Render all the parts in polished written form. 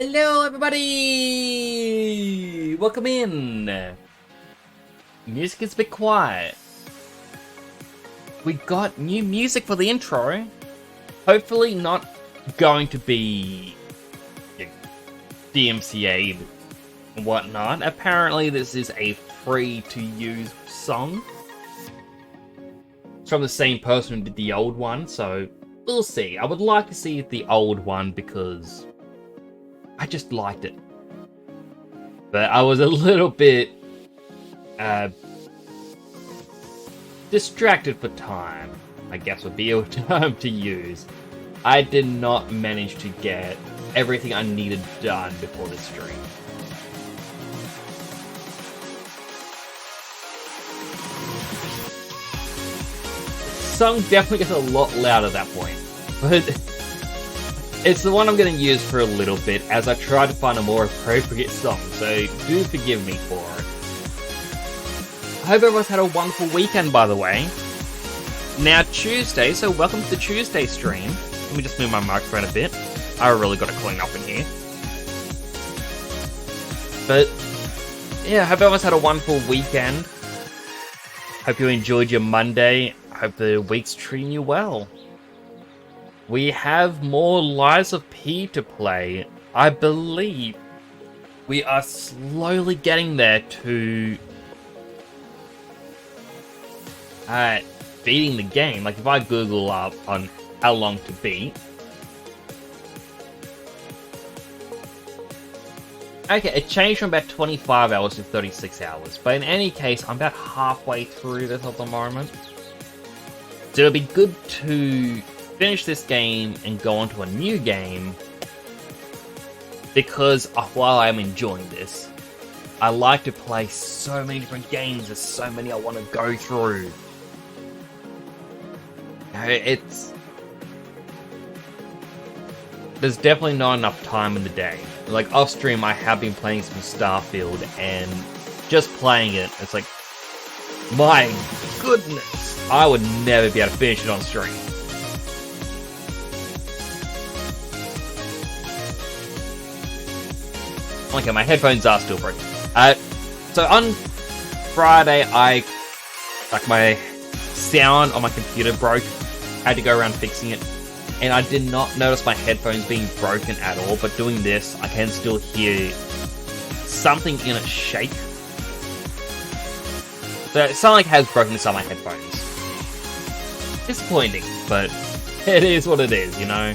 Hello, everybody! Welcome in. Music is a bit quiet. We got new music for the intro. Hopefully not going to be DMCA and whatnot. Apparently this is a free-to-use song. It's from the same person who did the old one, so we'll see. I would like to see the old one because I just liked it. But I was a little bit distracted for time, I guess would be a term to use. I did not manage to get everything I needed done before the stream. The song definitely gets a lot louder at that point, but it's the one I'm going to use for a little bit as I try to find a more appropriate song, so do forgive me for it. I hope everyone's had a wonderful weekend, by the way. Now Tuesday, so welcome to the Tuesday stream. Let me just move my microphone a bit. I really got to clean up in here. But yeah, I hope everyone's had a wonderful weekend. Hope you enjoyed your Monday. I hope the week's treating you well. We have more Lies of P to play. I believe we are slowly getting there to beating the game. Like if I Google up on how long to beat. Okay, it changed from about 25 hours to 36 hours. But in any case, I'm about halfway through this at the moment. So it'll be good to finish this game and go on to a new game, because while I'm enjoying this, I like to play so many different games. There's so many I want to go through. There's definitely not enough time in the day. Like off stream, I have been playing some Starfield, and just playing it, it's like, my goodness, I would never be able to finish it on stream. Okay, my headphones are still broken. So on Friday, my sound on my computer broke. I had to go around fixing it. And I did not notice my headphones being broken at all, but doing this, I can still hear something in it shake. So it sounds like it has broken inside my headphones. Disappointing, but it is what it is, you know?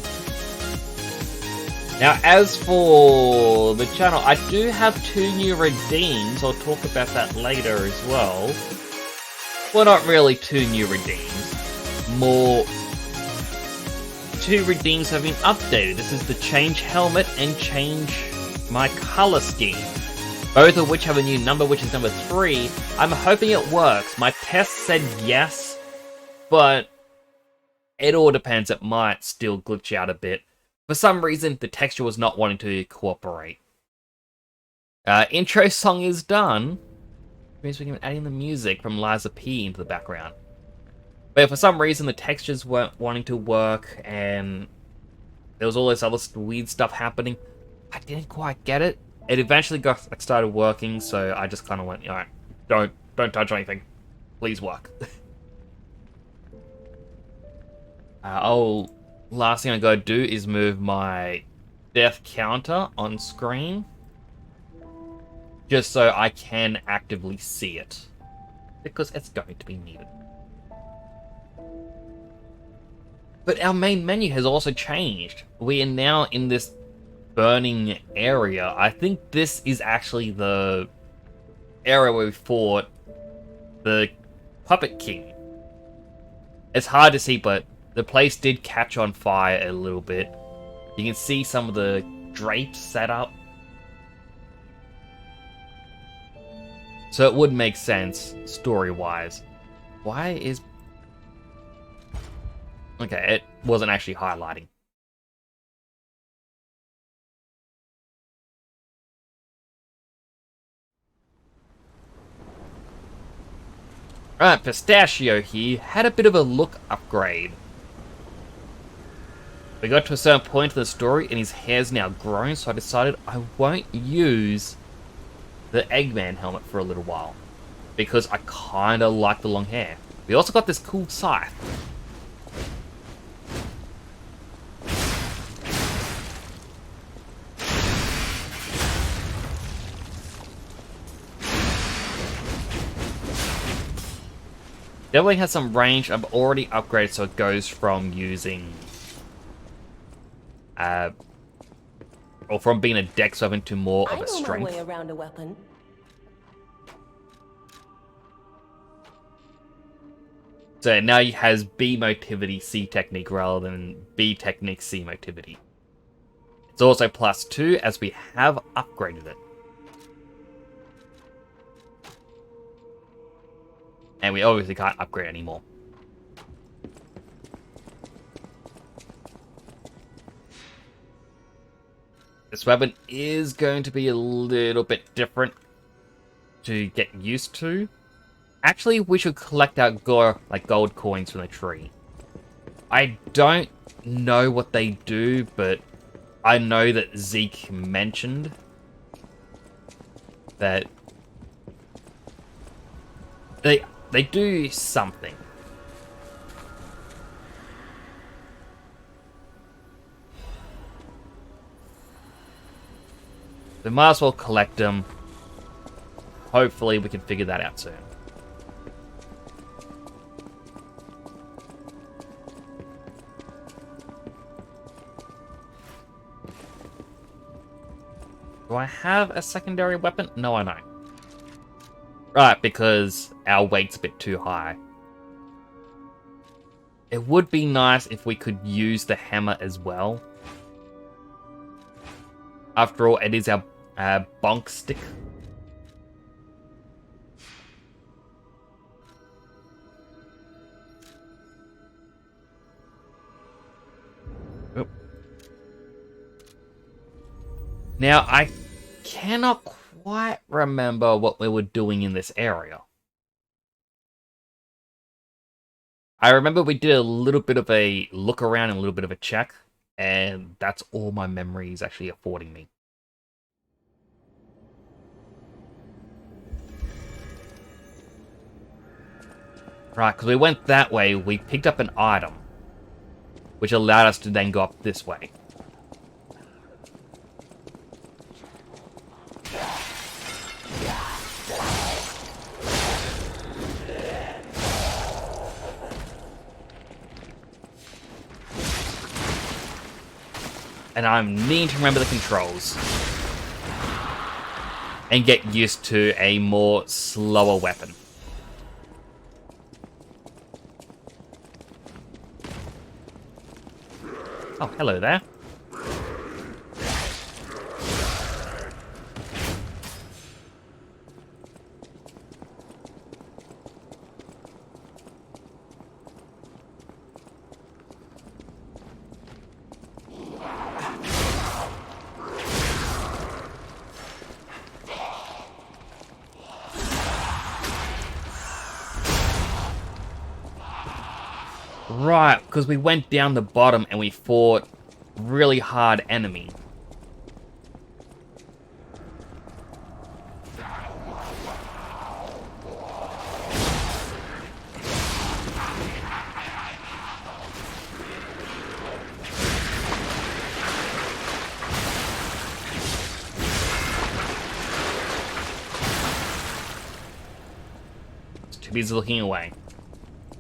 Now, as for the channel, I do have 2 new redeems. I'll talk about that later as well. Well, not really 2 new redeems. More 2 redeems have been updated. This is the change helmet and change my color scheme. Both of which have a new number, which is number 3. I'm hoping it works. My test said yes, but it all depends. It might still glitch out a bit. For some reason, the texture was not wanting to cooperate. Intro song is done. Which means we can add in the music from Lies of P into the background. But for some reason, the textures weren't wanting to work, and there was all this other weird stuff happening. I didn't quite get it. It eventually started working, so I just kind of went, alright, don't touch anything. Please work. Last thing I gotta do is move my death counter on screen, just so I can actively see it, because it's going to be needed. But our main menu has also changed. We are now in this burning area. I think this is actually the area where we fought the Puppet King. It's hard to see, but the place did catch on fire a little bit. You can see some of the drapes set up. So it would make sense, story-wise. Why is... Okay, it wasn't actually highlighting. Right, Pistachio here had a bit of a look upgrade. We got to a certain point in the story and his hair's now grown, so I decided I won't use the Eggman helmet for a little while. Because I kinda like the long hair. We also got this cool scythe. Definitely has some range. I've already upgraded, so it goes from using... or from being a dex weapon to more of a strength. I know my way around a weapon. So now he has B motivity, C technique rather than B technique, C motivity. It's also +2 as we have upgraded it. And we obviously can't upgrade anymore. This weapon is going to be a little bit different to get used to. Actually, we should collect our gold coins from the tree. I don't know what they do, but I know that Zeke mentioned that they do something. So might as well collect them. Hopefully we can figure that out soon. Do I have a secondary weapon? No, I don't. Right, because our weight's a bit too high. It would be nice if we could use the hammer as well. After all, it is our bonk stick. Oh. Now, I cannot quite remember what we were doing in this area. I remember we did a little bit of a look around and a little bit of a check, and that's all my memory is actually affording me. Right, because we went that way, we picked up an item, which allowed us to then go up this way. And I'm needing to remember the controls. And get used to a more slower weapon. Oh, hello there. Right, because we went down the bottom and we fought really hard enemy. Too busy looking away.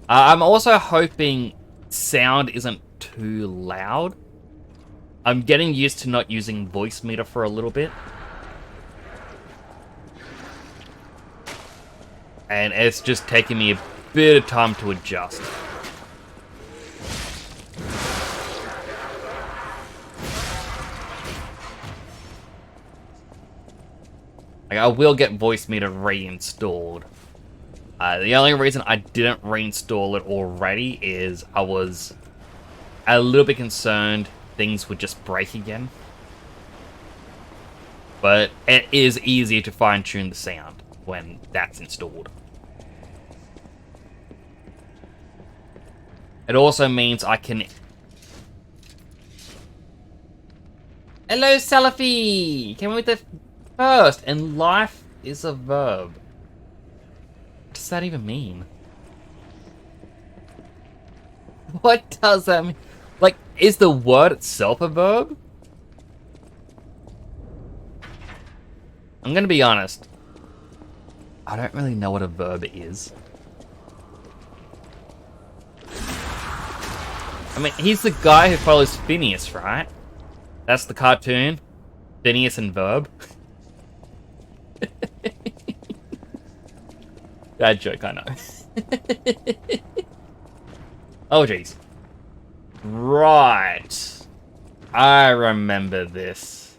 I'm also hoping sound isn't too loud. I'm getting used to not using voice meter for a little bit. And it's just taking me a bit of time to adjust. Like, I will get voice meter reinstalled. The only reason I didn't reinstall it already is I was a little bit concerned things would just break again. But it is easier to fine-tune the sound when that's installed. It also means I can Hello, Salafi! Came with the first, and life is a verb. What does that even mean? What does that mean? Like, is the word itself a verb? I'm gonna be honest. I don't really know what a verb is. I mean, he's the guy who follows Phineas, right? That's the cartoon. Phineas and Verb. Bad joke, I know. Oh, jeez. Right. I remember this.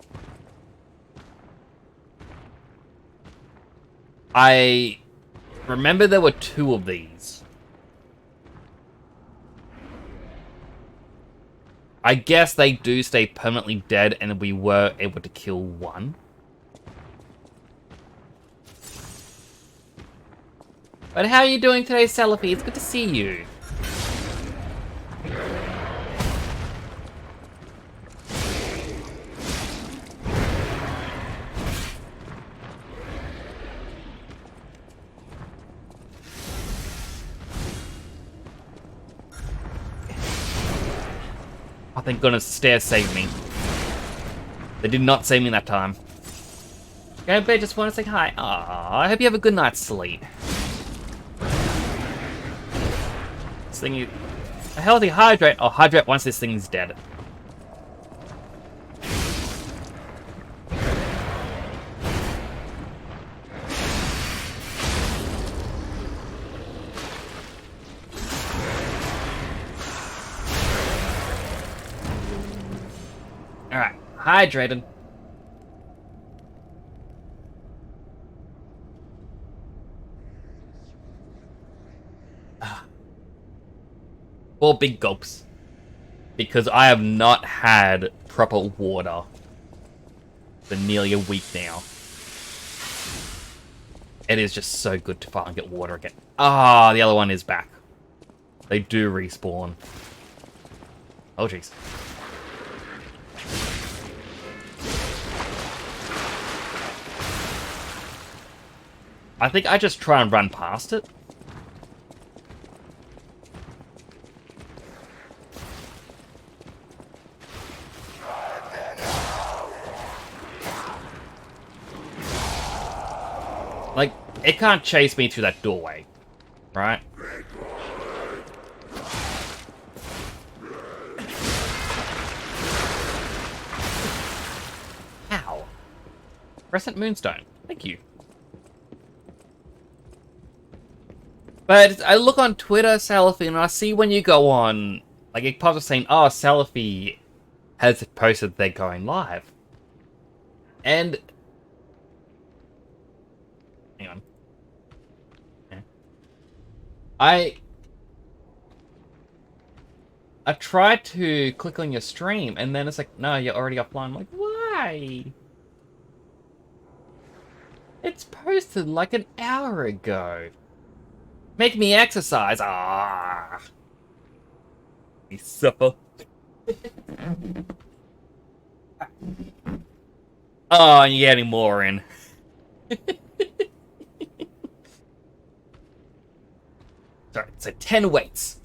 I remember there were 2 of these. I guess they do stay permanently dead, and we were able to kill 1. But how are you doing today, Salafi? It's good to see you. Oh, thank goodness, stairs saved me. They did not save me that time. Go to bed, just want to say hi. Aww, I hope you have a good night's sleep. This thing is... A healthy hydrate. Oh, hydrate once this thing is dead. Alright, hydrated. Four big gulps. Because I have not had proper water for nearly a week now. It is just so good to finally get water again. Ah, the other one is back. They do respawn. Oh, jeez. I think I just try and run past it. Like, it can't chase me through that doorway, right? Ow. Crescent Moonstone. Thank you. But I look on Twitter, Salafi, and I see when you go on, like, it pops up saying, oh, Salafi has posted they're going live. And... Hang on. Yeah. I tried to click on your stream, and then it's like, no, you're already offline. I'm like, why? It's posted like an hour ago. Make me exercise. Ah. You suffer. Oh, and you're getting more in. Sorry, so 10 weights.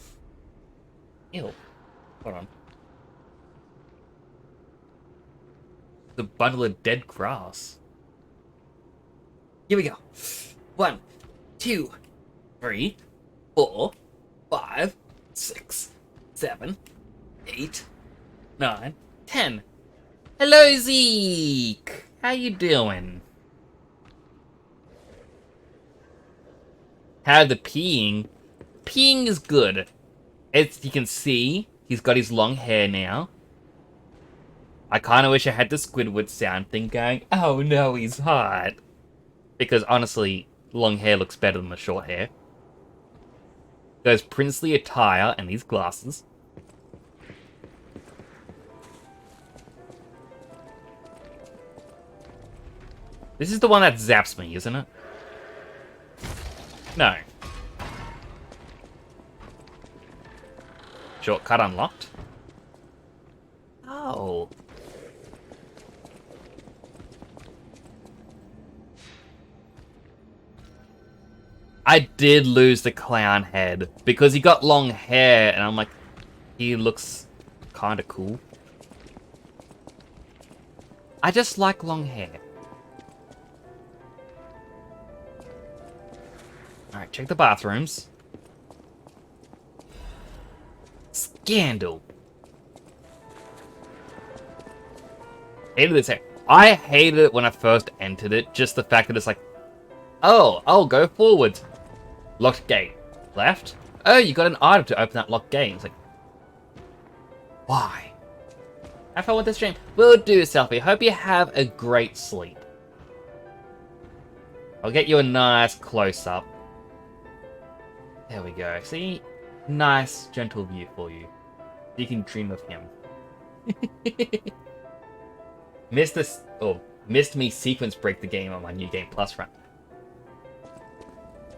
Ew. Hold on. The bundle of dead grass. Here we go. 1, 2, 3, 4, 5, 6, 7, 8, 9, 10. Hello, Zeke. How you doing? How the peeing? Peeing is good. As you can see, he's got his long hair now. I kind of wish I had the Squidward sound thing going, oh no, he's hot. Because honestly, long hair looks better than the short hair. There's princely attire and these glasses. This is the one that zaps me, isn't it? No. Shortcut unlocked. Oh. I did lose the clown head because he got long hair, and I'm like, he looks kind of cool. I just like long hair. Alright, check the bathrooms. Scandal. Hated this. I hated it when I first entered it. Just the fact that it's like, oh, I'll go forwards. Locked gate. Left. Oh, you got an item to open that locked gate. It's like, why? Have fun with the stream. Will do, Selfie. Hope you have a great sleep. I'll get you a nice close-up. There we go. See? Nice, gentle view for you. You can dream of him. Missed me sequence break the game on my New Game Plus run.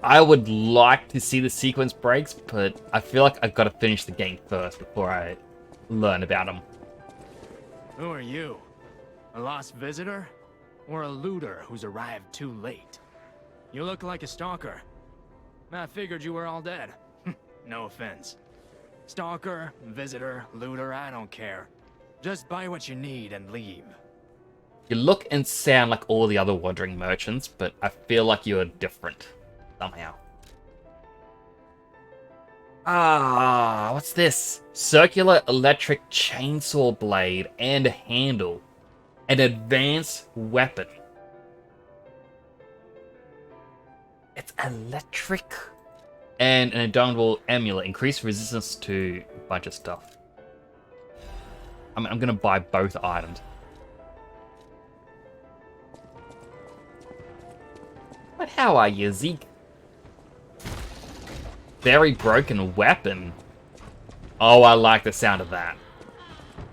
I would like to see the sequence breaks, but I feel like I've got to finish the game first before I learn about them. Who are you? A lost visitor? Or a looter who's arrived too late? You look like a stalker. I figured you were all dead. No offense. Stalker, visitor, looter, I don't care. Just buy what you need and leave. You look and sound like all the other wandering merchants, but I feel like you're different. Somehow. Ah, what's this? Circular electric chainsaw blade and handle. An advanced weapon. It's electric. And an indomitable amulet. Increased resistance to a bunch of stuff. I'm going to buy both items. But how are you, Zeke? Very broken weapon. Oh, I like the sound of that.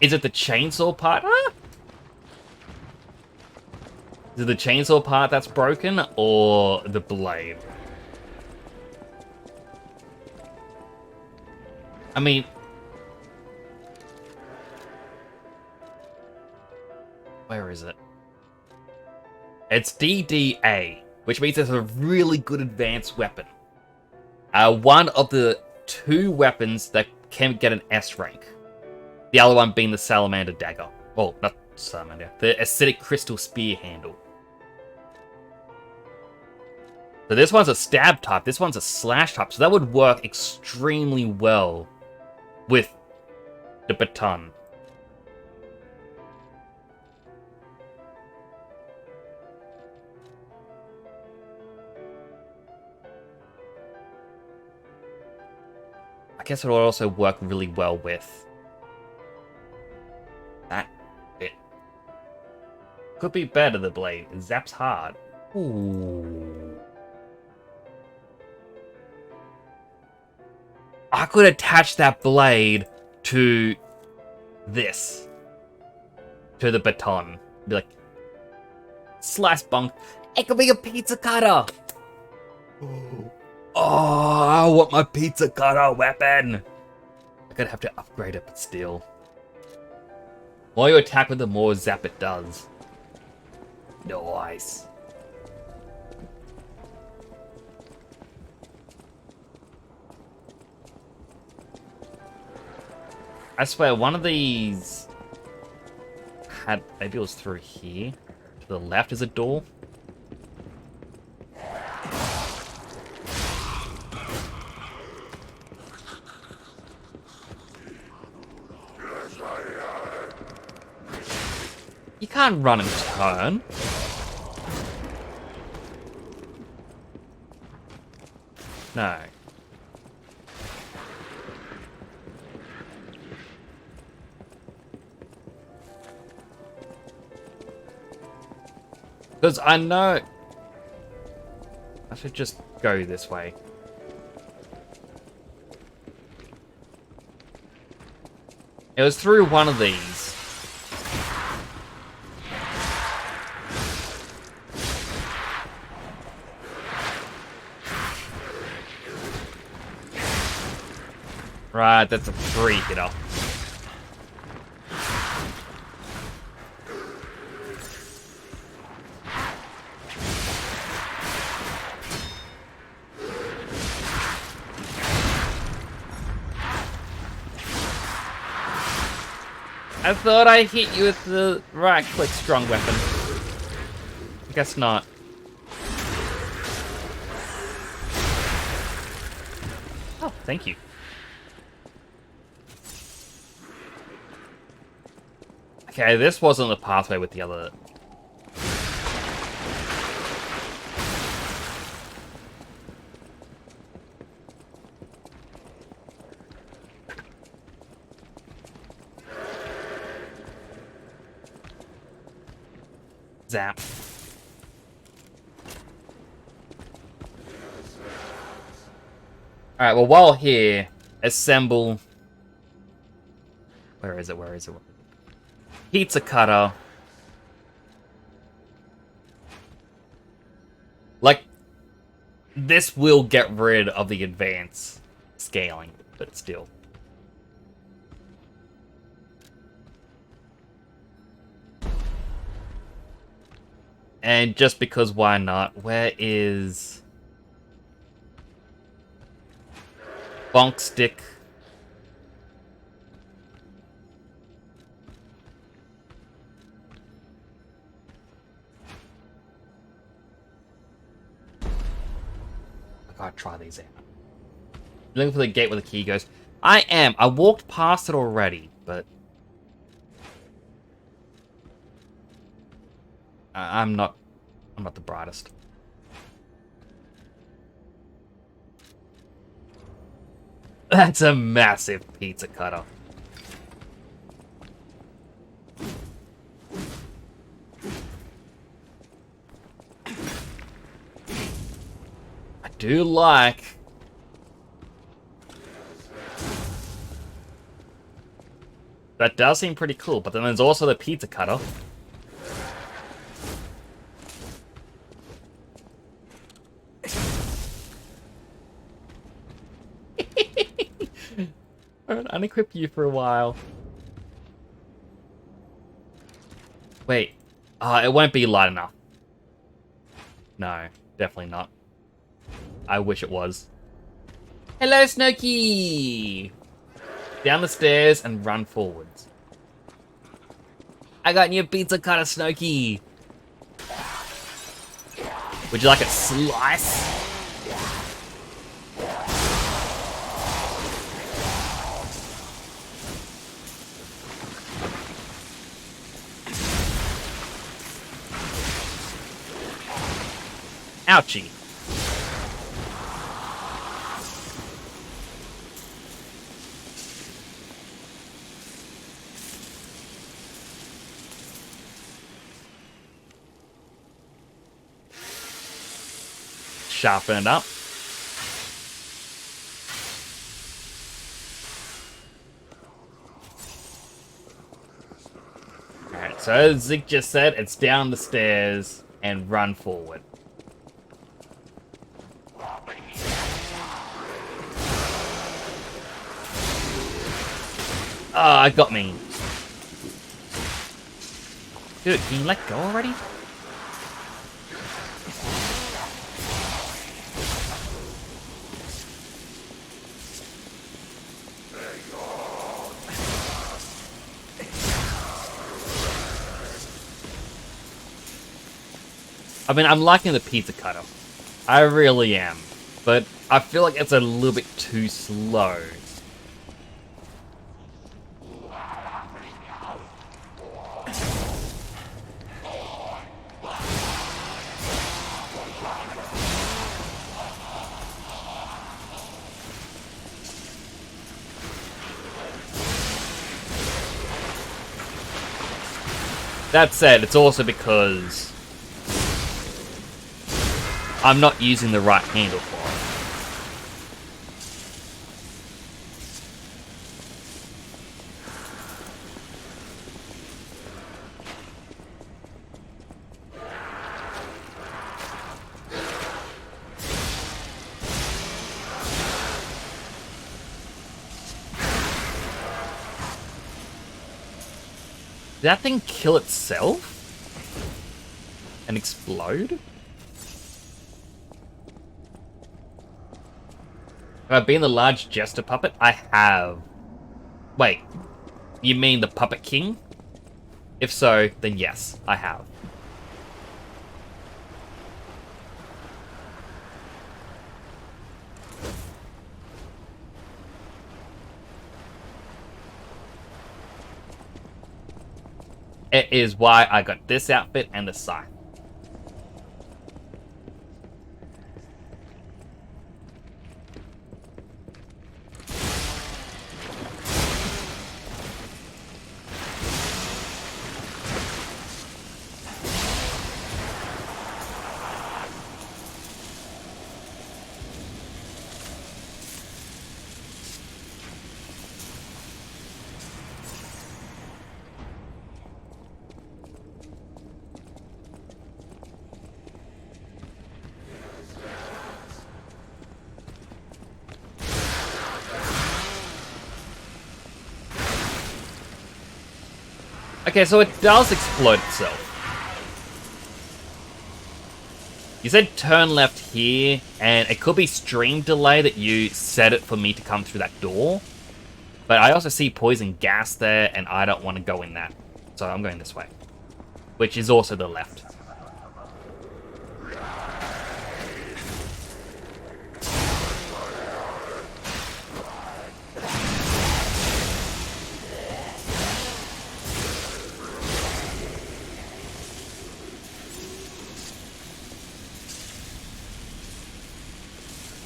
Is it the chainsaw part? Huh? Is it the chainsaw part that's broken, or the blade? I mean... Where is it? It's DDA, which means it's a really good advanced weapon. One of the 2 weapons that can get an S rank. The other one being the Salamander Dagger. Well, not Salamander. The Acidic Crystal Spear Handle. So this one's a stab type, this one's a slash type, so that would work extremely well with the baton. I guess it will also work really well with that bit. Could be better, the blade. It zaps hard. Ooh. I could attach that blade to this. To the baton. Be like, slice bunk. It could be a pizza cutter. Ooh. Oh, I want my pizza cutter weapon. I'm gonna have to upgrade it, but still. The more you attack with, the more zap it does. Nice. I swear, one of these had... Maybe it was through here. To the left is a door. You can't run and turn. No. Because I know... I should just go this way. It was through one of these. Right, that's a free hitter. I thought I hit you with the right-click strong weapon. I guess not. Oh, thank you. Okay, this wasn't the pathway with the other... Zap. Alright, well, while here, assemble... Where is it? Where is it? Pizza cutter. Like, this will get rid of the advanced scaling, but still. And just because why not? Where is... Bonk stick? I gotta try these out. Looking for the gate where the key goes. I am. I walked past it already, but... I'm not the brightest. That's a massive pizza cutter. I do like... That does seem pretty cool, but then there's also the pizza cutter. I'm gonna unequip you for a while. Wait. It won't be light enough. No, definitely not. I wish it was. Hello, Snooky! Down the stairs and run forwards. I got new pizza cutter, Snooky! Would you like a slice? Ouchie. Sharpen it up. Alright, so as Zig just said, it's down the stairs and run forward. Ah, it got me. Dude, can you let go already? I mean, I'm liking the pizza cutter. I really am. But I feel like it's a little bit too slow. That said, it's also because I'm not using the right handle for Did that thing kill itself? And explode? Have I been the large jester puppet? I have. Wait. You mean the Puppet King? If so, then yes, I have. It is why I got this outfit and the scythe. Okay, so it does explode itself. You said turn left here, and it could be stream delay that you set it for me to come through that door. But I also see poison gas there, and I don't want to go in that. So I'm going this way. Which is also the left.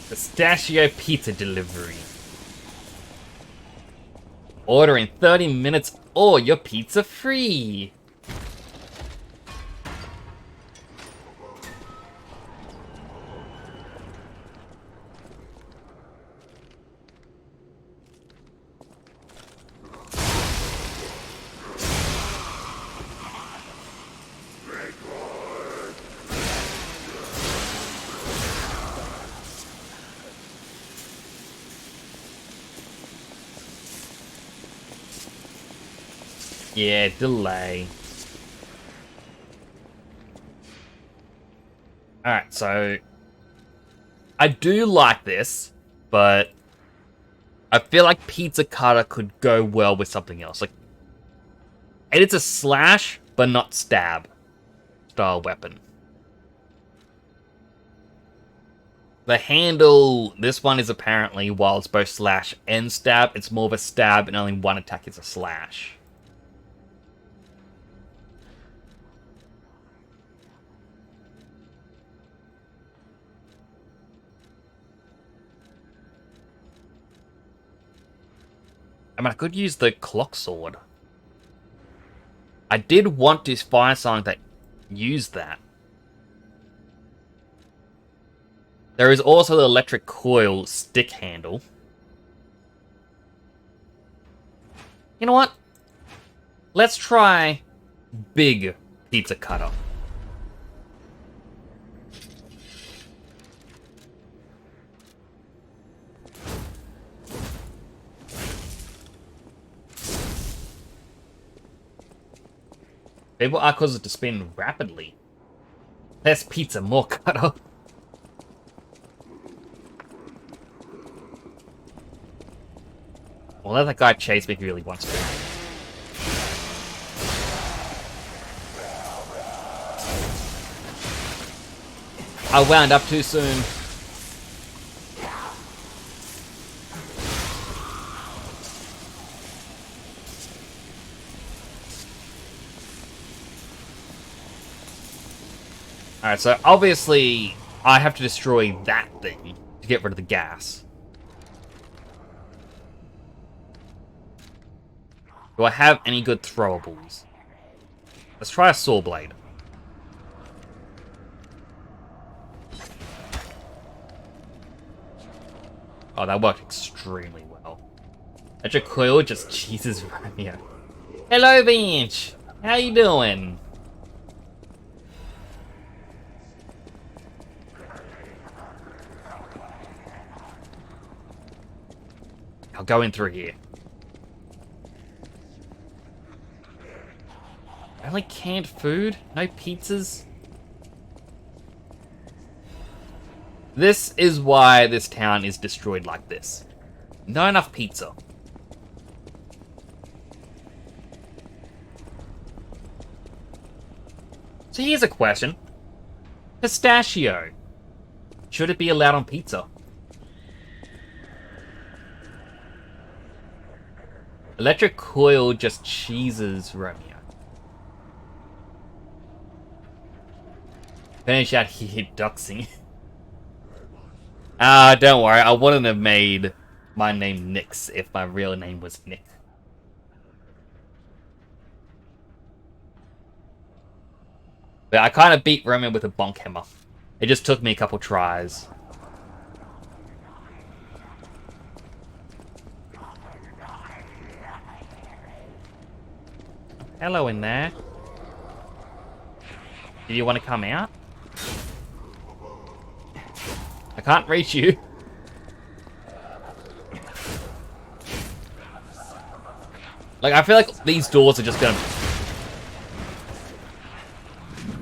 Pistachio pizza delivery. Order in 30 minutes or your pizza free. Yeah, delay. Alright, so I do like this, but I feel like Pizza Cutter could go well with something else. Like, and it's a slash, but not stab style weapon. The handle, this one is apparently, while it's both slash and stab, it's more of a stab and only one attack is a slash. I mean, I could use the clock sword. I did want to find something that used that. There is also the electric coil stick handle. You know what? Let's try big pizza cutter. People are caused it to spin rapidly. Less pizza, more cutter. Well, let that guy chase me if he really wants to. I wound up too soon. Alright, so obviously I have to destroy that thing to get rid of the gas. Do I have any good throwables? Let's try a saw blade. Oh, that worked extremely well. Electric coil just cheeses right here. Hello, Bench! How you doing? I'll go in through here. Only canned food? No pizzas? This is why this town is destroyed like this. Not enough pizza. So here's a question. Pistachio. Should it be allowed on pizza? Electric coil just cheeses Romeo. Finish out here doxing. Don't worry. I wouldn't have made my name Nix if my real name was Nick. But I kind of beat Romeo with a bonk hammer. It just took me a couple tries. Hello in there. Do you want to come out? I can't reach you. Like, I feel like these doors are just gonna...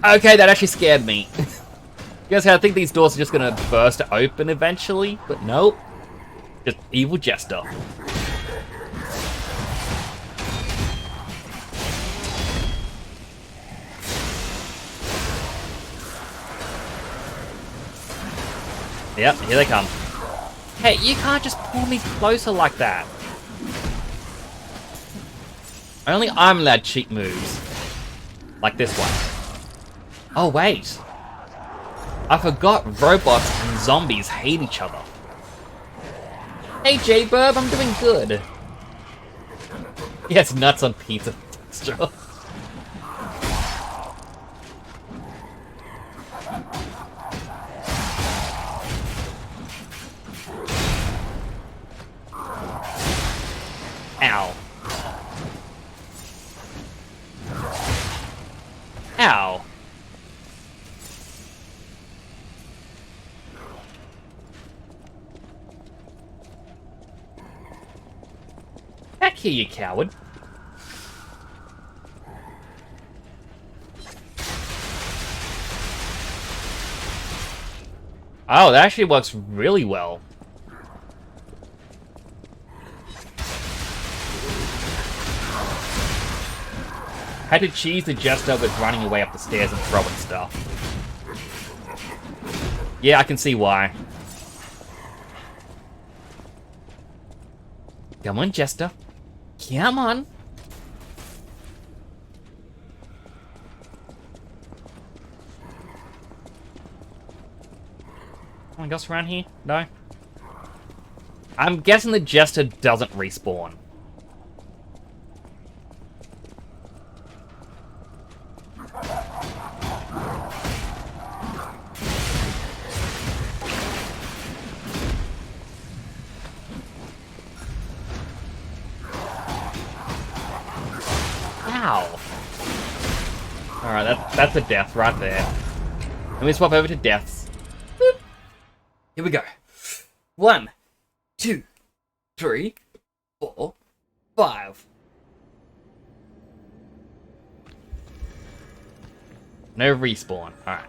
Okay, that actually scared me. You guys, I think these doors are just gonna burst open eventually, but nope. Just evil jester. Yep, here they come. Hey, you can't just pull me closer like that. Only I'm allowed cheat moves. Like this one. Oh, wait. I forgot robots and zombies hate each other. Hey, J-Burb, I'm doing good. Yes, nuts on pizza texture. Ow. Ow. Back here, you coward. Oh, that actually works really well. Had to cheese the jester with running away up the stairs and throwing stuff. Yeah, I can see why. Come on, Jester. Come on. Anyone else around here? No? I'm guessing the Jester doesn't respawn. Ow. Alright, that's a death right there. Let me swap over to deaths. Boop. Here we go. 1, 2, 3, 4, 5. No respawn. Alright.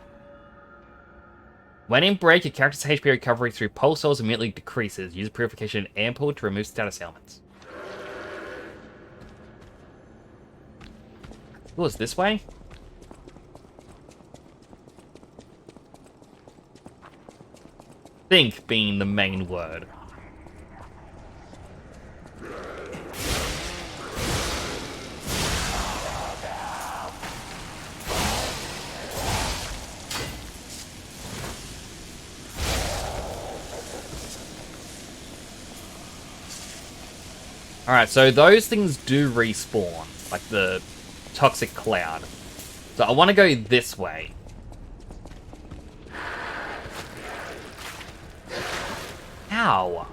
When in break, your character's HP recovery through pulse cells immediately decreases. Use purification and ample to remove status ailments. Oh, it's this way? Think being the main word. Alright, so those things do respawn, like the toxic cloud. So I want to go this way. Ow.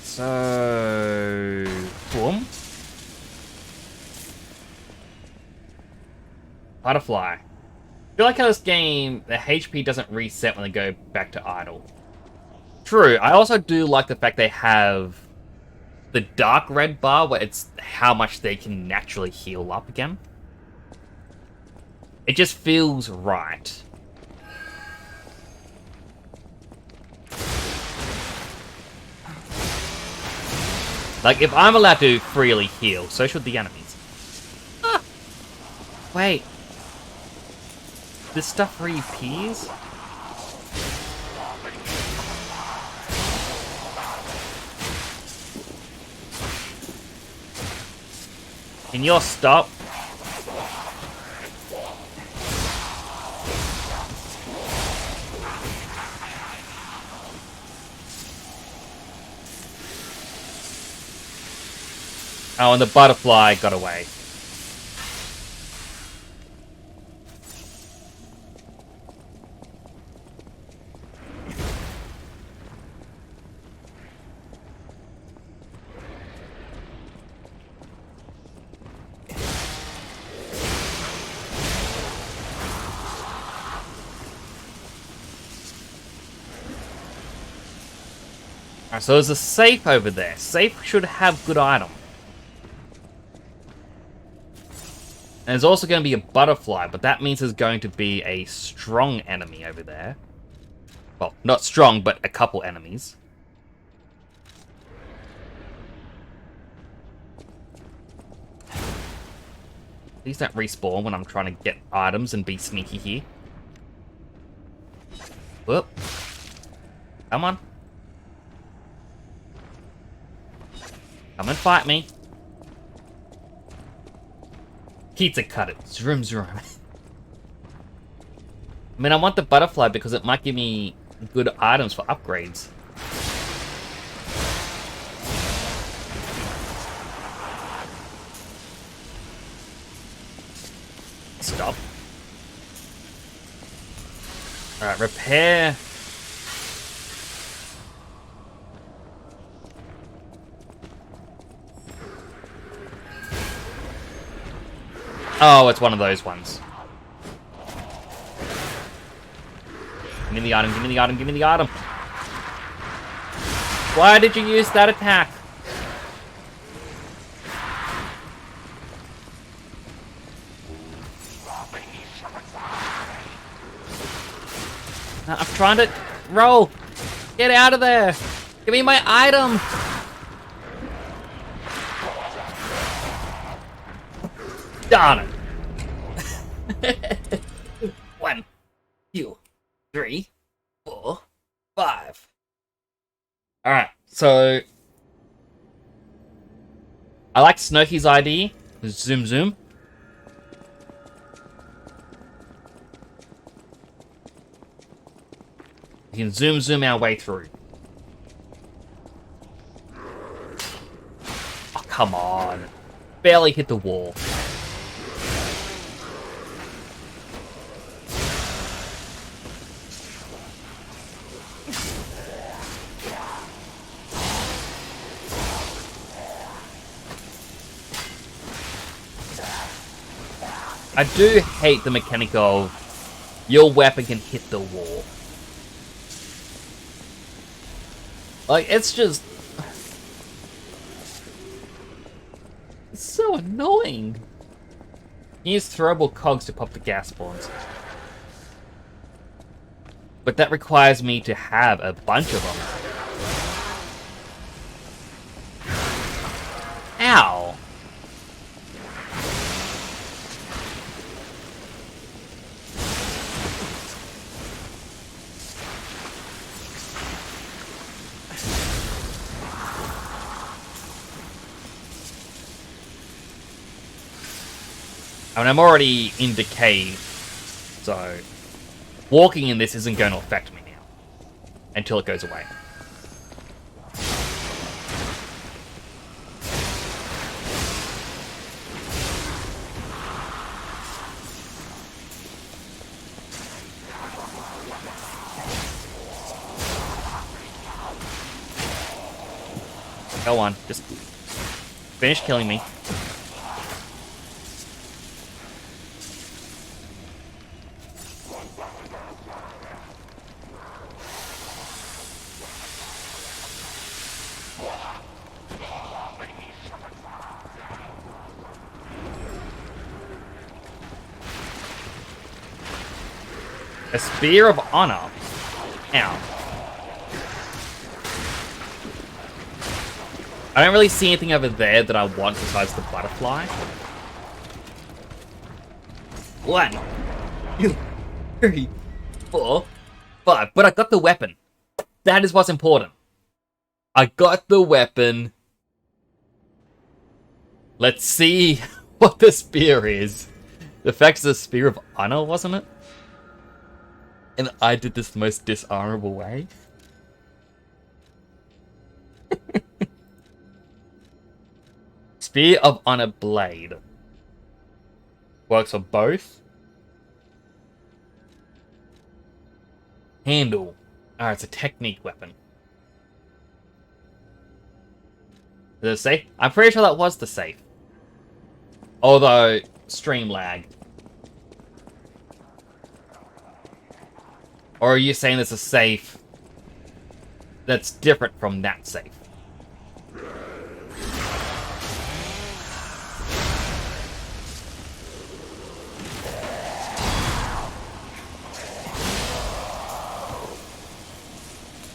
So, boom. Butterfly. feel like how this game, the HP doesn't reset when they go back to idle. True, I also do like the fact they have the dark red bar where it's how much they can naturally heal up again. It just feels right. Like, if I'm allowed to freely heal, so should the enemies. Ah! Wait. This stuff reappears? Can you all stop? Oh, and the butterfly got away. Alright, so there's a safe over there. Safe should have good item. And there's also going to be a butterfly, but that means there's going to be a strong enemy over there. Well, not strong, but a couple enemies. Please don't respawn when I'm trying to get items and be sneaky here. Whoop. Come on. Come and fight me. Pizza cut it. Zoom zoom. I mean, I want the butterfly because it might give me good items for upgrades. Stop. Alright, repair. Oh, it's one of those ones. Give me the item, give me the item, give me the item. Why did you use that attack? I'm trying to roll. Get out of there. Give me my item. Darn it. 1, 2, 3, 4, 5. Alright, so I like Snowky's idea. Zoom zoom. We can zoom our way through. Oh, come on. Barely hit the wall. I do hate the mechanic of your weapon can hit the wall. Like, it's just... It's so annoying. Use throwable cogs to pop the gas spawns. But that requires me to have a bunch of them. Ow! I mean, I'm already in decay, so walking in this isn't going to affect me now until it goes away. Go on, just finish killing me. A Spear of Honor. Ow. I don't really see anything over there that I want besides the butterfly. 1, 2, 3, 4, 5. But I got the weapon. That is what's important. I got the weapon. Let's see what the spear is. The fact is a Spear of Honor, wasn't it? And I did this the most dishonorable way. Spear of Honor Blade. Works for both. Handle. Oh, it's a technique weapon. Is it safe? I'm pretty sure that was the safe. Although, stream lag. Or are you saying there's a safe that's different from that safe?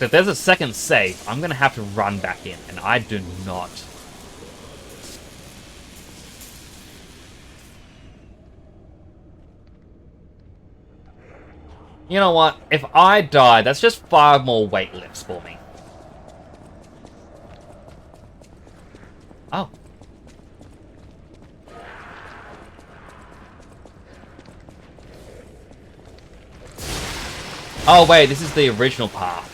If there's a second safe, I'm gonna have to run back in, and I do not. You know what? If I die, that's just 5 more weight lifts for me. Oh. Oh wait, this is the original path.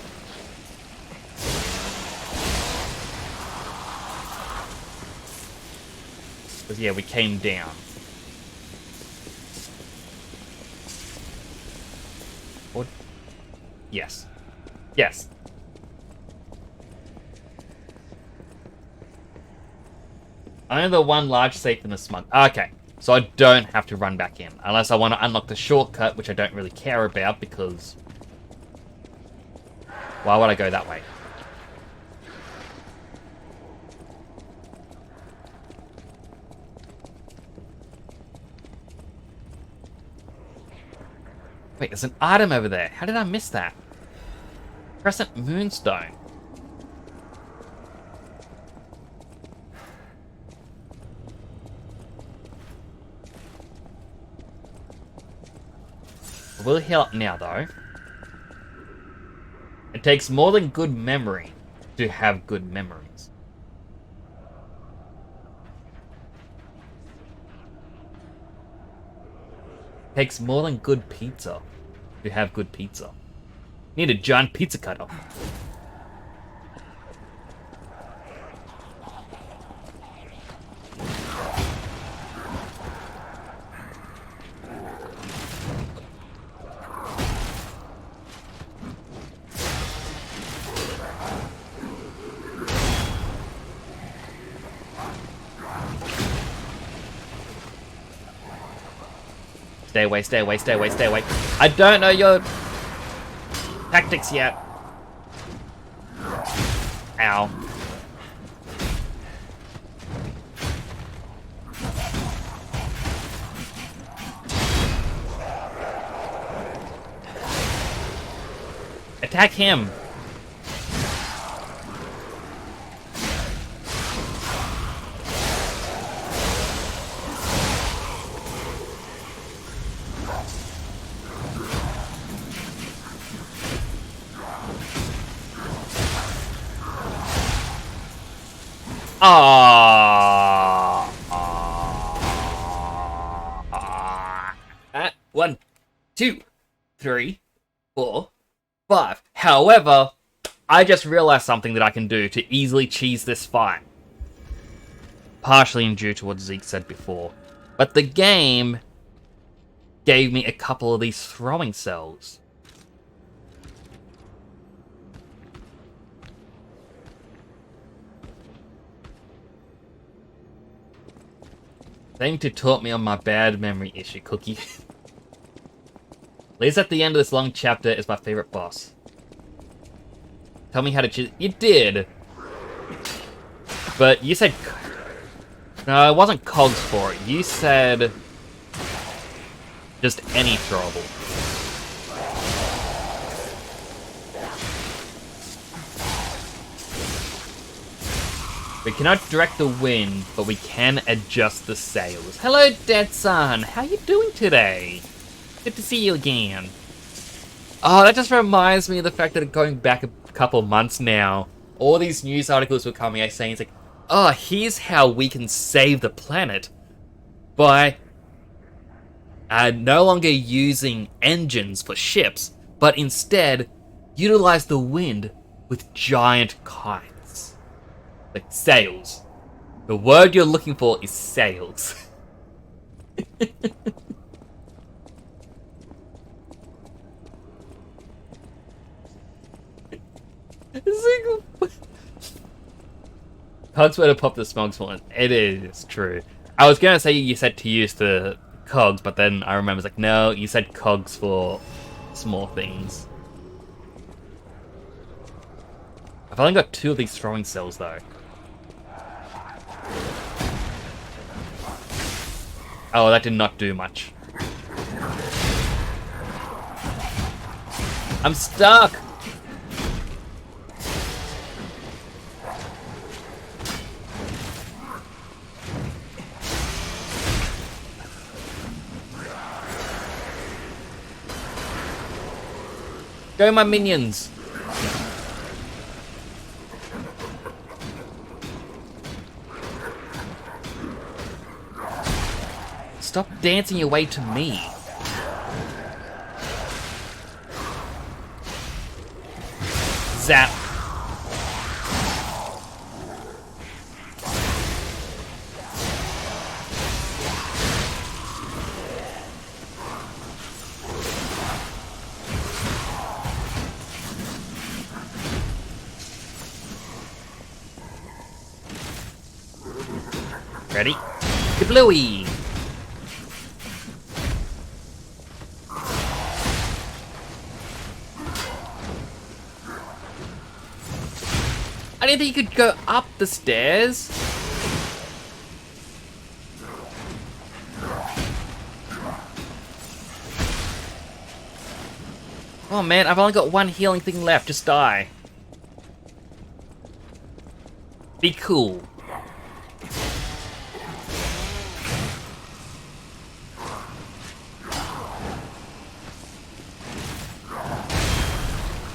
Because yeah, we came down. What? Yes. Yes. Only the one large safe in the smug. Okay. So I don't have to run back in. Unless I want to unlock the shortcut, which I don't really care about because... Why would I go that way? Wait, there's an item over there. How did I miss that? Crescent Moonstone. We'll heal up now, though. It takes more than good memory to have good memories. It takes more than good pizza to have good pizza. Need a giant pizza cutter. Stay away, stay away, stay away, stay away. I don't know your tactics yet. Ow. Attack him. One, 2, 3, 4, 5. However, I just realized something that I can do to easily cheese this fight. Partially due to what Zeke said before. But the game gave me a couple of these throwing cells. Thank you to taught me on my bad memory issue, Cookie. Liz at the end of this long chapter is my favorite boss. Tell me how to choose. You did! But you said... No, it wasn't cogs for it. You said... just any throwable. We cannot direct the wind, but we can adjust the sails. Hello, Dead Son. How you doing today? Good to see you again. Oh, that just reminds me of the fact that going back a couple months now, all these news articles were coming out saying, it's like, oh, here's how we can save the planet by no longer using engines for ships, but instead utilize the wind with giant kites. Like sails. The word you're looking for is sails. Cogs were to pop the smogs one. It is true. I was gonna say you said to use the cogs, but then I remember it's like, no, you said cogs for small things. I've only got 2 of these throwing cells though. Oh, that did not do much. I'm stuck! Go, my minions! Stop dancing your way to me. Zap. Ready? Kablooey! I didn't think you could go up the stairs. Oh man, I've only got 1 healing thing left. Just die. Be cool.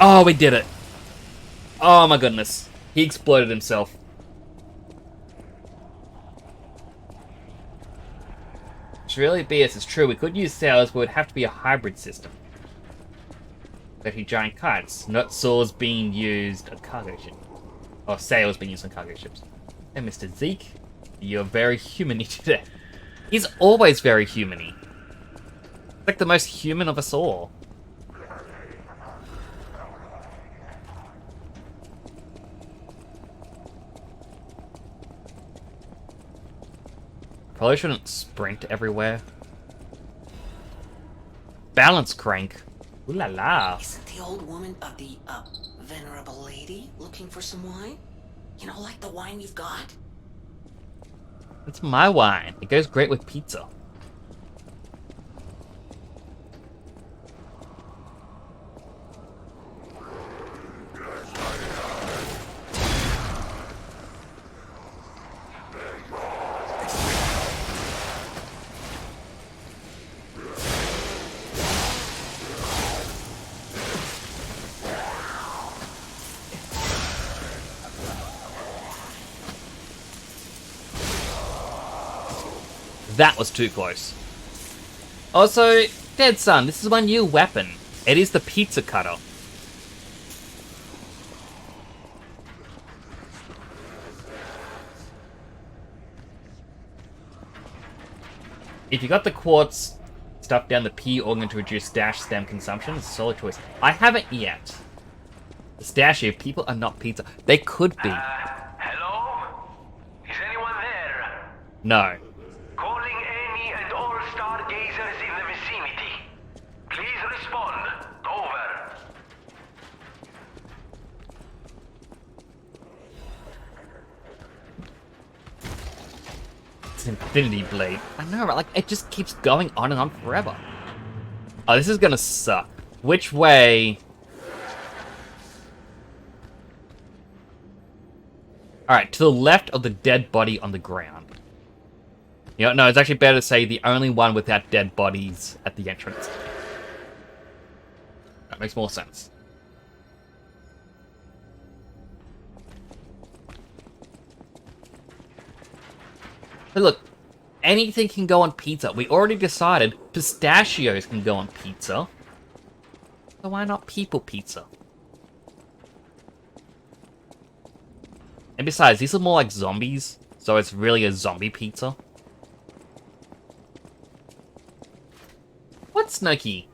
Oh, we did it. Oh my goodness. He exploded himself. Which really BS is true. We could use sails, but it would have to be a hybrid system. Especially giant kites, not saws being used on cargo ships. Or sails being used on cargo ships. Hey, Mr. Zeke. You're very human-y today. He's always very human-y. Like the most human of us all. Probably shouldn't sprint everywhere. Balance crank. Ooh la la. Isn't the old woman of the, venerable lady looking for some wine? You know, like the wine you've got? It's my wine. It goes great with pizza. That was too close. Also, Dead Son, this is my new weapon. It is the pizza cutter. If you got the quartz stuff down the P organ to reduce stash stem consumption, it's a solid choice. I haven't yet. Pistachio, people are not pizza. They could be. Hello? Is anyone there? No. Calling any and all stargazers in the vicinity. Please respond. Over. It's Infinity Blade. I know, right? Like, it just keeps going on and on forever. Oh, this is gonna suck. Which way? Alright, to the left of the dead body on the ground. You know, no, it's actually better to say the only one without dead bodies at the entrance. That makes more sense. But look, anything can go on pizza. We already decided pistachios can go on pizza. So why not people pizza? And besides, these are more like zombies, so it's really a zombie pizza. What, Snooky?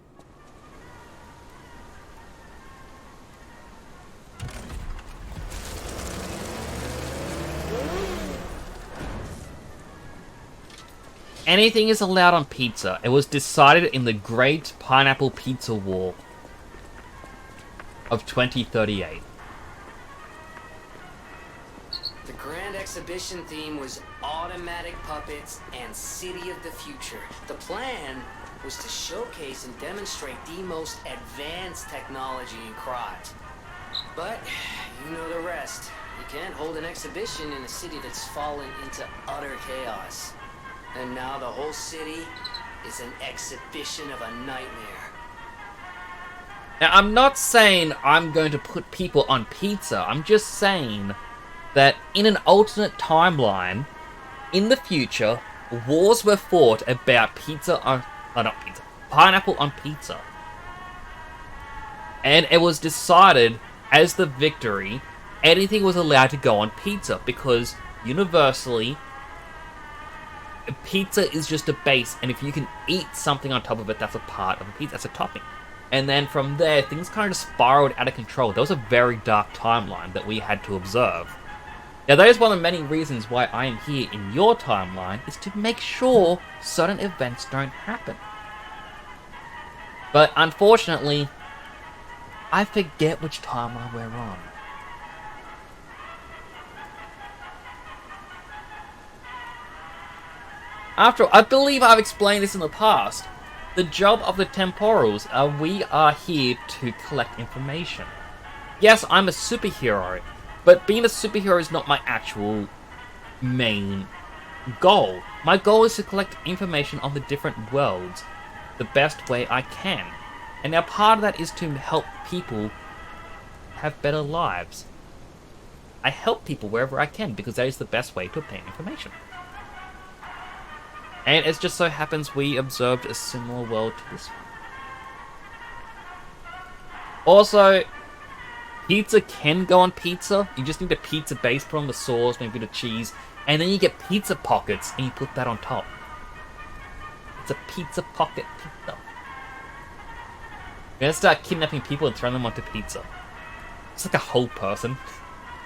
Anything is allowed on pizza. It was decided in the Great Pineapple Pizza War of 2038. The grand exhibition theme was automatic puppets and City of the Future. The plan was to showcase and demonstrate the most advanced technology in crime. But you know the rest. You can't hold an exhibition in a city that's fallen into utter chaos. And now the whole city is an exhibition of a nightmare. Now, I'm not saying I'm going to put people on pizza. I'm just saying that in an alternate timeline, in the future, wars were fought about pizza on... Oh, not pizza. Pineapple on pizza. And it was decided, as the victory, anything was allowed to go on pizza, because universally, pizza is just a base, and if you can eat something on top of it, that's a part of a pizza, that's a topping. And then from there, things kind of spiraled out of control. That was a very dark timeline that we had to observe. Now, that is one of the many reasons why I am here in your timeline, is to make sure certain events don't happen. But unfortunately, I forget which timeline we're on. After all, I believe I've explained this in the past. The job of the temporals, we are here to collect information. Yes, I'm a superhero, but being a superhero is not my actual main goal. My goal is to collect information on the different worlds the best way I can. And now part of that is to help people have better lives. I help people wherever I can because that is the best way to obtain information. And it just so happens we observed a similar world to this one. Also, pizza can go on pizza. You just need a pizza base, put on the sauce, maybe the cheese, and then you get pizza pockets and you put that on top. It's a pizza pocket pizza. We're gonna start kidnapping people and throwing them onto pizza. It's like a whole person.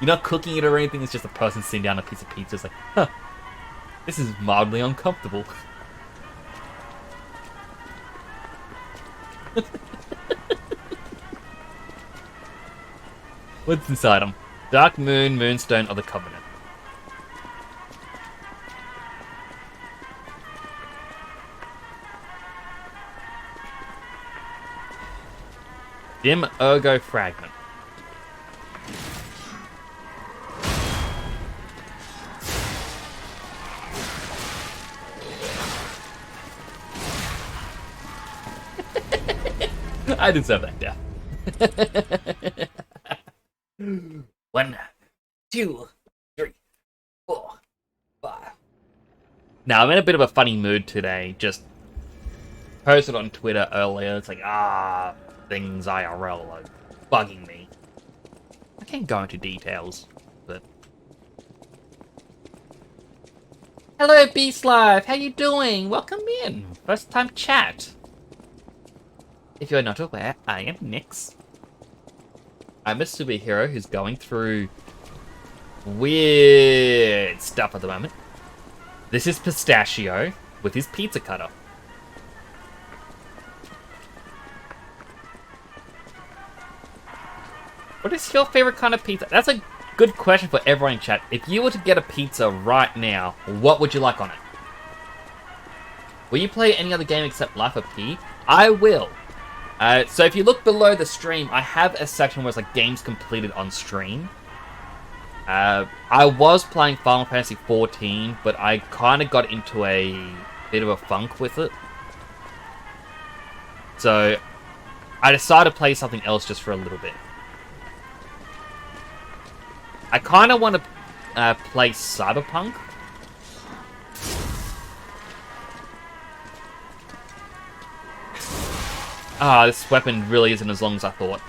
You're not cooking it or anything, it's just a person sitting down on a piece of pizza. It's like, huh. This is mildly uncomfortable. What's this item? Dark Moon, Moonstone of the Covenant. Dim Ergo Fragment. I deserve that death. 1, 2, 3, 4, 5. Now, I'm in a bit of a funny mood today. Just posted on Twitter earlier. It's like, things IRL are bugging me. I can't go into details, but... Hello, Beast Life! How you doing? Welcome in! First time chat. If you're not aware, I am Nyx. I'm a superhero who's going through weird stuff at the moment. This is Pistachio with his pizza cutter. What is your favorite kind of pizza? That's a good question for everyone in chat. If you were to get a pizza right now, what would you like on it? Will you play any other game except Life of P? I will. So if you look below the stream, I have a section where it's like games completed on stream. I was playing Final Fantasy 14, but I kind of got into a bit of a funk with it. So, I decided to play something else just for a little bit. I kind of want to play Cyberpunk. Ah, this weapon really isn't as long as I thought.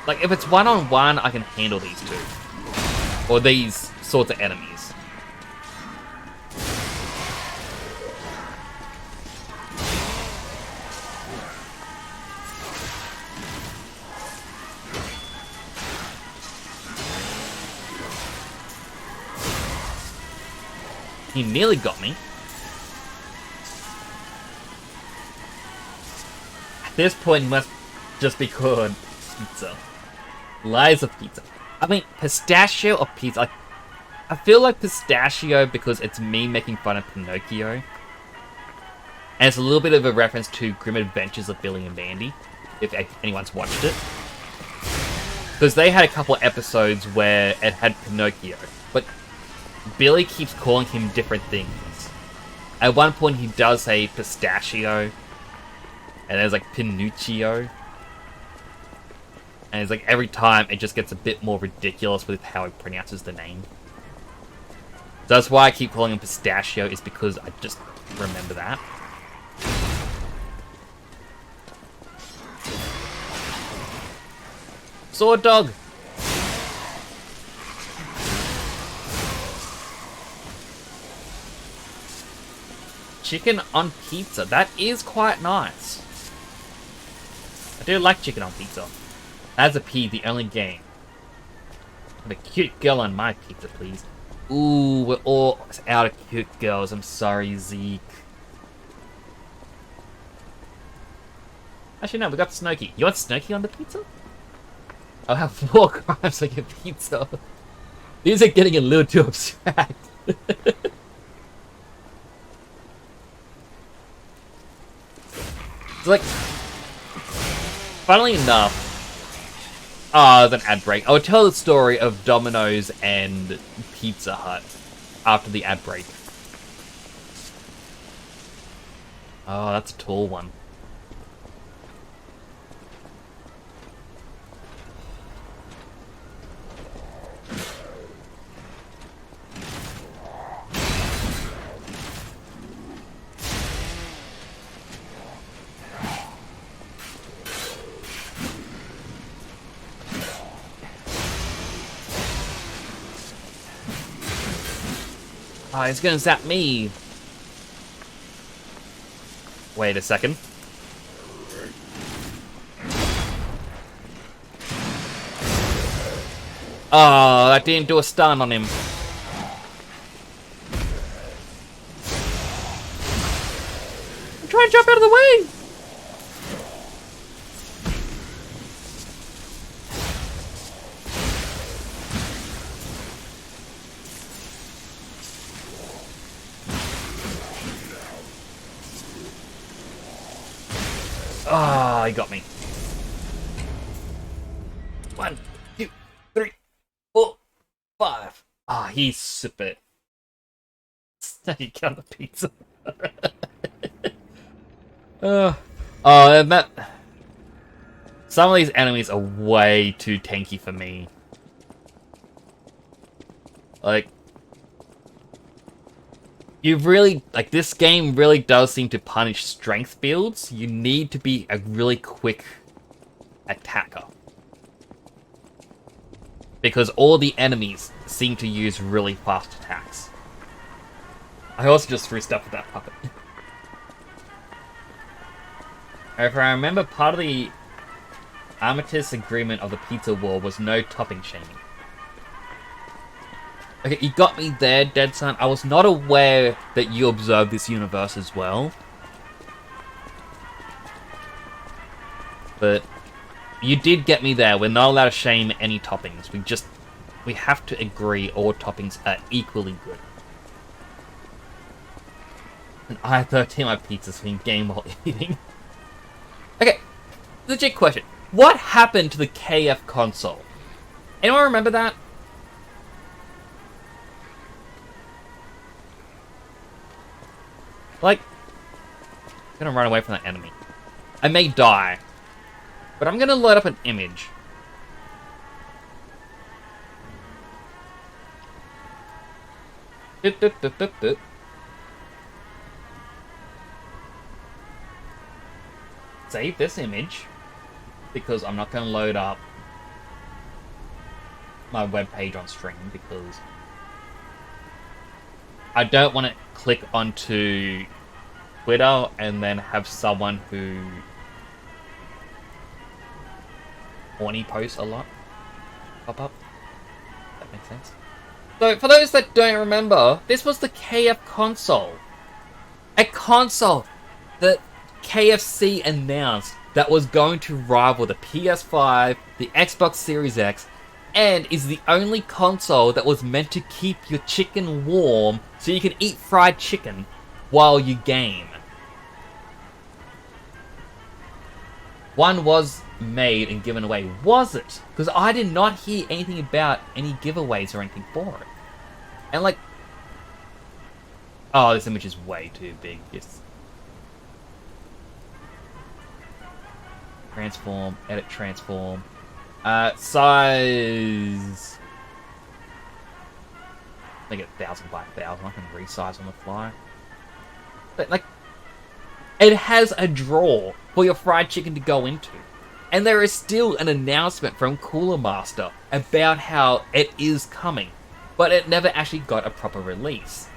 Like, if it's one-on-one, I can handle these two. Or these sorts of enemies. He nearly got me. At this point, he must just be called pizza. Lies of pizza. I mean, pistachio or pizza. I feel like pistachio because it's me making fun of Pinocchio. And it's a little bit of a reference to Grim Adventures of Billy and Mandy, if anyone's watched it. Because they had a couple episodes where it had Pinocchio, but Billy keeps calling him different things. At one point he does say pistachio, and there's like Pinuccio. And it's like every time it just gets a bit more ridiculous with how he pronounces the name. So that's why I keep calling him Pistachio, is because I just remember that. Sword dog! Chicken on pizza. That is quite nice. I do like chicken on pizza. As a P, the only game. Have a cute girl on my pizza, please. Ooh, we're all out of cute girls. I'm sorry, Zeke. Actually, no, we got Snooky. You want Snooky on the pizza? I'll have 4 crimes on your pizza. These are getting a little too abstract. It's like, funnily enough, there's an ad break. I would tell the story of Domino's and Pizza Hut after the ad break. Oh, that's a tall one. Oh, he's gonna zap me. Wait a second. Oh, that didn't do a stun on him. I'm trying to jump out of the way. Ah, oh, he got me. 1, 2, 3, 4, 5. Ah, oh, he's super. He got the pizza. Oh, and that. Some of these enemies are way too tanky for me. Like, this game really does seem to punish strength builds. You need to be a really quick attacker. Because all the enemies seem to use really fast attacks. I also just threw stuff with that puppet. If I remember, part of the Armistice agreement of the Pizza War was no topping shaming. Okay, you got me there, Dead Son. I was not aware that you observed this universe as well. But you did get me there. We're not allowed to shame any toppings. We have to agree all toppings are equally good. And I 13 my pizzas being game while eating. legit question. What happened to the KF console? Anyone remember that? Like, I'm gonna run away from that enemy. I may die, but I'm gonna load up an image. Doop, doop, doop, doop, doop. Save this image, because I'm not gonna load up my webpage on stream, because I don't want to click onto Twitter and then have someone who horny posts a lot pop up. That makes sense. So, for those that don't remember, this was the KF console. A console that KFC announced that was going to rival the PS5, the Xbox Series X, and is the only console that was meant to keep your chicken warm so you can eat fried chicken while you game. One was made and given away. Was it? Because I did not hear anything about any giveaways or anything for it. And like... Oh, this image is way too big. Yes. Transform. Edit transform. Size... Make it 1000 by 1000. I can resize on the fly. But like... It has a drawer for your fried chicken to go into. And there is still an announcement from Cooler Master about how it is coming. But it never actually got a proper release.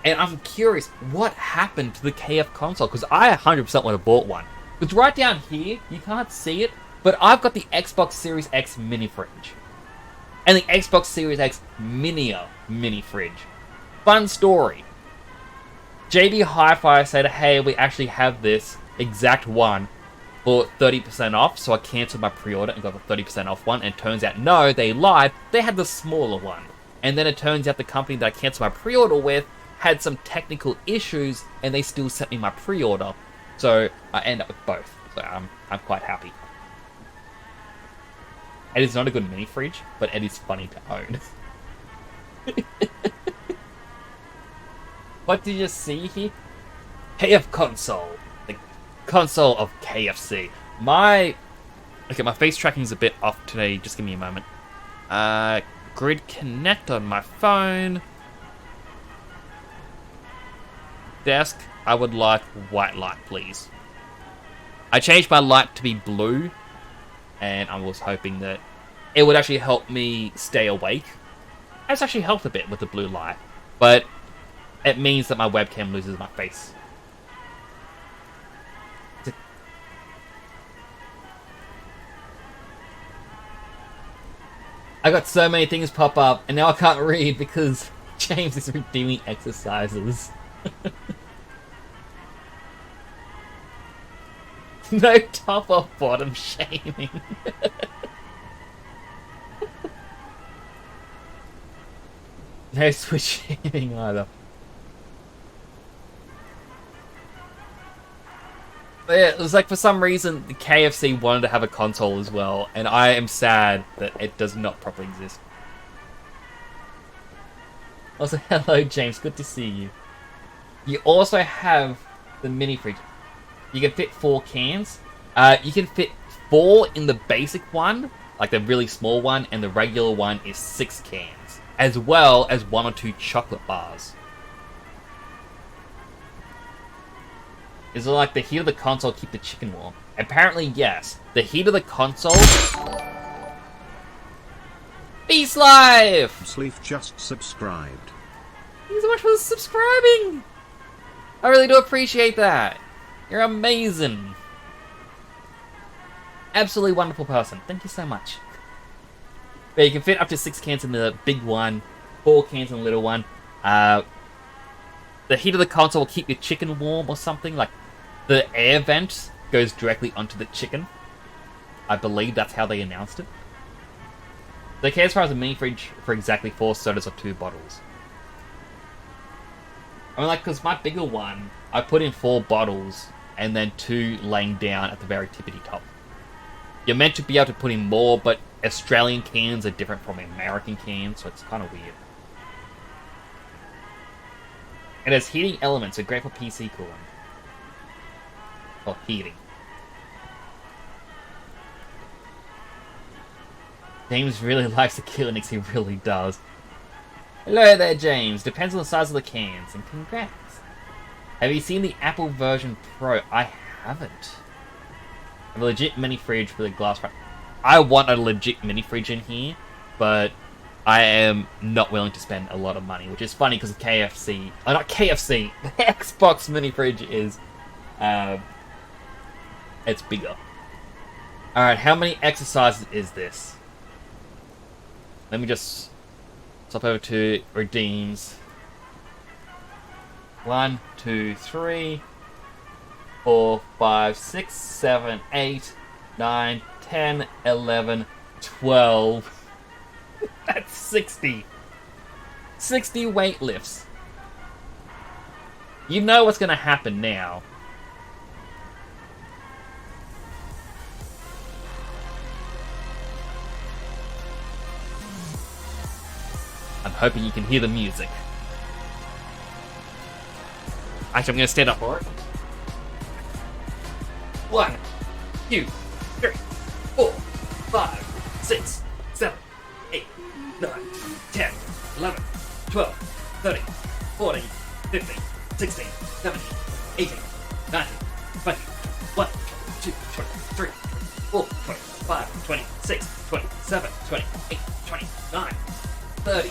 And I'm curious, what happened to the KF console? Because I 100% would have bought one. Because right down here, you can't see it, but I've got the Xbox Series X mini fridge. And the Xbox Series X mini fridge. Fun story. JB Hi-Fi said, hey, we actually have this exact one for 30% off, so I cancelled my pre-order and got the 30% off one, and it turns out, no, they lied, they had the smaller one. And then it turns out the company that I cancelled my pre-order with had some technical issues, and they still sent me my pre-order. So I end up with both, so I'm quite happy. It is not a good mini fridge, but it is funny to own. What did you see here? KF console. The console of KFC. My face tracking is a bit off today. Just give me a moment. Grid Connect on my phone. Desk, I would like white light, please. I changed my light to be blue, and I was hoping that it would actually help me stay awake. It's actually helped a bit with the blue light, but it means that my webcam loses my face. I got so many things pop up, and now I can't read because James is redeeming exercises. No top or bottom shaming. No Switch shaming either. But yeah, it was like for some reason the KFC wanted to have a console as well, and I am sad that it does not properly exist. Also, hello James, good to see you. You also have the mini fridge. You can fit 4 cans. You can fit 4 in the basic one, like the really small one, and the regular one is 6 cans, as well as 1 or 2 chocolate bars. Is it like the heat of the console keep the chicken warm? Apparently, yes. The heat of the console... Beast Life! Sleef just subscribed. Thank you so much for subscribing! I really do appreciate that. You're amazing. Absolutely wonderful person. Thank you so much. But you can fit up to 6 cans in the big one, 4 cans in the little one. The heat of the console will keep your chicken warm or something. Like, the air vent goes directly onto the chicken. I believe that's how they announced it. The case as a mini fridge for exactly 4 sodas or 2 bottles. I mean, like, because my bigger one, I put in 4 bottles and then 2 laying down at the very tippity top. You're meant to be able to put in more, but Australian cans are different from American cans, so it's kind of weird. It has heating elements, so great for PC cooling. Or heating. James really likes the Killinix, he really does. Hello there, James. Depends on the size of the cans, and congrats. Have you seen the Apple version Pro? I haven't. I have a legit mini fridge with a glass front. I want a legit mini fridge in here, but I am not willing to spend a lot of money, which is funny because KFC... Oh, not KFC! The Xbox mini fridge is... it's bigger. Alright, how many exercises is this? Let me just stop over to redeems. 1, 2, 3, 4, 5, 6, 7, 8, 9, 10, 11, 12. That's 60. 60 weight lifts. You know what's going to happen now. I'm hoping you can hear the music. Actually, I'm going to stand up for it. 1, 2, 3, 4, 5, 6, 7, 8, 9, 10, 11, 12, 13, 14, 15, 16, 17, 18, 19, 20, 1, 2, 23, 4, 25, 26, 27, 28, 29, 30,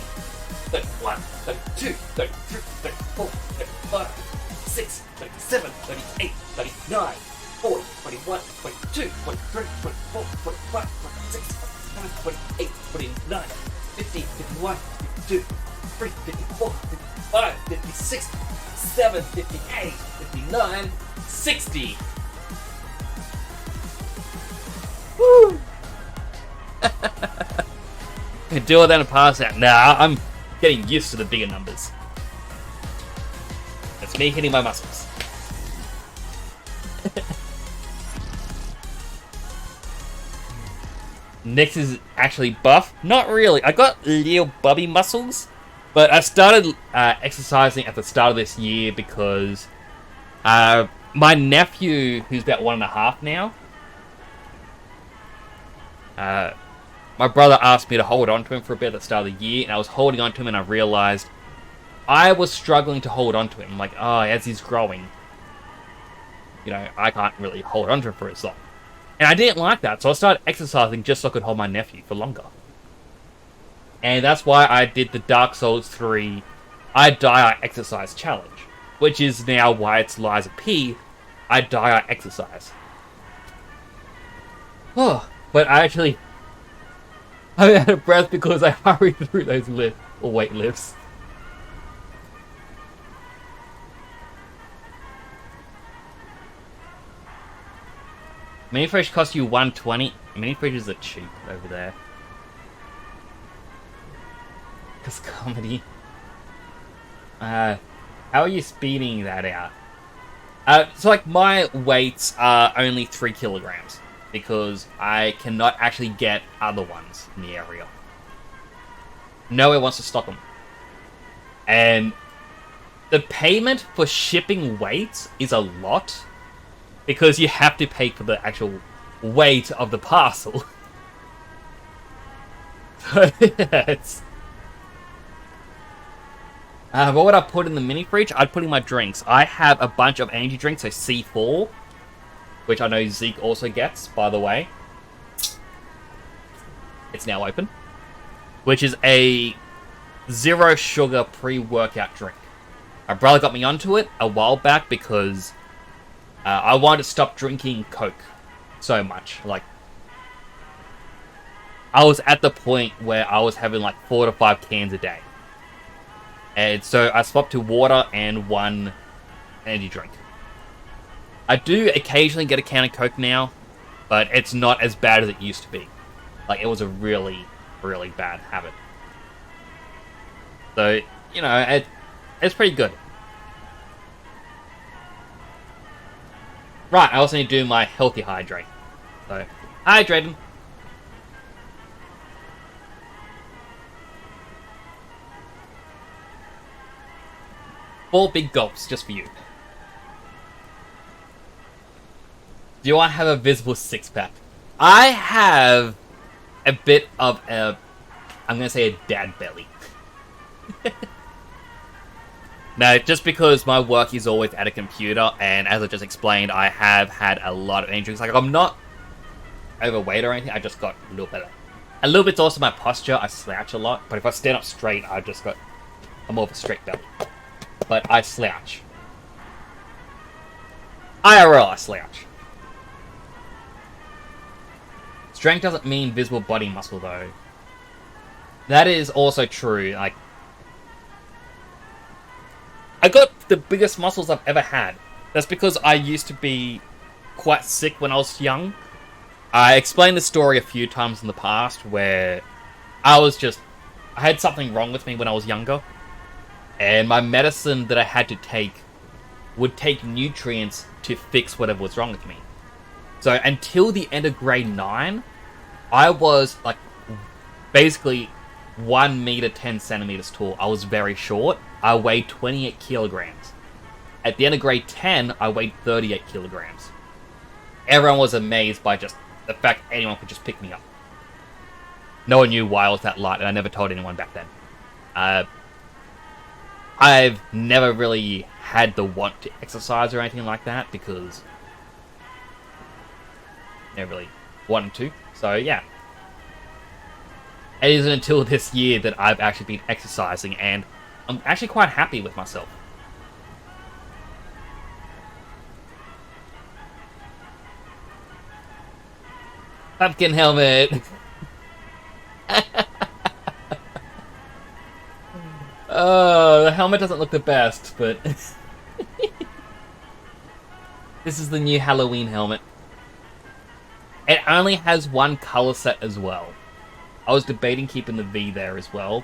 31, 32, 33, 34, 35, 36, 37, 38, 39, 40, 41, 42, 43, 24, 25, 26, 27, 28, 29, 50, 51, 52, 53, 54, 55, 56, 57, 58, 59, 60. Woo! Do it then and pass out. Nah, I'm getting used to the bigger numbers. It's me hitting my muscles. Next is actually buff. Not really. I got little bubby muscles, but I started exercising at the start of this year because my nephew, who's about 1.5 now, my brother asked me to hold on to him for a bit at the start of the year, and I was holding on to him, and I realized I was struggling to hold on to him. Like, as he's growing, I can't really hold on to him for as long. And I didn't like that, so I started exercising just so I could hold my nephew for longer. And that's why I did the Dark Souls 3 I Die I Exercise challenge, which is now why it's Liza P. I Die I Exercise. Oh, but I'm out of breath because I hurried through those weight lifts. Mini fridge costs you $120. Mini fridges are cheap over there. Because comedy. How are you speeding that out? So like my weights are only 3 kilograms. Because I cannot actually get other ones in the area. Nowhere wants to stock them. And the payment for shipping weights is a lot. Because you have to pay for the actual weight of the parcel. So, it's... what would I put in the mini fridge? I'd put in my drinks. I have a bunch of energy drinks, so C4. Which I know Zeke also gets, by the way. It's now open. Which is a 0 sugar pre-workout drink. My brother got me onto it a while back because I wanted to stop drinking Coke so much. Like, I was at the point where I was having like 4 to 5 cans a day. And so I swapped to water and 1 energy drink. I do occasionally get a can of Coke now, but it's not as bad as it used to be. Like, it was a really, really bad habit. So, it's pretty good. Right, I also need to do my healthy hydrate. So, Hi, Drayden. Four big gulps just for you. Do I have a visible six-pack? I have a bit of a, I'm going to say a dad belly. Now, just because my work is always at a computer, and as I just explained, I have had a lot of injuries. Like, I'm not overweight or anything, I just got a little better. A little bit's also my posture, I slouch a lot, but if I stand up straight, I'm more of a straight belly. But I slouch. IRL, I slouch. Strength doesn't mean visible body muscle, though. That is also true. Like, I got the biggest muscles I've ever had. That's because I used to be quite sick when I was young. I explained the story a few times in the past where I had something wrong with me when I was younger. And my medicine that I had to take would take nutrients to fix whatever was wrong with me. So until the end of grade 9, I was like basically 1 meter 10 centimeters tall. I was very short. I weighed 28 kilograms. At the end of grade 10, I weighed 38 kilograms. Everyone was amazed by just the fact anyone could just pick me up. No one knew why I was that light, and I never told anyone back then. I've never really had the want to exercise or anything like that, because I never really wanted to. So, yeah. It isn't until this year that I've actually been exercising, and I'm actually quite happy with myself. Pumpkin helmet! Oh, the helmet doesn't look the best, but this is the new Halloween helmet. It only has one color set as well. I was debating keeping the V there as well,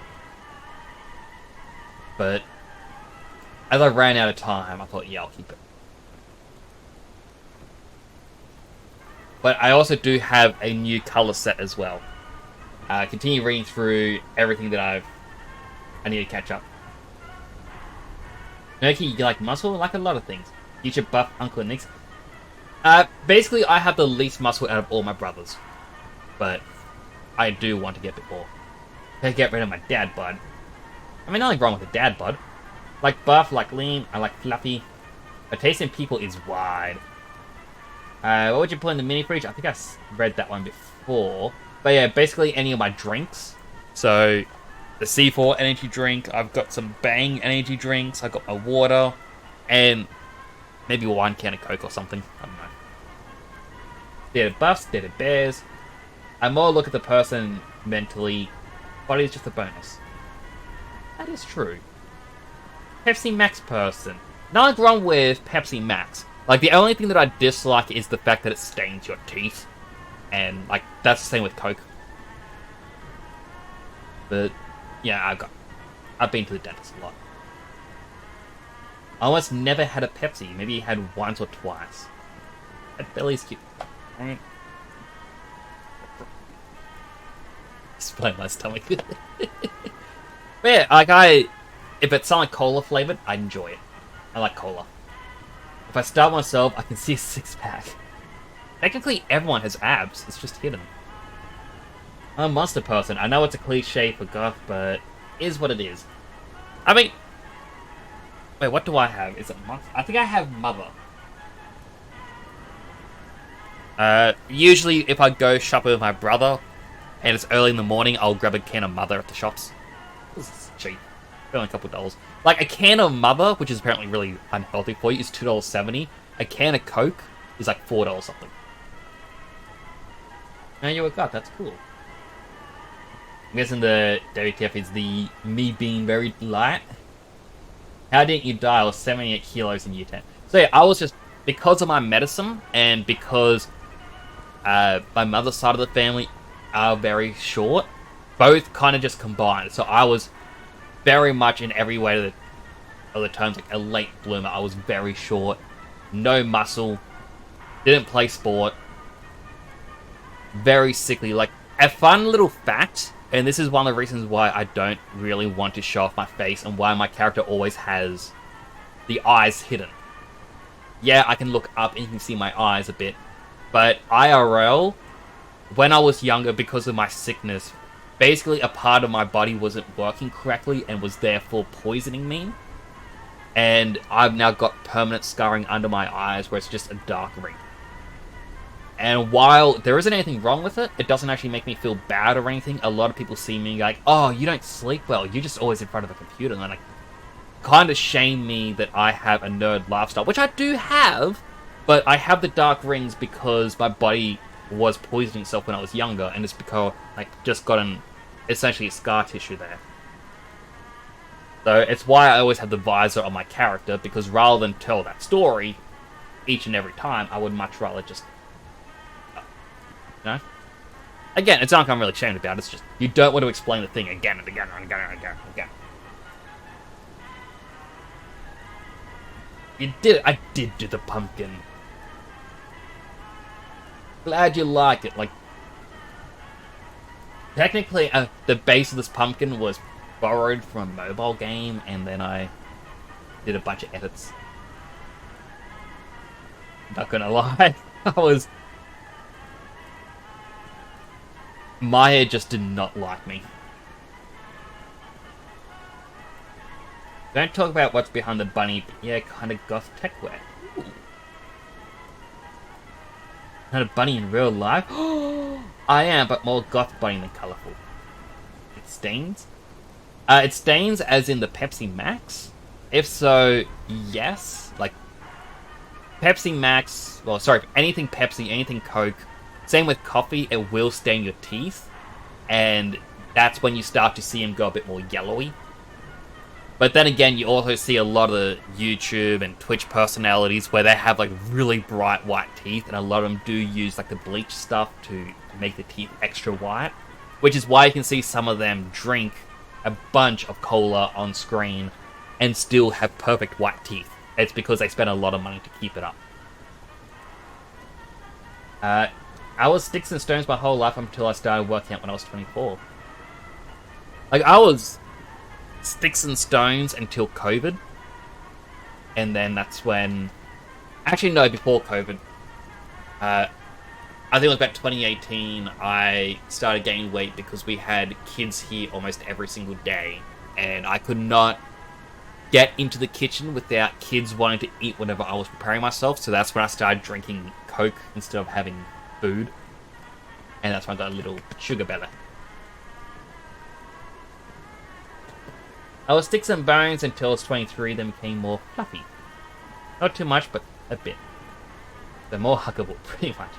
but as I ran out of time, I thought, yeah, I'll keep it. But I also do have a new color set as well. Continue reading through everything that I need to catch up. Nerky, you like muscle? I like a lot of things. You should buff Uncle and Nick's. Basically, I have the least muscle out of all my brothers. But I do want to get a bit more. To get rid of my dad bod. I mean, nothing wrong with a dad bod. Like buff, like lean, I like fluffy. My taste in people is wide. What would you put in the mini fridge? I think I read that one before. But yeah, basically any of my drinks. So, the C4 energy drink, I've got some Bang energy drinks, I've got my water, and maybe 1 can of Coke or something. I don't know. They're the buffs, they're the bears. I more look at the person mentally. Body's just a bonus. That is true. Pepsi Max person. Nothing wrong with Pepsi Max. Like, the only thing that I dislike is the fact that it stains your teeth. And, like, that's the same with Coke. But, yeah, I've been to the dentist a lot. I almost never had a Pepsi. Maybe had once or twice. That belly's cute. Explain my stomach. But yeah, like if it's something cola flavored, I enjoy it. I like cola. If I starve myself, I can see a 6-pack. Technically, everyone has abs. It's just hidden. I'm a monster person. I know it's a cliche for goth, but it is what it is. I mean, wait, what do I have? Is it monster? I think I have mother. Usually, if I go shopping with my brother, and it's early in the morning, I'll grab a can of mother at the shops. This is cheap. Only a couple of dollars. Like, a can of mother, which is apparently really unhealthy for you, is $2.70. A can of Coke is like $4 something. Now you got that's cool. I'm guessing the WTF is the me being very light. How didn't you die? I was 78 kilos in year 10. So yeah, I was just, because of my medicine, and because my mother's side of the family are very short, both kind of just combined. So I was very much in every way of the terms, like a late bloomer. I was very short, no muscle, didn't play sport, very sickly. Like, a fun little fact, and this is one of the reasons why I don't really want to show off my face and why my character always has the eyes hidden. Yeah, I can look up and you can see my eyes a bit, but IRL, when I was younger, because of my sickness, basically a part of my body wasn't working correctly and was therefore poisoning me. And I've now got permanent scarring under my eyes where it's just a dark ring. And while there isn't anything wrong with it, it doesn't actually make me feel bad or anything. A lot of people see me like, oh, you don't sleep well, you're just always in front of a computer. And then like, kind of shame me that I have a nerd lifestyle, which I do have, but I have the dark rings because my body was poisoning itself when I was younger, and it's because like just gotten essentially scar tissue there. So it's why I always have the visor on my character, because rather than tell that story each and every time, I would much rather just, you know? Again, it's not I'm really ashamed about, it's just, you don't want to explain the thing again and again and again and again and again. I did do the pumpkin. Glad you like it, like, technically, the base of this pumpkin was borrowed from a mobile game, and then I did a bunch of edits. Not gonna lie, Maya just did not like me. Don't talk about what's behind the bunny, but yeah, kind of goth tech wear. Ooh. Not a bunny in real life? I am, but more goth bunny than colourful. It stains? It stains as in the Pepsi Max? If so, yes. Like, Pepsi Max, well, sorry, anything Pepsi, anything Coke, same with coffee, it will stain your teeth. And that's when you start to see them go a bit more yellowy. But then again, you also see a lot of YouTube and Twitch personalities where they have like really bright white teeth, and a lot of them do use like the bleach stuff to make the teeth extra white, which is why you can see some of them drink a bunch of cola on screen and still have perfect white teeth. It's because they spend a lot of money to keep it up. I was sticks and stones my whole life until I started working out when I was 24. Like, I was sticks and stones until COVID, and then that's when, actually no, before COVID, I think it was about 2018, I started gaining weight because we had kids here almost every single day, and I could not get into the kitchen without kids wanting to eat whenever I was preparing myself, so that's when I started drinking Coke instead of having food, and that's when I got a little sugar belly. I was sticks and bones until I was 23, then became more fluffy. Not too much, but a bit. They're more huggable, pretty much.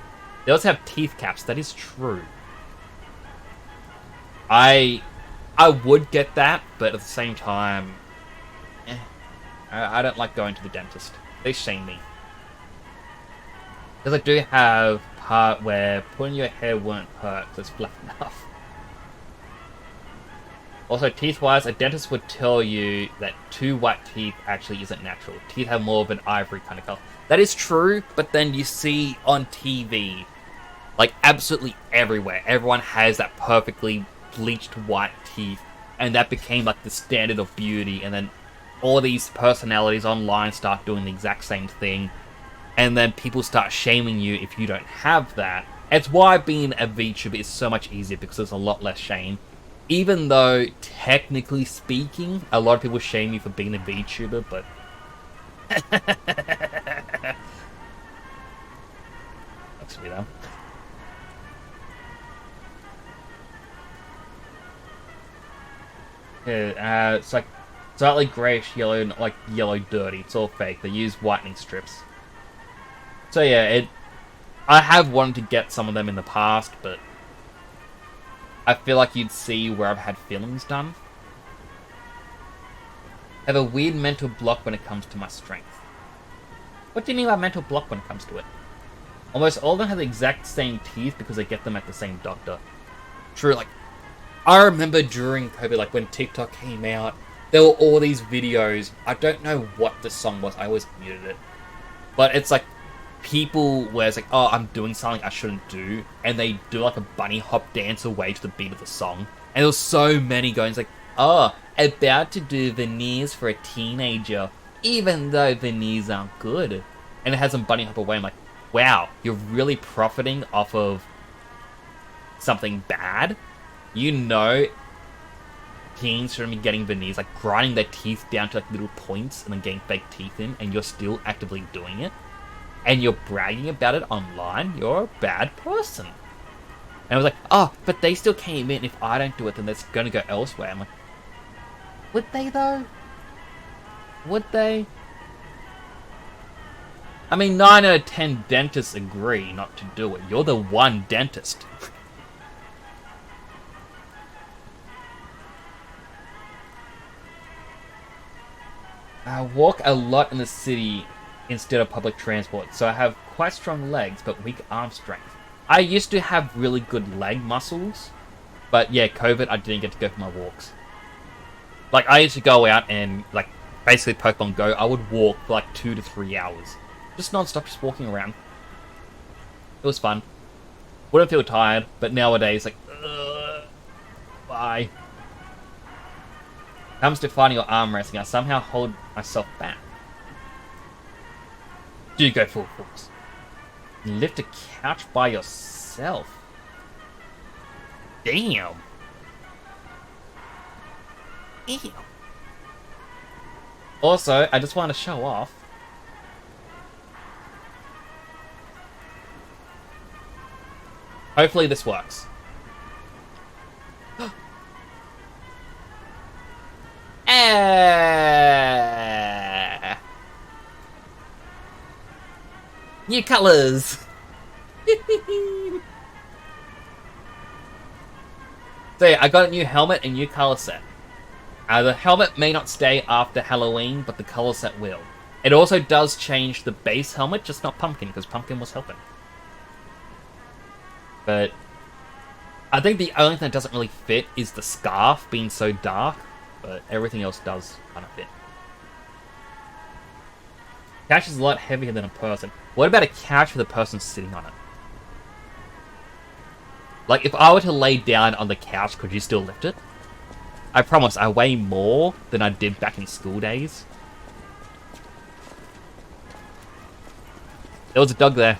They also have teeth caps, that is true. I would get that, but at the same time, I don't like going to the dentist. They shame me. Because I do have part where pulling your hair won't hurt because it's flat enough. Also, teeth-wise, a dentist would tell you that 2 white teeth actually isn't natural. Teeth have more of an ivory kind of color. That is true, but then you see on TV, like absolutely everywhere, everyone has that perfectly bleached white teeth, and that became like the standard of beauty, and then all these personalities online start doing the exact same thing, and then people start shaming you if you don't have that. It's why being a VTuber is so much easier, because there's a lot less shame. Even though, technically speaking, a lot of people shame you for being a VTuber, but... That's sweet, huh? Yeah, it's like slightly greyish yellow, not like yellow dirty. It's all fake. They use whitening strips. So yeah, I have wanted to get some of them in the past, but I feel like you'd see where I've had fillings done. I have a weird mental block when it comes to my strength. What do you mean by mental block when it comes to it? Almost all of them have the exact same teeth because they get them at the same doctor. True, like, I remember during COVID, like when TikTok came out, there were all these videos. I don't know what the song was, I always muted it. But it's like, people where it's like, oh, I'm doing something I shouldn't do, and they do like a bunny hop dance away to the beat of the song. And there was so many going, it's like, oh, about to do veneers for a teenager, even though veneers aren't good. And it has them bunny hop away. I'm like, wow, you're really profiting off of something bad? You know teens shouldn't be getting veneers, like grinding their teeth down to like little points and then getting fake teeth in, and you're still actively doing it? And you're bragging about it online? You're a bad person. And I was like, oh, but they still came in. If I don't do it, then it's gonna go elsewhere. I'm like, would they though? Would they? I mean, 9 out of 10 dentists agree not to do it. You're the one dentist. I walk a lot in the city instead of public transport, so I have quite strong legs but weak arm strength. I used to have really good leg muscles, but yeah, COVID, I didn't get to go for my walks. Like, I used to go out and, like, basically Pokemon Go, I would walk for like 2 to 3 hours. Just non-stop, just walking around. It was fun. Wouldn't feel tired, but nowadays, like, bye. Comes to fighting or arm wrestling, I somehow hold myself back. Do go full force. Lift a couch by yourself. Damn. Damn. Also, I just want to show off. Hopefully this works. New colors. So yeah, I got a new helmet and new color set. The helmet may not stay after Halloween, but the color set will. It also does change the base helmet, just not Pumpkin, because Pumpkin was helping. But I think the only thing that doesn't really fit is the scarf being so dark, but everything else does kind of fit. Couch is a lot heavier than a person. What about a couch with a person sitting on it? Like, if I were to lay down on the couch, could you still lift it? I promise, I weigh more than I did back in school days. There was a dog there.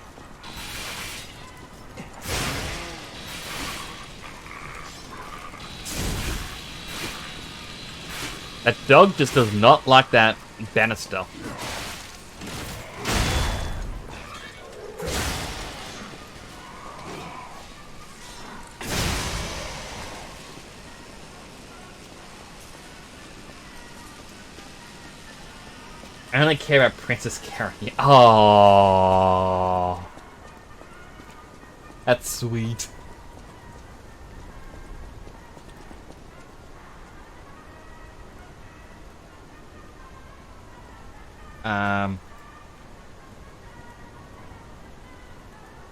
That dog just does not like that banister. I only care about Princess carrying. Oh, that's sweet.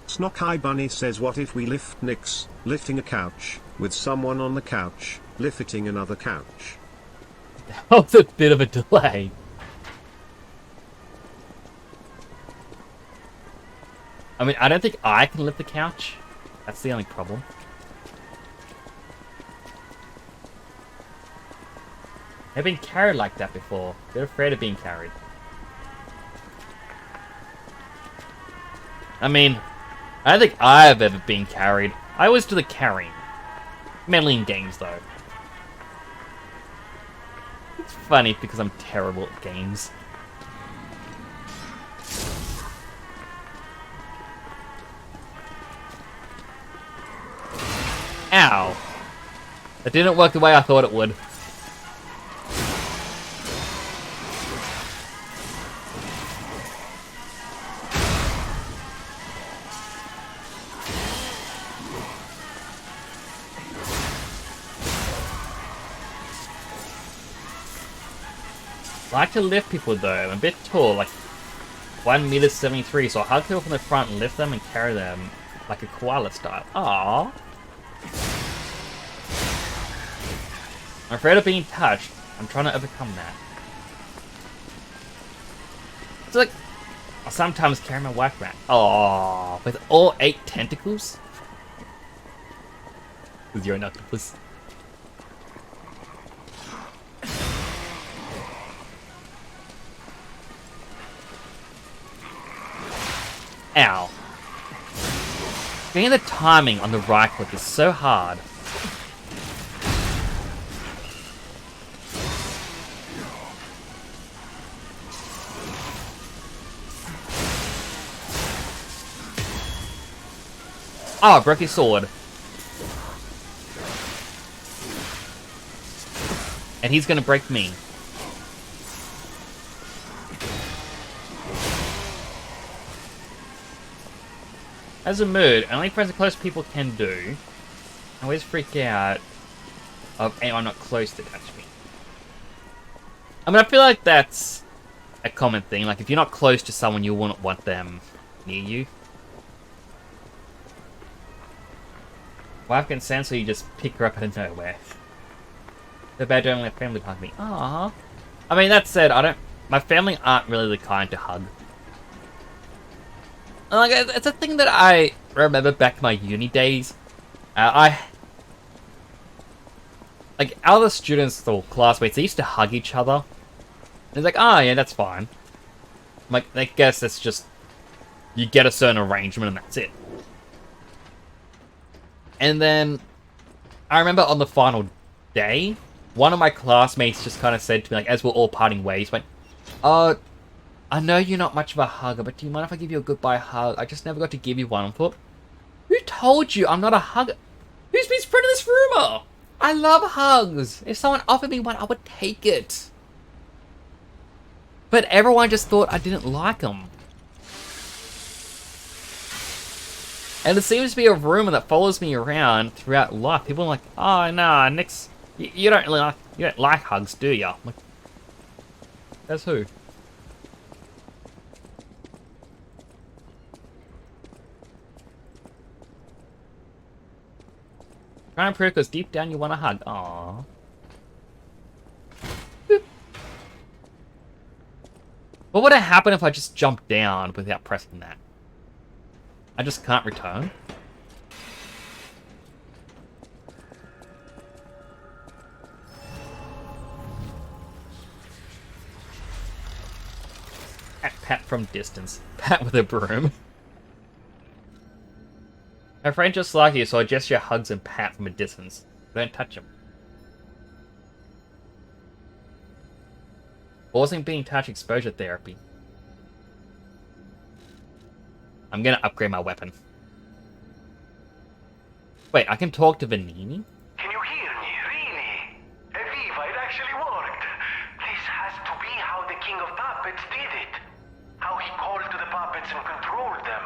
Snock Bunny says, what if we lift Nix, lifting a couch, with someone on the couch, lifting another couch? That was a bit of a delay. I mean, I don't think I can lift the couch. That's the only problem. I've been carried like that before. They're afraid of being carried. I mean, I don't think I've ever been carried. I always do the carrying. Mainly in games, though. It's funny because I'm terrible at games. Ow. That didn't work the way I thought it would. I like to lift people though. I'm a bit tall, like 1.73 m, so I hug people from the front and lift them and carry them like a koala style. Aww. I'm afraid of being touched. I'm trying to overcome that. It's like, I sometimes carry my wife around. Oh, with all 8 tentacles? Because you're an octopus. Ow. Getting the timing on the right click is so hard. Oh, I broke his sword. And he's gonna break me. As a mood, only friends and close people can do. I always freak out of anyone not close to touch me. I mean, I feel like that's a common thing. Like, if you're not close to someone, you wouldn't want them near you. Wife can sense, so you just pick her up out of nowhere. The bad don't let family hug me. Aww. I mean, that said, my family aren't really the kind to hug. Like, it's a thing that I remember back in my uni days. Like, other students or classmates, they used to hug each other. And it's like, oh yeah, that's fine. Like, I guess it's just, you get a certain arrangement and that's it. And then, I remember on the final day, one of my classmates just kind of said to me, like, as we're all parting ways, went, I know you're not much of a hugger, but do you mind if I give you a goodbye hug? I just never got to give you one. I thought, who told you I'm not a hugger? Who's been spreading this rumor? I love hugs. If someone offered me one, I would take it. But everyone just thought I didn't like them. And it seems to be a rumor that follows me around throughout life. People are like, oh, nah, Nick's... You don't like hugs, do ya? I'm like, that's who? Try and prove because deep down you want a hug. Aww. Boop. What would have happened if I just jumped down without pressing that? I just can't return? Pat from distance. Pat with a broom. My friend just like you, so I gesture hugs and pat from a distance. Don't touch him. Pausing being touched exposure therapy. I'm gonna upgrade my weapon. Wait, I can talk to Vanini? Can you hear me? Really? Eviva, it actually worked. This has to be how the King of Puppets did it. How he called to the puppets and controlled them.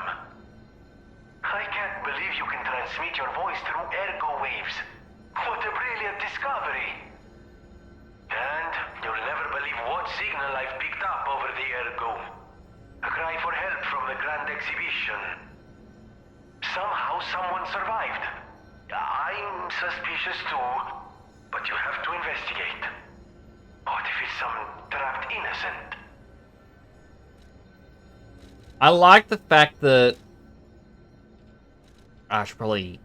I can't believe you can transmit your voice through ergo waves. What a brilliant discovery. And you'll never believe what signal I've picked up over the ergo. A cry for help from the Grand Exhibition. Somehow someone survived. I'm suspicious too, but you have to investigate. What if it's some trapped innocent? I like the fact that I should probably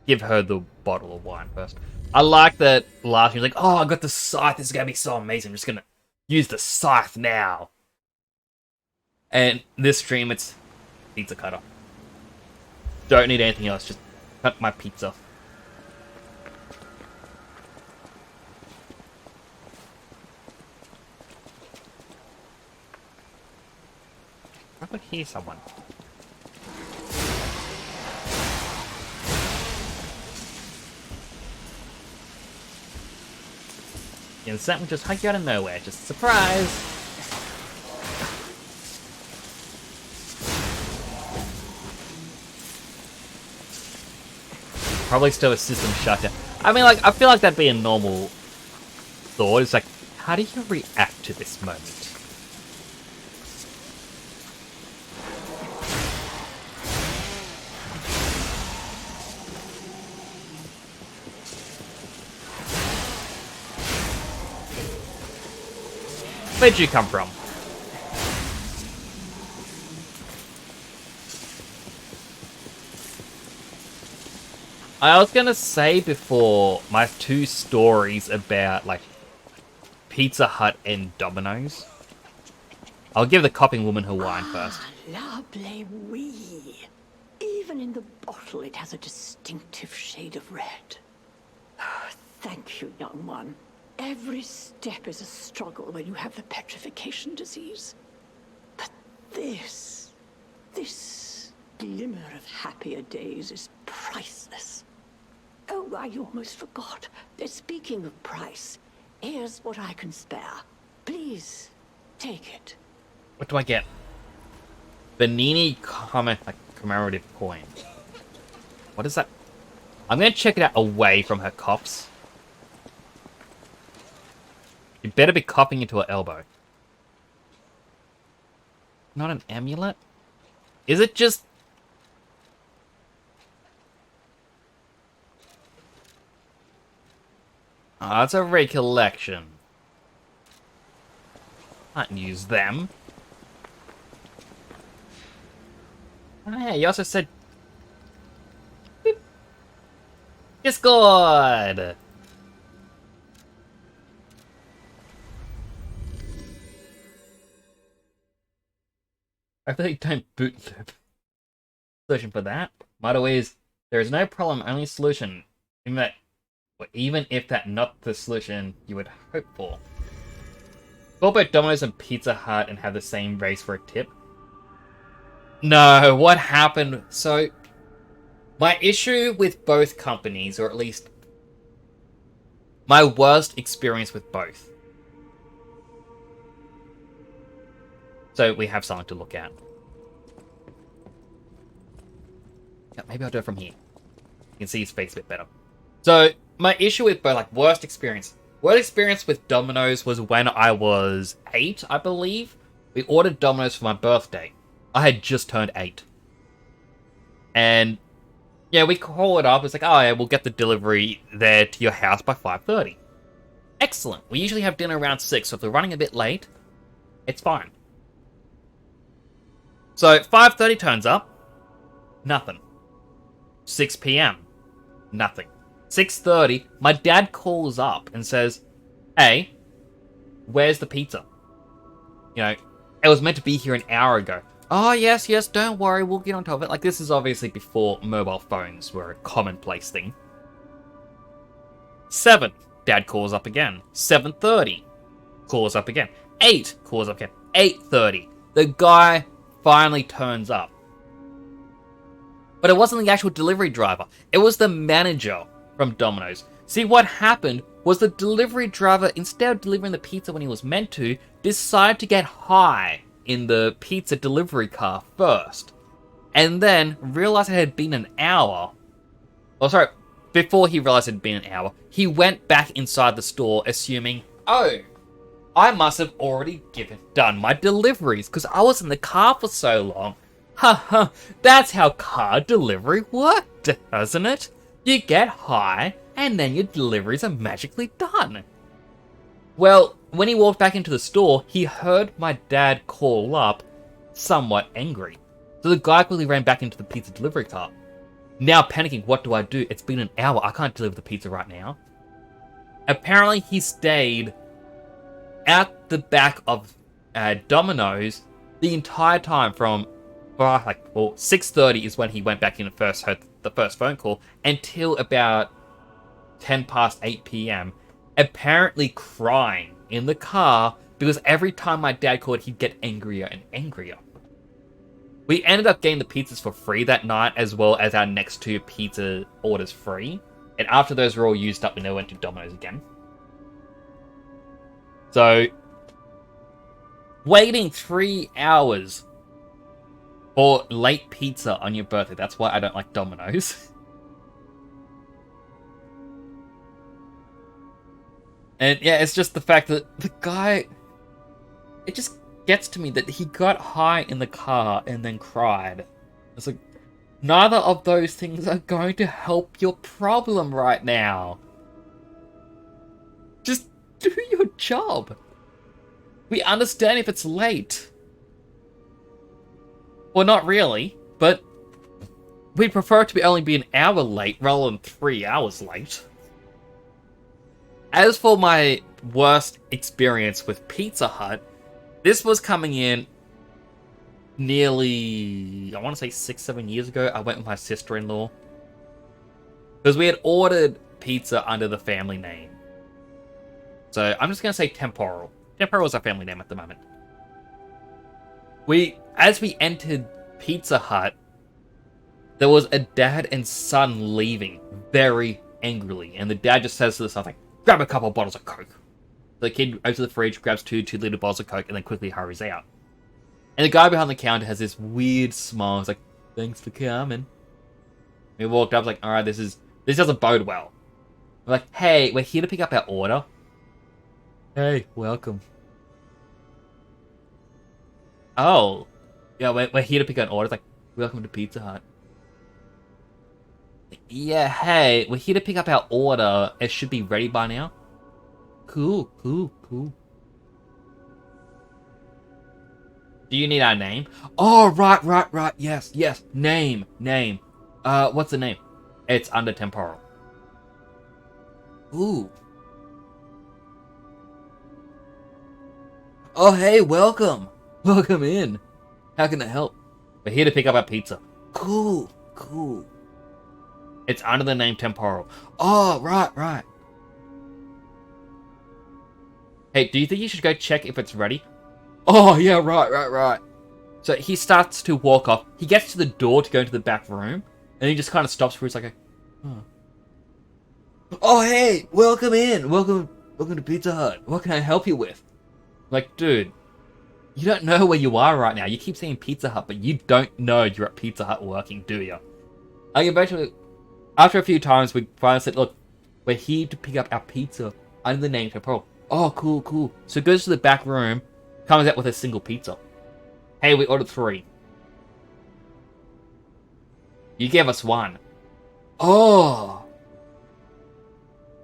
give her the bottle of wine first. I like that last year, like, oh, I got the scythe, this is gonna be so amazing, I'm just gonna use the scythe now. And this stream, it's pizza cutter. Don't need anything else, just cut my pizza. I could hear someone. And something just hug you out of nowhere, just surprise! Probably still a system shutdown. I mean, like, I feel like that'd be a normal thought. It's like, how do you react to this moment? Where'd you come from? I was gonna say before my two stories about like Pizza Hut and Domino's. I'll give the copying woman her wine first. Lovely wee. Even in the bottle, it has a distinctive shade of red. Thank you, young one. Every step is a struggle when you have the petrification disease. But this glimmer of happier days is priceless. Oh, I almost forgot. Speaking of price, here's what I can spare. Please, take it. What do I get? Benini commemorative coin. What is that? I'm gonna check it out away from her cops. You better be copping into her elbow. Not an amulet? Is it just... Oh, it's a recollection. Can't use them. Oh yeah, you also said... Beep. Discord! I really don't boot loop. Solution for that? Motto is, there is no problem, only solution. Even if that not the solution you would hope for. Go about Domino's and Pizza Hut and have the same race for a tip? No, what happened? So, my issue with both companies, or at least my worst experience with both. So we have something to look at. Yeah, maybe I'll do it from here. You can see his face a bit better. So, my issue with both, like, worst experience. Worst experience with Domino's was when I was 8, I believe. We ordered Domino's for my birthday. I had just turned 8. And, yeah, we call it up. It's like, oh, yeah, we'll get the delivery there to your house by 5:30. Excellent. We usually have dinner around 6, so if we're running a bit late, it's fine. So, 5:30 turns up. Nothing. 6 p.m. Nothing. 6:30, my dad calls up and says, hey, where's the pizza? You know, it was meant to be here an hour ago. Oh, yes, don't worry, we'll get on top of it. Like, this is obviously before mobile phones were a commonplace thing. 7, dad calls up again. 7:30, calls up again. 8, calls up again. 8:30, the guy finally turns up. But it wasn't the actual delivery driver. It was the manager from Domino's. See, what happened was the delivery driver, instead of delivering the pizza when he was meant to, decided to get high in the pizza delivery car first. And then realized it had been an hour. Oh, sorry. Before he realized it had been an hour, he went back inside the store assuming, oh, I must have already done my deliveries because I was in the car for so long. Haha, that's how car delivery worked, doesn't it? You get high, and then your deliveries are magically done. Well, when he walked back into the store, he heard my dad call up, somewhat angry. So the guy quickly ran back into the pizza delivery car. Now panicking, what do I do? It's been an hour, I can't deliver the pizza right now. Apparently he stayed at the back of Domino's the entire time from 6:30 is when he went back in and first heard the first phone call, until about 10 past 8 p.m. apparently crying in the car because every time my dad called, he'd get angrier and angrier. We ended up getting the pizzas for free that night, as well as our next 2 pizza orders free. And after those were all used up, we never went to Domino's again. So, waiting 3 hours for late pizza on your birthday. That's why I don't like Domino's. And yeah, it's just the fact that the guy... It just gets to me that he got high in the car and then cried. It's like, neither of those things are going to help your problem right now. Just do your job. We understand if it's late. Well, not really, but we'd prefer it to be only be an hour late rather than 3 hours late. As for my worst experience with Pizza Hut, this was coming in nearly, I want to say 6-7 years ago. I went with my sister-in-law. Because we had ordered pizza under the family name. So I'm just going to say Temporal. Temporal is our family name at the moment. As we entered Pizza Hut, there was a dad and son leaving very angrily. And the dad just says to the son, like, grab a couple of bottles of Coke. The kid opens the fridge, grabs 2-liter bottles of Coke, and then quickly hurries out. And the guy behind the counter has this weird smile. He's like, thanks for coming. We walked up, like, alright, this doesn't bode well. We're like, hey, we're here to pick up our order. Hey, welcome. Oh. Yeah, we're here to pick up an order. It's like, welcome to Pizza Hut. Yeah, hey, we're here to pick up our order. It should be ready by now. Cool. Do you need our name? Oh, right. Yes. Name. What's the name? It's under Temporal. Ooh. Oh, hey, welcome. Welcome in. How can I help? We're here to pick up our pizza. Cool. It's under the name Temporal. Oh, right. Hey, do you think you should go check if it's ready? Oh, yeah, right. So he starts to walk off. He gets to the door to go into the back room, and he just kind of stops for a second. Oh, hey, welcome in. Welcome to Pizza Hut. What can I help you with? Like, dude, you don't know where you are right now. You keep saying Pizza Hut, but you don't know you're at Pizza Hut working, do you? Like, eventually, after a few times, we finally said, look, we're here to pick up our pizza under the name Temporal. Oh, cool. So he goes to the back room, comes out with a single pizza. Hey, we ordered 3. You gave us 1. Oh.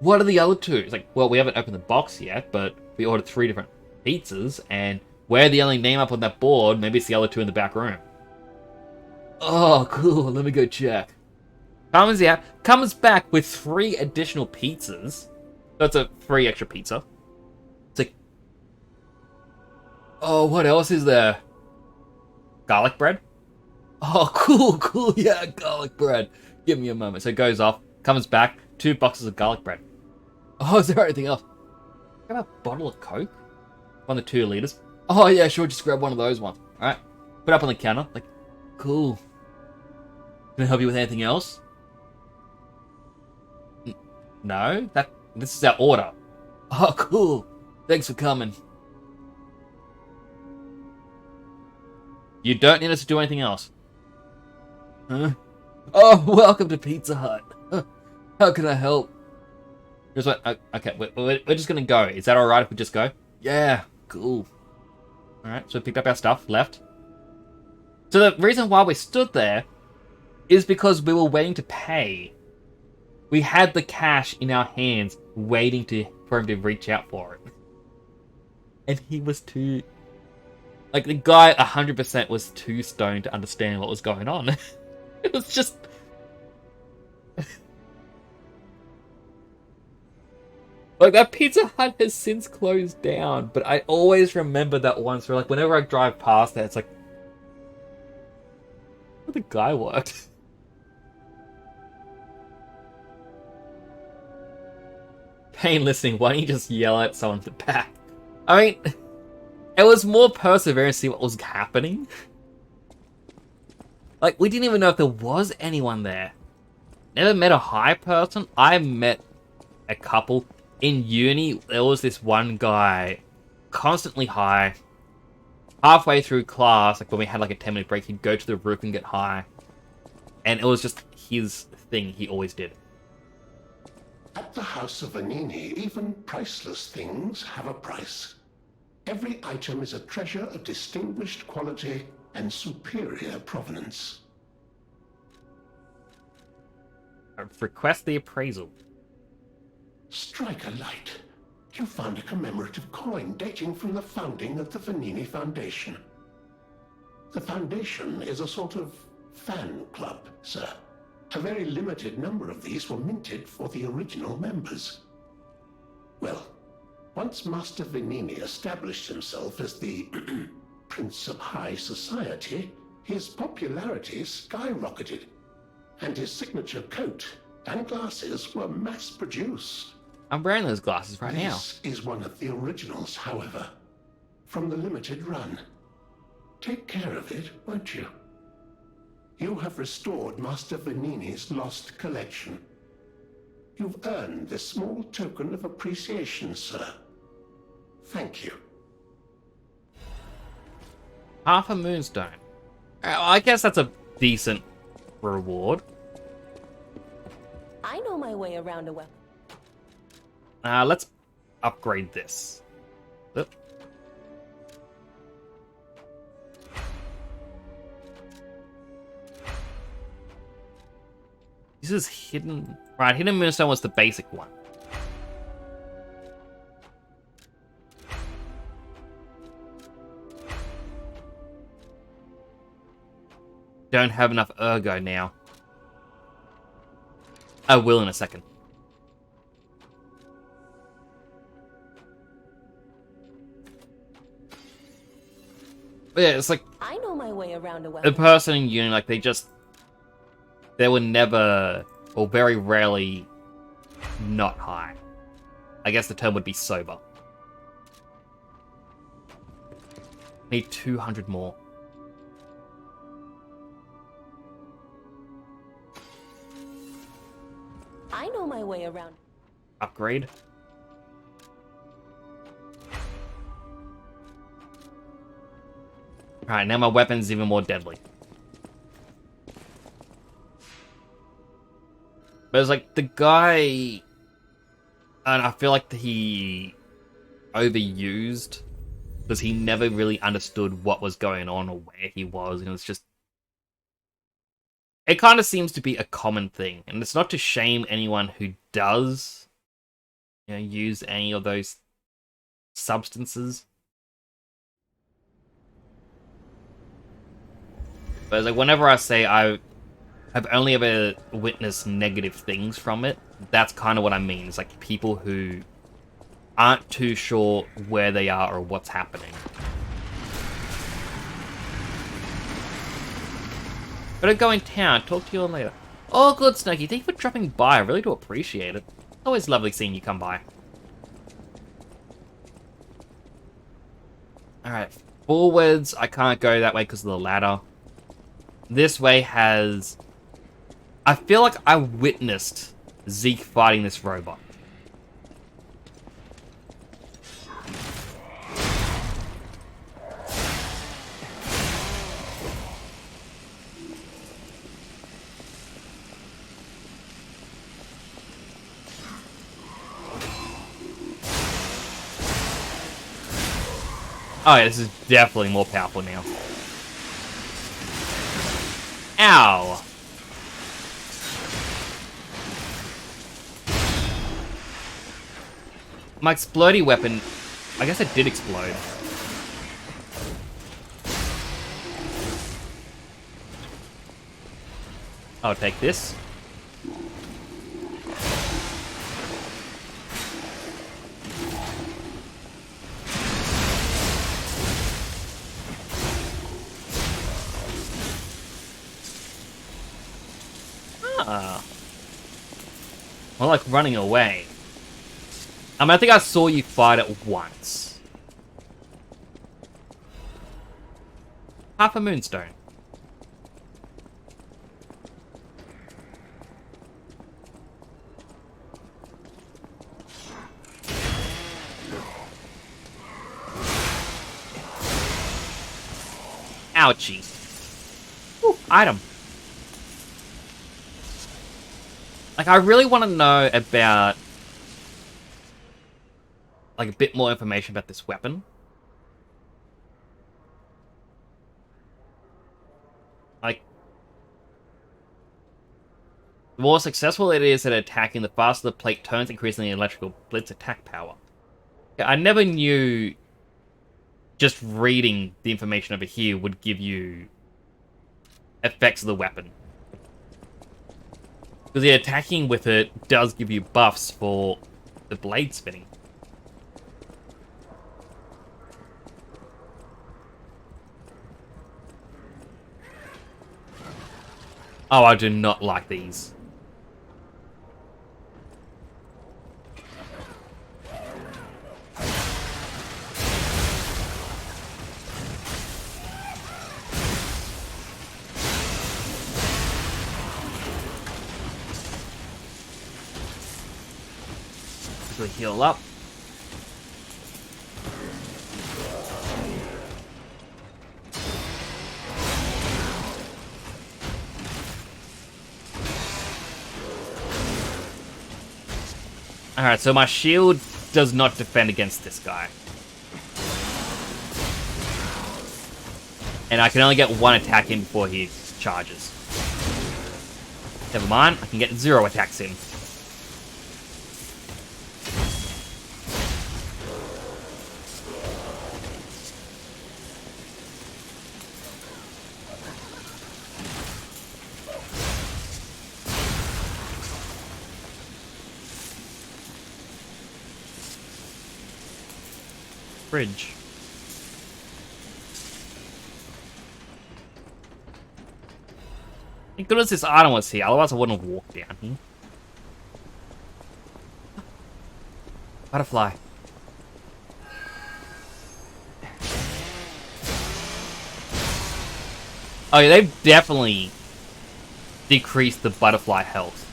What are the other 2? It's like, well, we haven't opened the box yet, but we ordered 3 different pizzas, and we're the only name up on that board. Maybe it's the other 2 in the back room. Oh, cool. Let me go check. Comes out, comes back with 3 additional pizzas. That's a 3 extra pizza. It's like, oh, what else is there? Garlic bread? Oh, cool. Yeah, garlic bread. Give me a moment. So it goes off, comes back, 2 boxes of garlic bread. Oh, is there anything else? Grab a bottle of Coke? 1 of the 2 liters. Oh, yeah, sure. Just grab one of those ones. All right. Put it up on the counter. Like, cool. Can I help you with anything else? No? This is our order. Oh, cool. Thanks for coming. You don't need us to do anything else. Huh? Oh, welcome to Pizza Hut. How can I help? Just like, okay, we're just gonna go. Is that alright if we just go? Yeah, cool. Alright, so we picked up our stuff, left. So the reason why we stood there is because we were waiting to pay. We had the cash in our hands, waiting for him to reach out for it. And he was too... Like, the guy 100% was too stoned to understand what was going on. It was just... Like, that Pizza Hut has since closed down, but I always remember that once where, like, whenever I drive past there, it's like... Where the guy worked? Pain listening, why don't you just yell at someone in the back? I mean, it was more perseverance to see what was happening. Like, we didn't even know if there was anyone there. Never met a high person. I met a couple. In uni, there was this one guy, constantly high. Halfway through class, like when we had like a 10-minute break, he'd go to the roof and get high. And it was just his thing he always did. At the House of Vanini, even priceless things have a price. Every item is a treasure of distinguished quality and superior provenance. Request the appraisal. Strike a light. You found a commemorative coin dating from the founding of the Vanini Foundation. The Foundation is a sort of fan club, sir. A very limited number of these were minted for the original members. Well, once Master Venini established himself as the Prince of High Society, his popularity skyrocketed, and his signature coat and glasses were mass-produced. I'm wearing those glasses right now. This is one of the originals, however, from the limited run. Take care of it, won't you? You have restored Master Venini's lost collection. You've earned this small token of appreciation, sir. Thank you. Half a moonstone. I guess that's a decent reward. I know my way around a weapon. Let's upgrade this. Oop. This is hidden. Right, hidden moonstone was the basic one. Don't have enough ergo now. I will in a second. But yeah, it's like I know my way around a a weapon. person in uni, like they were never, or very rarely, not high. I guess the term would be sober. Need 200 more. I know my way around. Upgrade. Alright, now my weapon's even more deadly. But it's like the guy, and I feel like he overused because he never really understood what was going on or where he was, and it's just, it kind of seems to be a common thing, and it's not to shame anyone who does, use any of those substances. But it's like whenever I say I've only ever witnessed negative things from it, that's kind of what I mean. It's like people who aren't too sure where they are or what's happening. Better go in town. Talk to you all later. Oh, good, Snuggy. Thank you for dropping by. I really do appreciate it. Always lovely seeing you come by. Alright, forwards. I can't go that way because of the ladder. This way has... I feel like I witnessed Zeke fighting this robot. Oh yeah, this is definitely more powerful now. Ow! My explodey weapon, I guess it did explode. I'll take this. Ah. More like running away. I mean, I think I saw you fight it once. Half a moonstone. Ouchie. Ooh, item. Like, I really want to know about, like, a bit more information about this weapon. Like, the more successful it is at attacking, the faster the plate turns, increasing the electrical blitz attack power. Yeah, I never knew just reading the information over here would give you effects of the weapon. Because yeah, attacking with it does give you buffs for the blade spinning. Oh, I do not like these. Quickly heal up. Alright, so my shield does not defend against this guy. And I can only get one attack in before he charges. Never mind, I can get 0 attacks in. Bridge. Thank goodness this item was here, otherwise I wouldn't have walked down here. Butterfly. Oh yeah, they've definitely decreased the butterfly health.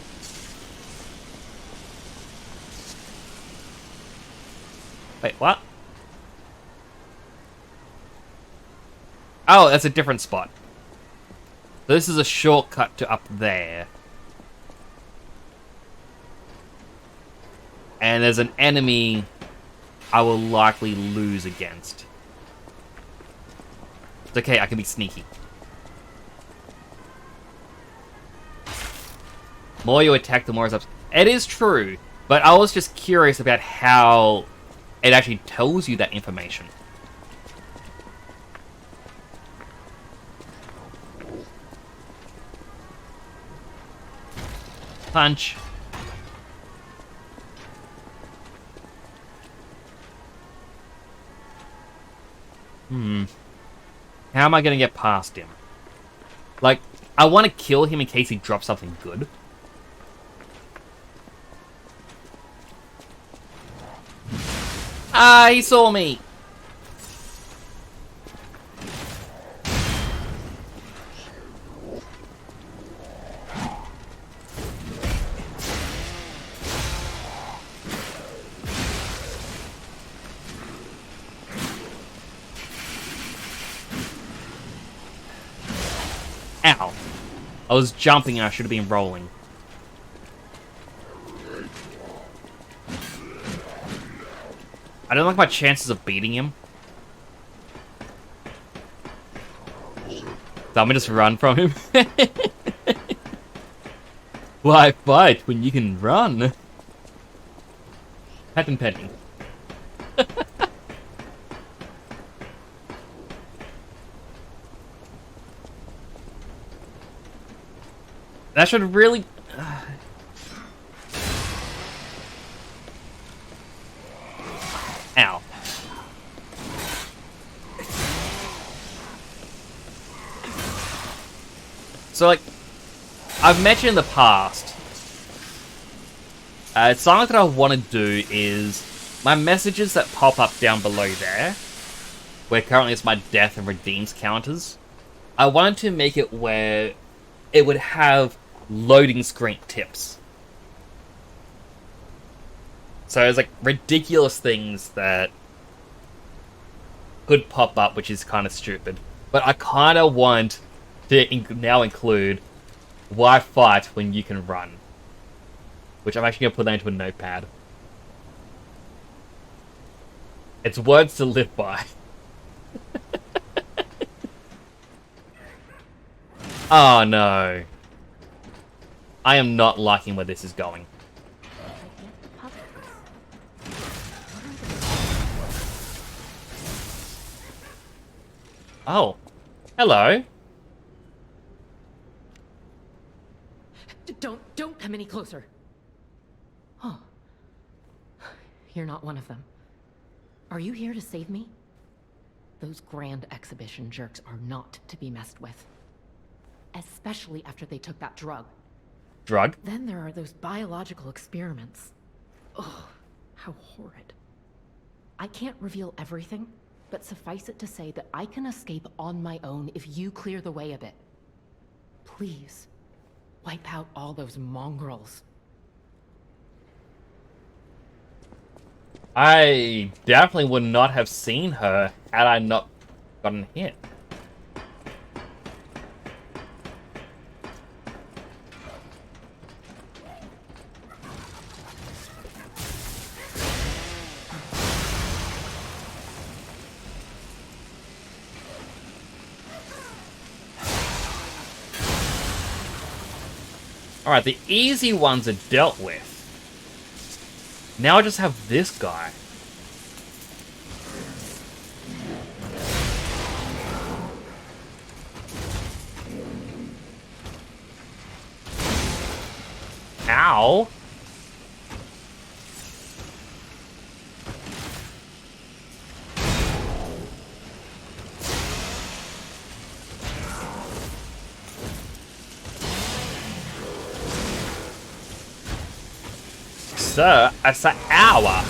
Wait, what? Oh, that's a different spot. So this is a shortcut to up there. And there's an enemy I will likely lose against. It's okay, I can be sneaky. More you attack, the more it's up. It is true, but I was just curious about how it actually tells you that information. Punch. How am I gonna get past him? Like, I want to kill him in case he drops something good. Ah, he saw me! Ow. I was jumping and I should have been rolling. I don't like my chances of beating him. So I'm gonna just run from him. Why fight when you can run? Patent pending. That should really... Ow. So, like, I've mentioned in the past, something that I want to do is my messages that pop up down below there, where currently it's my death and redeems counters, I wanted to make it where it would have loading screen tips. So it's like ridiculous things that could pop up, which is kind of stupid. But I kind of want to now include why fight when you can run. Which I'm actually going to put that into a notepad. It's words to live by. Oh no. I am not liking where this is going. Oh. Hello. Don't come any closer. Oh. You're not one of them. Are you here to save me? Those grand exhibition jerks are not to be messed with. Especially after they took that drug. Drug? Then there are those biological experiments. Oh, how horrid. I can't reveal everything, but suffice it to say that I can escape on my own if you clear the way a bit. Please, wipe out all those mongrels. I definitely would not have seen her had I not gotten hit. Alright, the easy ones are dealt with. Now I just have this guy. Ow! Sir, it's an hour.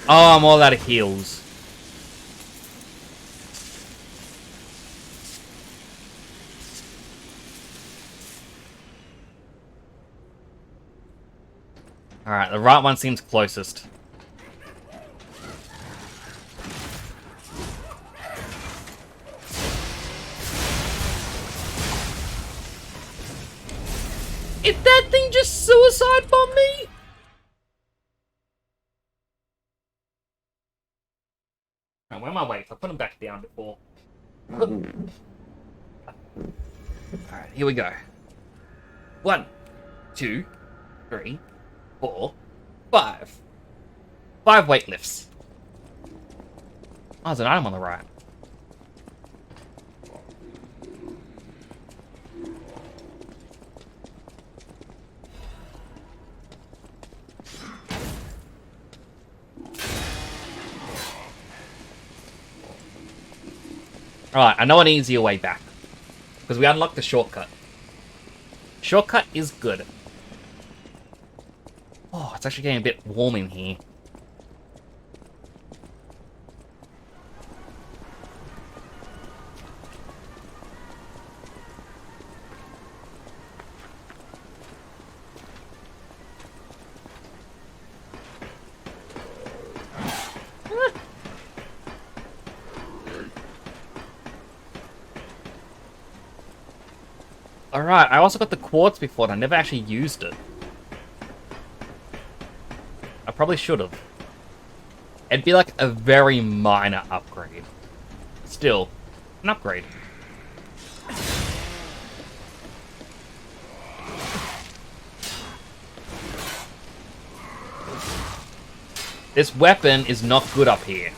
Oh, I'm all out of heals. Alright, the right one seems closest. Did that thing just suicide bomb me? Oh, where are my weights? I put them back down before. Alright, here we go. 1, 2, 3, 4, 5. 5 weight lifts. Oh, there's an item on the right. Alright, I know an easier way back. Because we unlocked the shortcut. Shortcut is good. Oh, it's actually getting a bit warm in here. Alright, I also got the quartz before and I never actually used it. I probably should have. It'd be like a very minor upgrade. Still, an upgrade. This weapon is not good up here.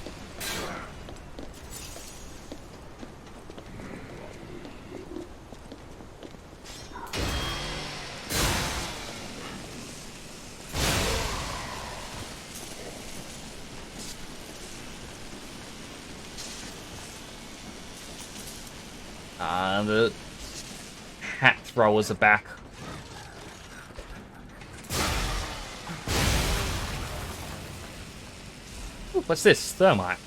The hat throwers are back. Ooh, what's this? Thermite.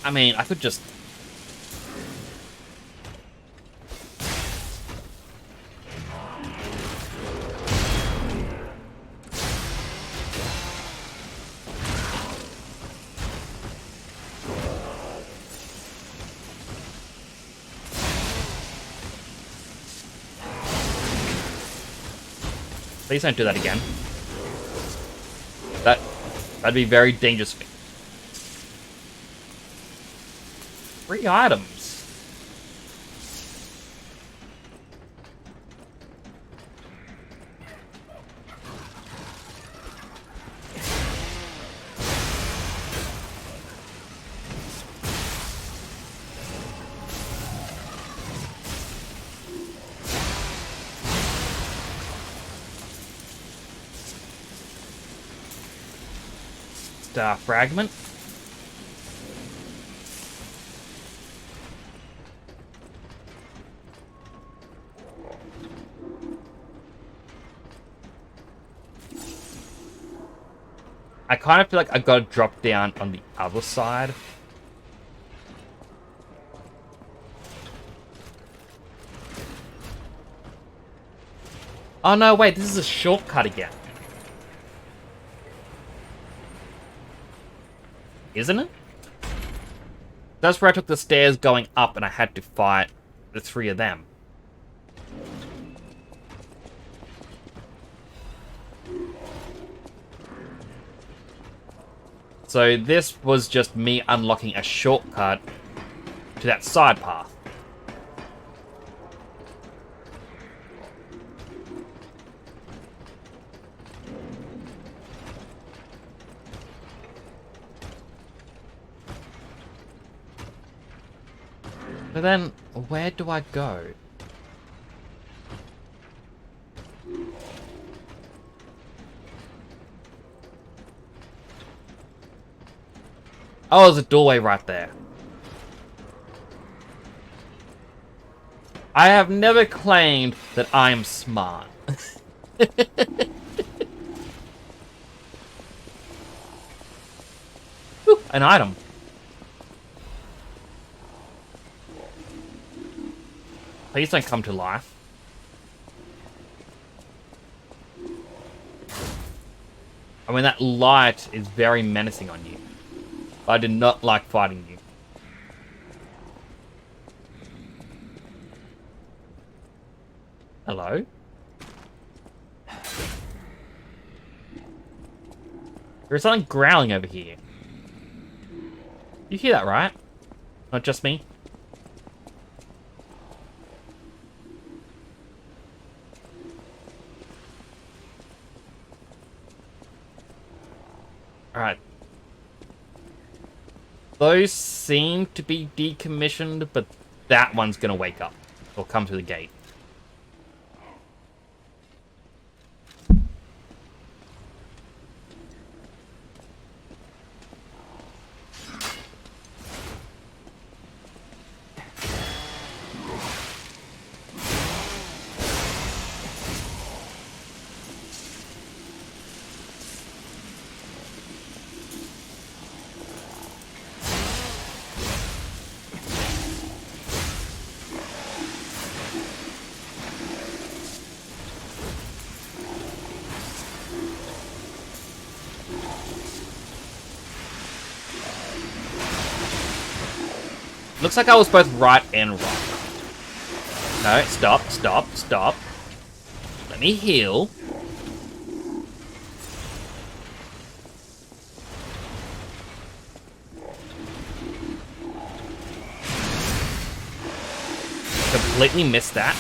I mean, I could just... Please don't do that again. That'd be very dangerous for me. 3 items. fragment. I kind of feel like I gotta drop down on the other side. Oh no, wait, this is a shortcut again. Isn't it? That's where I took the stairs going up and I had to fight the 3 of them. So this was just me unlocking a shortcut to that side path. But then, where do I go? Oh, there's a doorway right there. I have never claimed that I am smart. Ooh, an item. Please don't come to life. I mean, that light is very menacing on you. I did not like fighting you. Hello? There's something growling over here. You hear that, right? Not just me? Alright. Those seem to be decommissioned, but that one's gonna wake up. Or come to the gate. Looks like I was both right and wrong. No, stop, stop, stop. Let me heal. Completely missed that.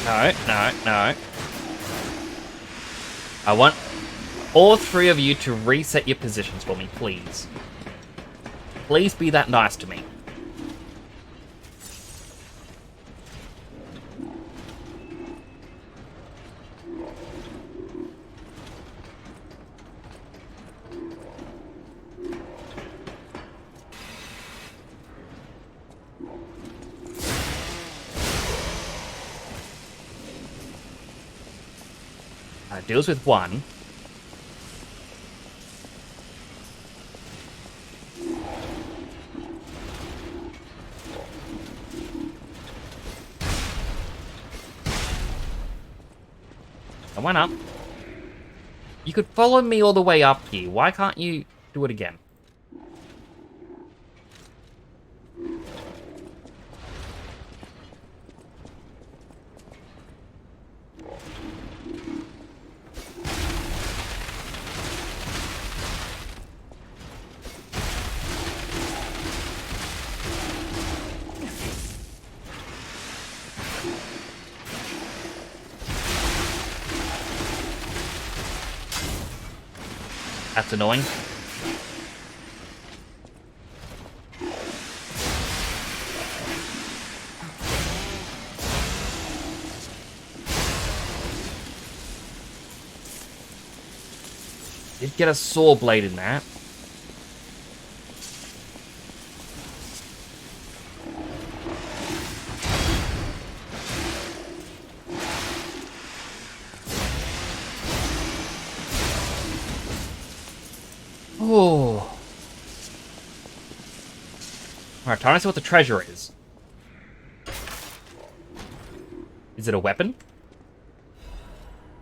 No, no, no. I want all 3 of you to reset your positions for me, please. Please be that nice to me. Deals with 1. I went up. You could follow me all the way up here. Why can't you do it again? That's annoying. Did get a saw blade in that. Oh. Alright, time to see what the treasure is. Is it a weapon?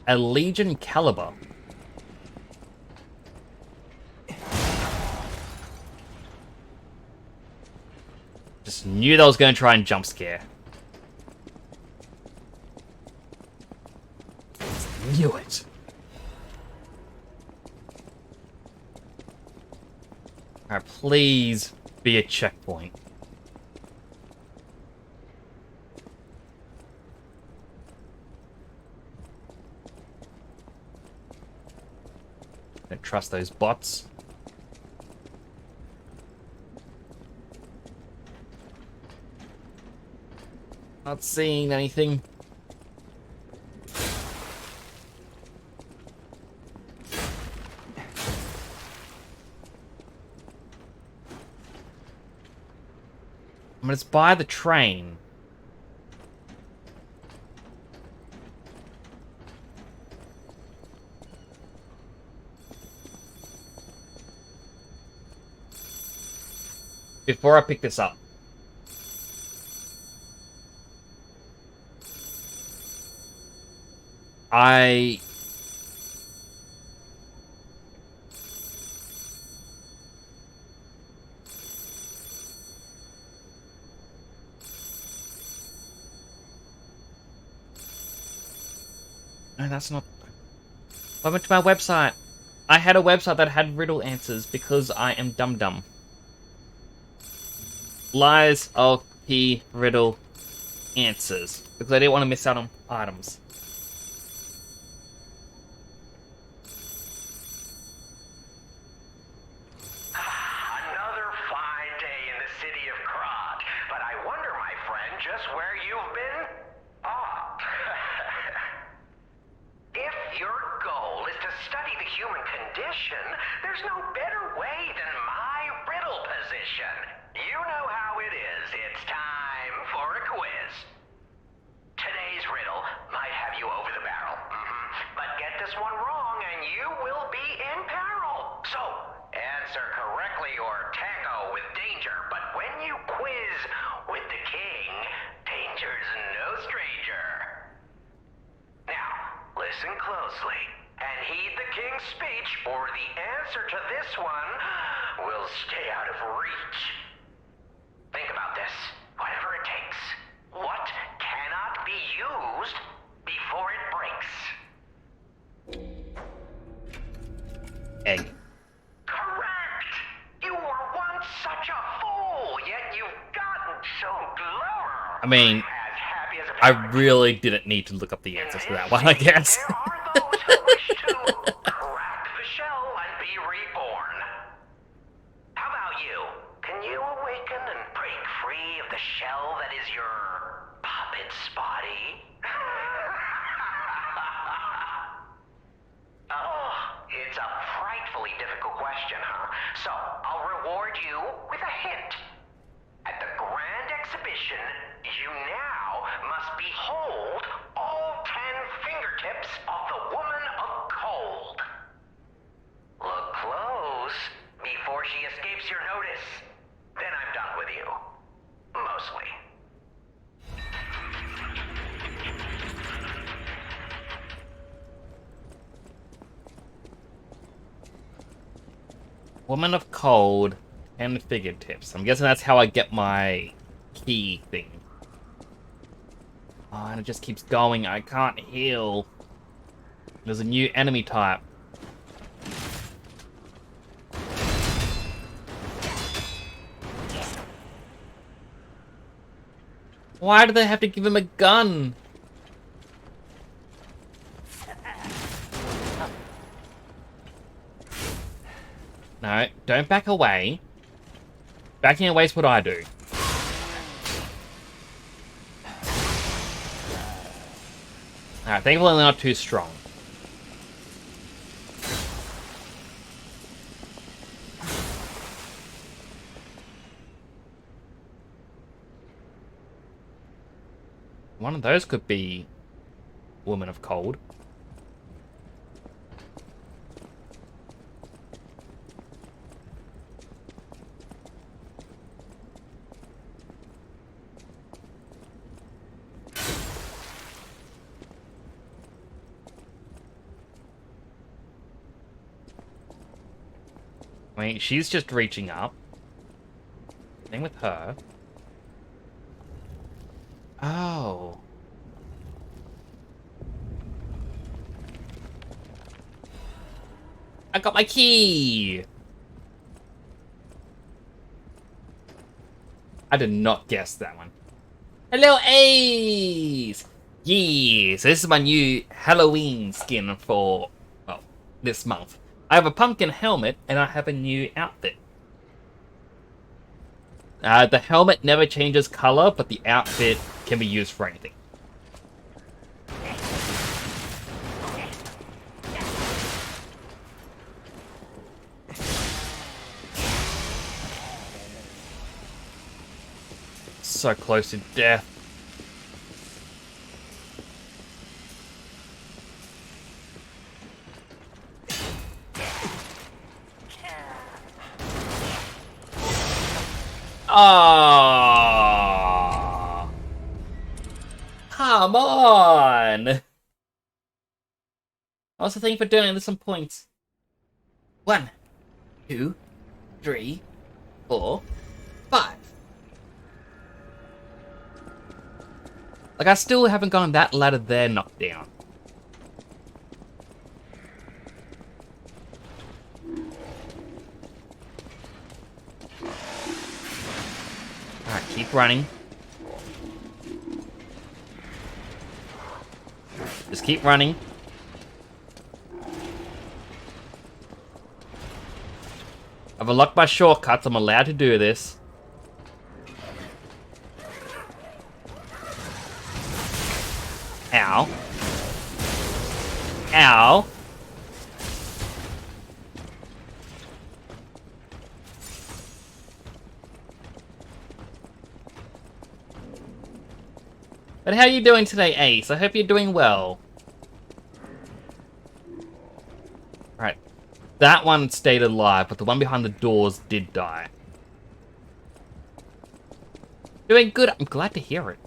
A Legion caliber. Just knew that I was going to try and jump scare. Just knew it. Alright, please be a checkpoint. Don't trust those bots. Not seeing anything. But it's by the train. Before I pick this up. No, that's not... I went to my website. I had a website that had riddle answers because I am dumb. Lies of P riddle answers. Because I didn't want to miss out on items. Another fine day in the city of Krat. But I wonder, my friend, just where you've been? If your goal is to study the human condition, there's no better way than my riddle position. You know how it is. It's time for a quiz. Today's riddle might have you over the barrel. But get this one wrong and you will be in peril. So, answer correctly or tango with danger. But when you quiz with the king, danger's no stranger. Now, listen closely and heed the king's speech, or the answer to this one will stay out of reach. Think about this, whatever it takes. What cannot be used before it breaks? Egg. Correct! You were once such a fool, yet you've gotten so clever. I mean, As happy as a I parrot. really didn't need to look up the answers to that one, I guess. There are those who wish to crack the shell and be reborn. How about you? Can you awaken and break free of the shell that is your puppet's body? Oh, it's a frightfully difficult question, huh? So, I'll reward you with a hint. At the grand exhibition, you now must behold all 10 fingertips of the woman of cold. Look close before she escapes your notice. Then I'm done with you. Mostly. Woman of Cold and fingertips. I'm guessing that's how I get my key thing. Oh, and it just keeps going. I can't heal. There's a new enemy type. Why do they have to give him a gun? No, don't back away. Backing away is what I do. Alright, thankfully they're not too strong. One of those could be Woman of Cold. I mean, she's just reaching up. Same with her. Oh. I got my key! I did not guess that one. Hello, Ace! Yes, this is my new Halloween skin for, well, this month. I have a pumpkin helmet, and I have a new outfit. The helmet never changes color, but the outfit can be used for anything. So close to death. Ah, come on! I was thinking for doing this some points. 1, 2, 3, 4, 5. Like, I still haven't gotten that ladder there knocked down. Alright, keep running. Just keep running. I've unlocked my shortcuts, I'm allowed to do this. Ow. Ow. But how are you doing today, Ace? I hope you're doing well. Right. That one stayed alive, but the one behind the doors did die. Doing good. I'm glad to hear it.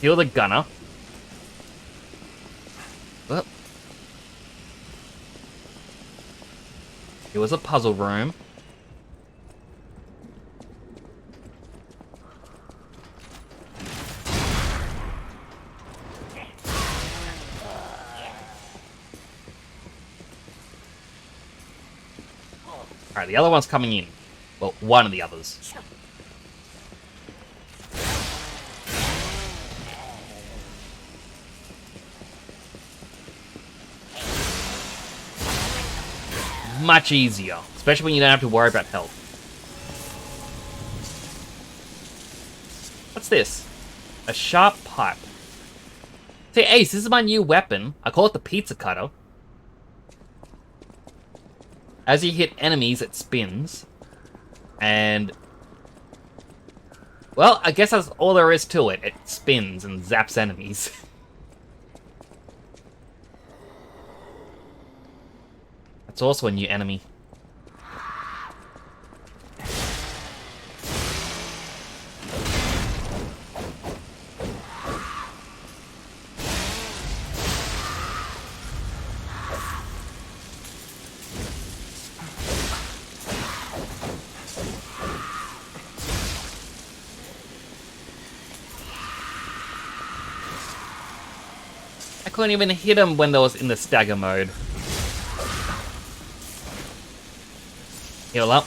Heal the gunner. Well, it was a puzzle room. Alright, the other one's coming in. Well, one of the others. Much easier, especially when you don't have to worry about health. What's this? A sharp pipe. Say, Ace, this is my new weapon. I call it the pizza cutter. As you hit enemies, it spins. And... well, I guess that's all there is to it. It spins and zaps enemies. It's also a new enemy. I couldn't even hit him when I was in the stagger mode. Heal up.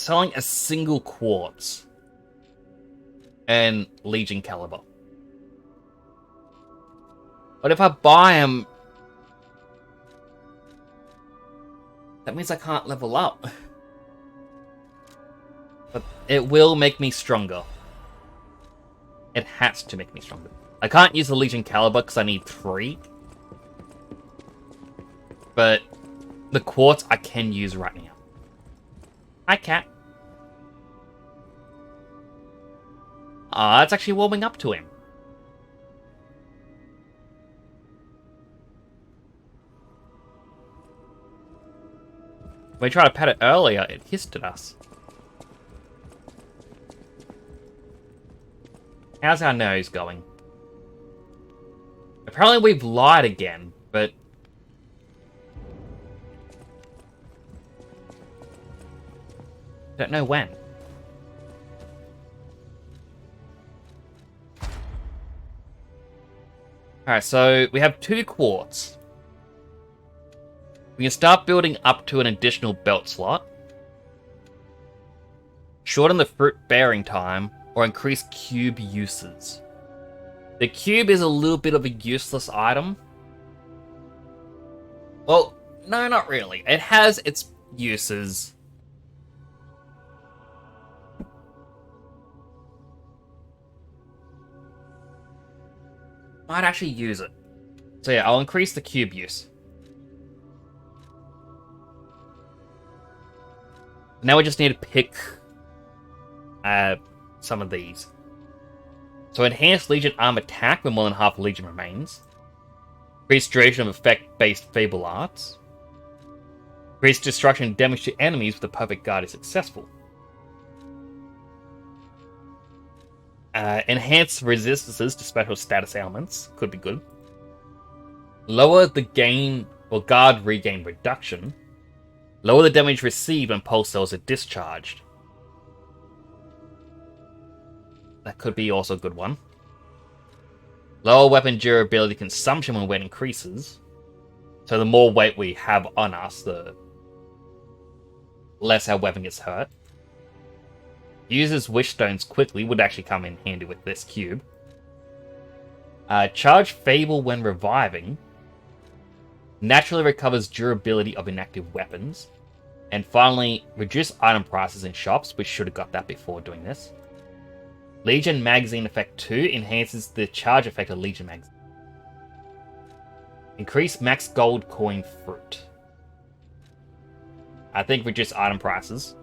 selling a single quartz and Legion caliber. But if I buy them, that means I can't level up. But it will make me stronger. It has to make me stronger. I can't use the Legion caliber because I need 3. But the quartz I can use right now. Hi, cat. Ah, it's actually warming up to him. When we tried to pet it earlier, it hissed at us. How's our nose going? Apparently we've lied again, but... don't know when. Alright, so we have 2 quartz. We can start building up to an additional belt slot. Shorten the fruit bearing time, or increase cube uses. The cube is a little bit of a useless item. Well, no, not really. It has its uses. Might actually use it. So yeah, I'll increase the cube use. Now we just need to pick some of these. So enhanced Legion arm attack when more than half Legion remains. Increased duration of effect-based Fable Arts. Increased destruction and damage to enemies with the perfect guard is successful. Enhanced resistances to special status ailments. Could be good. Lower the gain or guard regain reduction. Lower the damage received when pulse cells are discharged. That could be also a good one. Lower weapon durability consumption when weight increases. So the more weight we have on us, the less our weapon gets hurt. Uses wish stones quickly would actually come in handy with this cube. Charge Fable when reviving. Naturally recovers durability of inactive weapons. And finally, reduce item prices in shops. We should have got that before doing this. Legion Magazine Effect 2 enhances the charge effect of Legion Magazine. Increase max gold coin fruit. I think reduce item prices.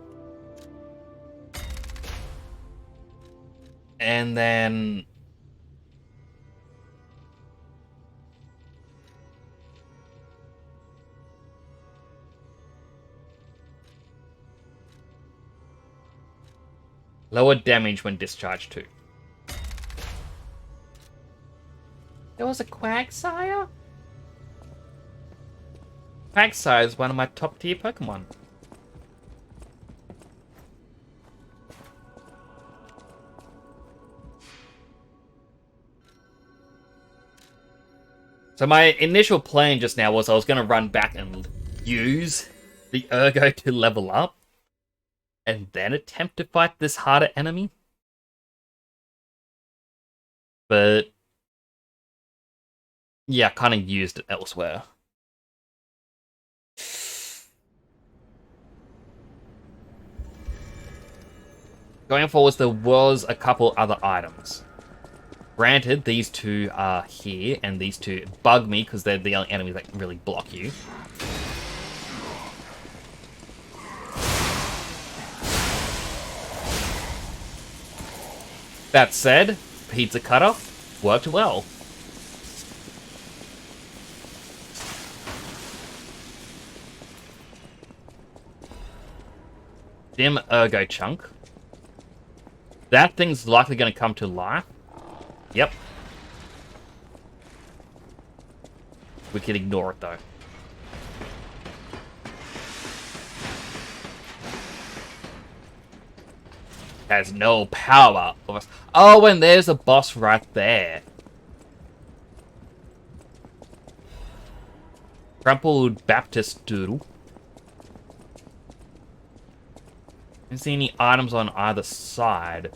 And then... lower damage when discharged too. There was a Quagsire? Quagsire is one of my top tier Pokemon. So my initial plan just now was I was going to run back and use the Ergo to level up. And then attempt to fight this harder enemy. But... yeah, kind of used it elsewhere. Going forwards, there was a couple other items. Granted, these 2 are here, and these 2 bug me because they're the only enemies that can really block you. That said, Pizza Cutter worked well. Dim Ergo Chunk. That thing's likely going to come to life. Yep. We can ignore it though. Has no power of us. Oh, and there's a boss right there. Crumpled Baptist Doodle. Don't see any items on either side.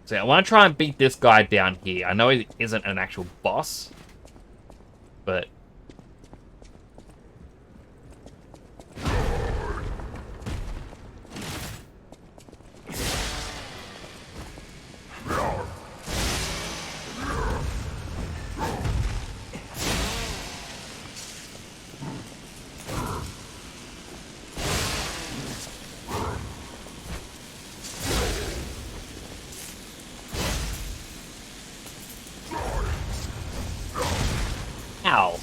So I want to try and beat this guy down here. I know he isn't an actual boss, but... Ow.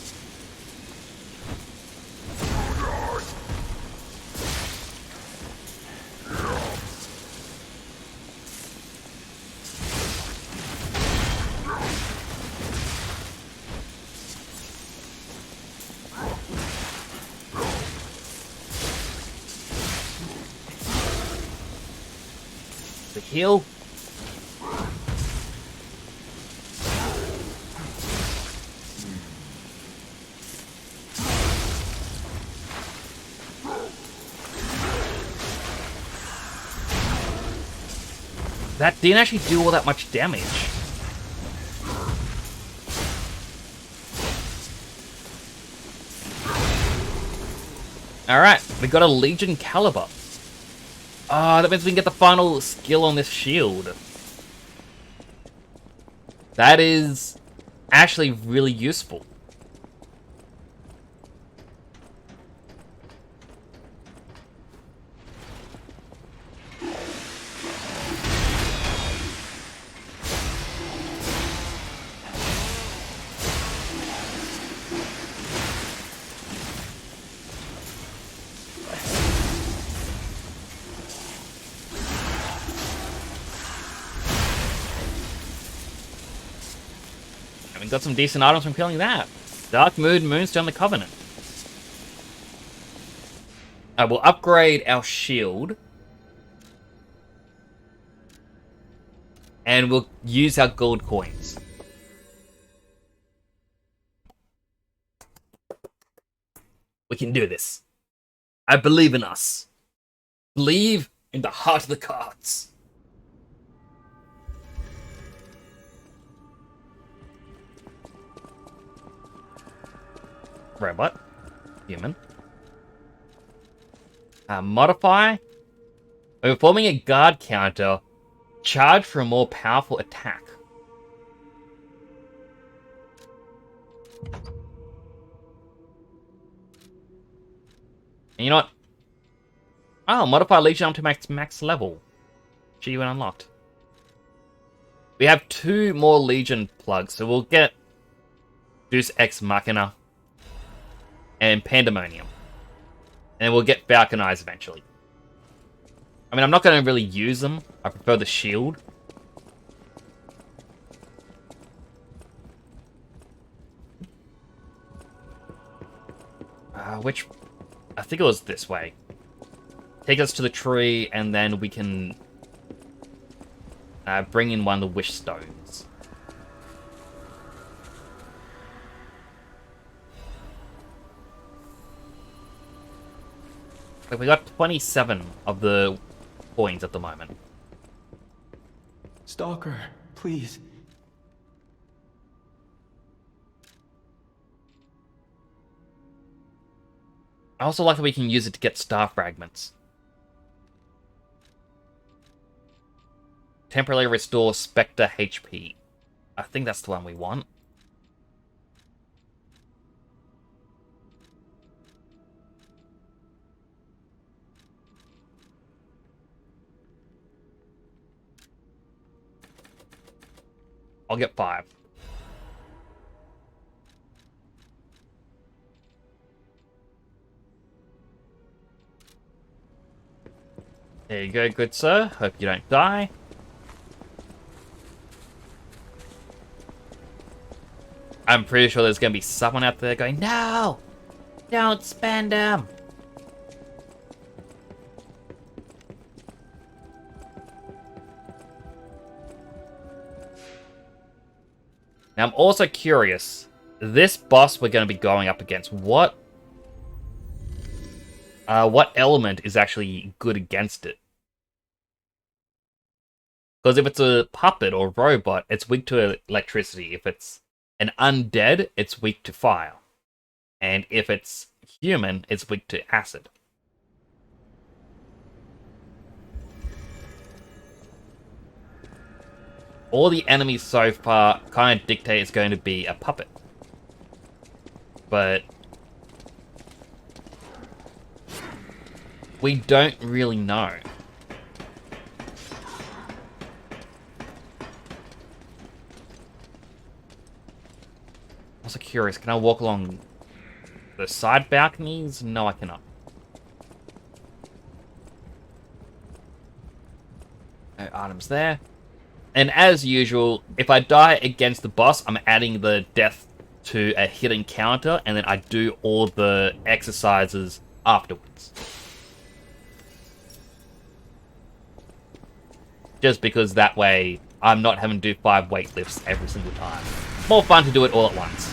The heal. That didn't actually do all that much damage. Alright, we got a Legion Caliber. Ah, that means we can get the final skill on this shield. That is actually really useful. We got some decent items from killing that. Dark Moon, Moonstone, the Covenant. I will upgrade our shield. And we'll use our gold coins. We can do this. I believe in us. Believe in the heart of the cards. Robot. Human. Modify. When performing a guard counter, charge for a more powerful attack. And you know what? Oh, modify Legion up to max level. Gee, when unlocked. We have 2 more Legion plugs, so we'll get Deus Ex Machina and Pandemonium. And we'll get Falcon Eyes eventually. I mean, I'm not going to really use them. I prefer the shield. Which... I think it was this way. Take us to the tree, and then we can... bring in one of the Wish Stones. We got 27 of the coins at the moment. Stalker, please. I also like that we can use it to get star fragments. Temporarily restore Spectre HP. I think that's the one we want. I'll get 5. There you go, good sir. Hope you don't die. I'm pretty sure there's going to be someone out there going, no! Don't spend them! Now, I'm also curious. This boss we're going to be going up against, what element is actually good against it? Because if it's a puppet or robot, it's weak to electricity. If it's an undead, it's weak to fire. And if it's human, it's weak to acid. All the enemies so far kind of dictate it's going to be a puppet. But we don't really know. I'm also curious, can I walk along the side balconies? No, I cannot. No items there. And as usual, if I die against the boss, I'm adding the death to a hidden counter, and then I do all the exercises afterwards. Just because that way, I'm not having to do 5 weightlifts every single time. More fun to do it all at once.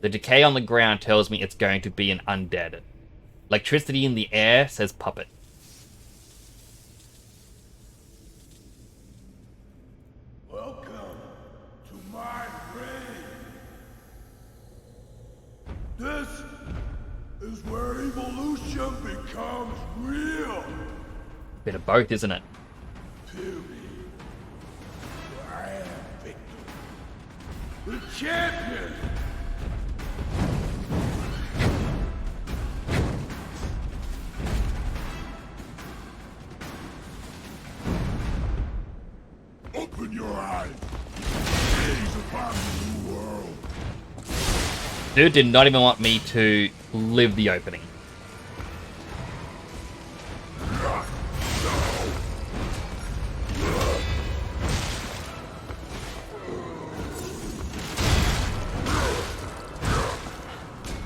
The decay on the ground tells me it's going to be an undead. Electricity in the air says puppet. Welcome to my reign. This is where evolution becomes real. Bit of both, isn't it? Period. I am Victor, the champion. Open your eyes. Gaze upon the new world. Dude did not even want me to live the opening.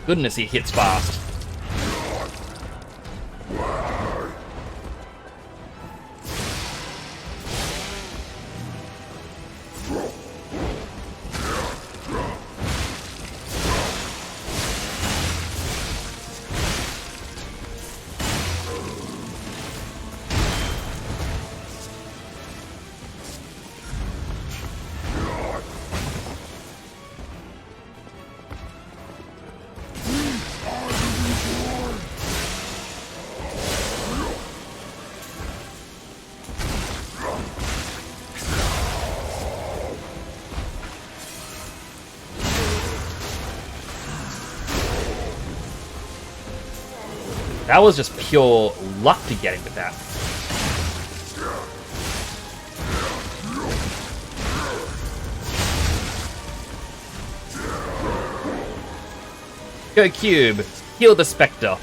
Goodness, he hits fast. That was just pure luck to get him with that. Go Cube! Heal the Spectre!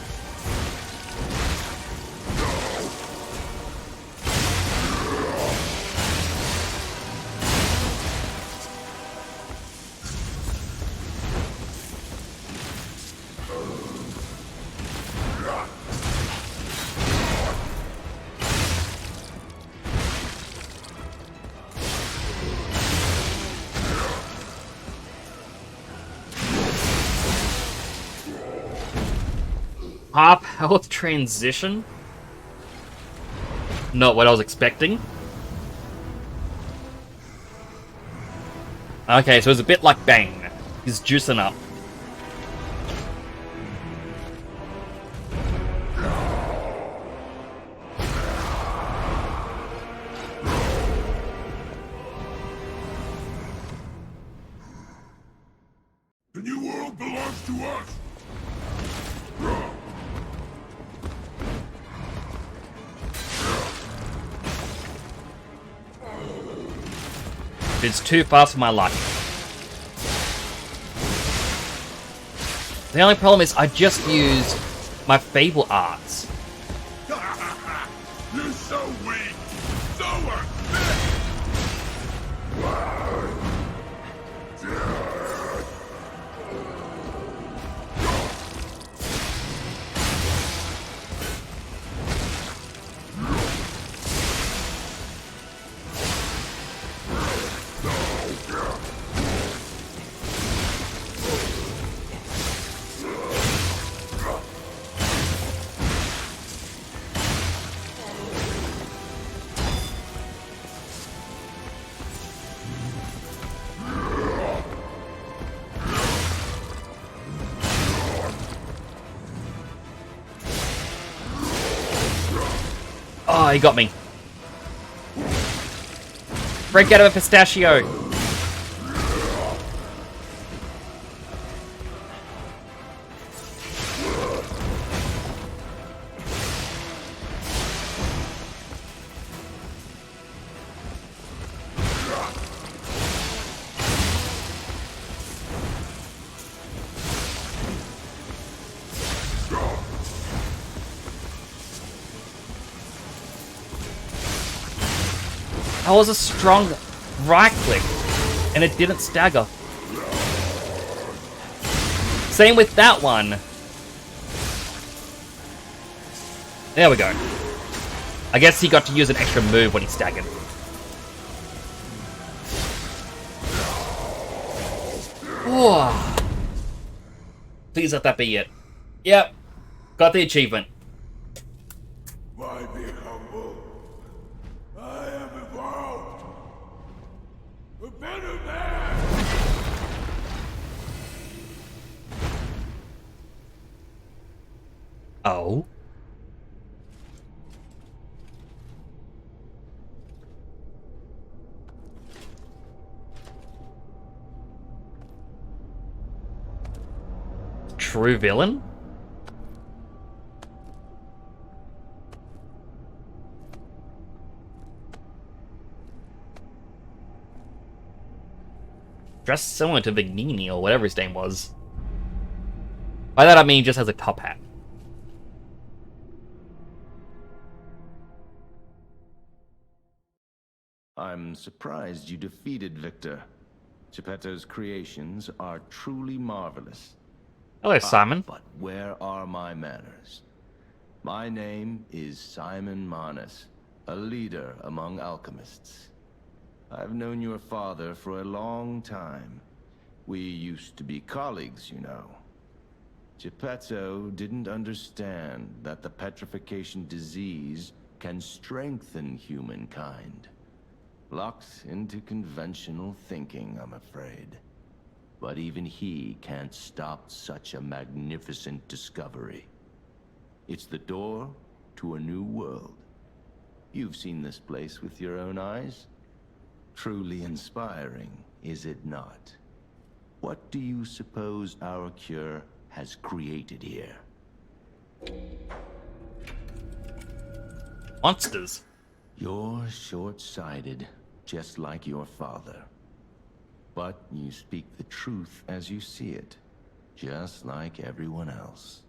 Half health transition? Not what I was expecting. Okay, so it's a bit like Bane. He's juicing up. The new world belongs to us. It's too fast for my liking. The only problem is I just used my Fable Arts. You're so weak. So unfit. he got me. Break out of a pistachio. That was a strong right click, and it didn't stagger. Same with that one. There we go. I guess he got to use an extra move when he staggered. Oh. Please let that be it. Yep. Got the achievement. Why be humble? I am evolved. A better man. Oh. True villain? Dressed similar to Vignini or whatever his name was. By that I mean he just has a top hat. I'm surprised you defeated Victor. Geppetto's creations are truly marvelous. Hello, Simon. But where are my manners? My name is Simon Manus, a leader among alchemists. I've known your father for a long time. We used to be colleagues, you know. Geppetto didn't understand that the petrification disease can strengthen humankind. Locked into conventional thinking, I'm afraid. But even he can't stop such a magnificent discovery. It's the door to a new world. You've seen this place with your own eyes. Truly inspiring, is it not? What do you suppose our cure has created here? Monsters. You're short-sighted, just like your father. But you speak the truth as you see it, just like everyone else.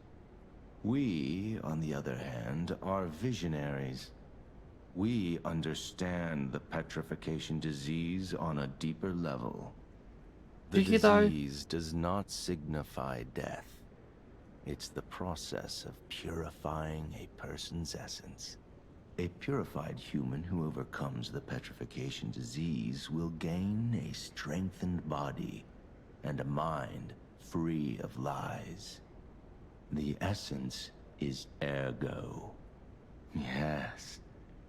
We, on the other hand, are visionaries. We understand the petrification disease on a deeper level. The disease does not signify death. It's the process of purifying a person's essence. A purified human who overcomes the petrification disease will gain a strengthened body and a mind free of lies. The essence is ergo. Yes,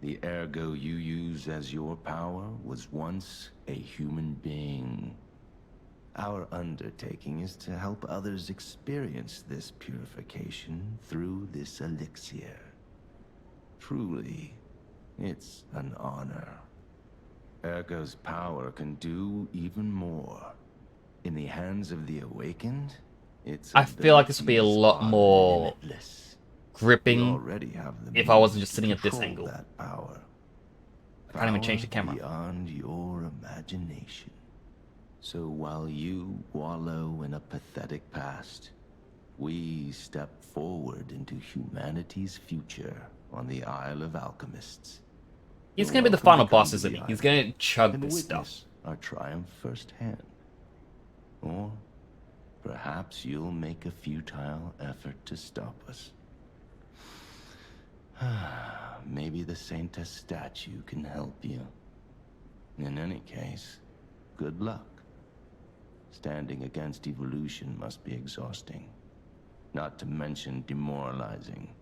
the ergo you use as your power was once a human being. Our undertaking is to help others experience this purification through this elixir. Truly, it's an honor. Ergo's power can do even more. In the hands of the awakened, I feel like this would be a lot more gripping if I wasn't just sitting at this angle. Power. I can't even change the camera. Beyond your imagination. So while you wallow in a pathetic past, we step forward into humanity's future on the Isle of Alchemists. He's gonna be the final boss, isn't he? He's gonna chug this stuff. Our triumph firsthand. Or perhaps you'll make a futile effort to stop us. Maybe the Saintess statue can help you. In any case, good luck. Standing against evolution must be exhausting. Not to mention demoralizing.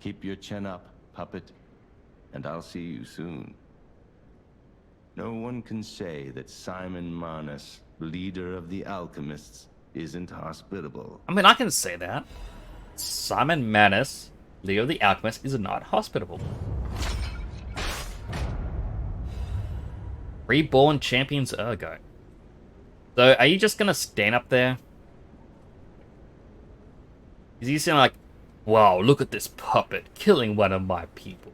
Keep your chin up, puppet, and I'll see you soon. No one can say that Simon Manus, leader of the alchemists, isn't hospitable. I mean, I can say that. Simon Manus, leader of the alchemists, is not hospitable. Reborn Champions Ergo. So, are you just gonna stand up there? Is he saying like, wow, look at this puppet killing one of my people.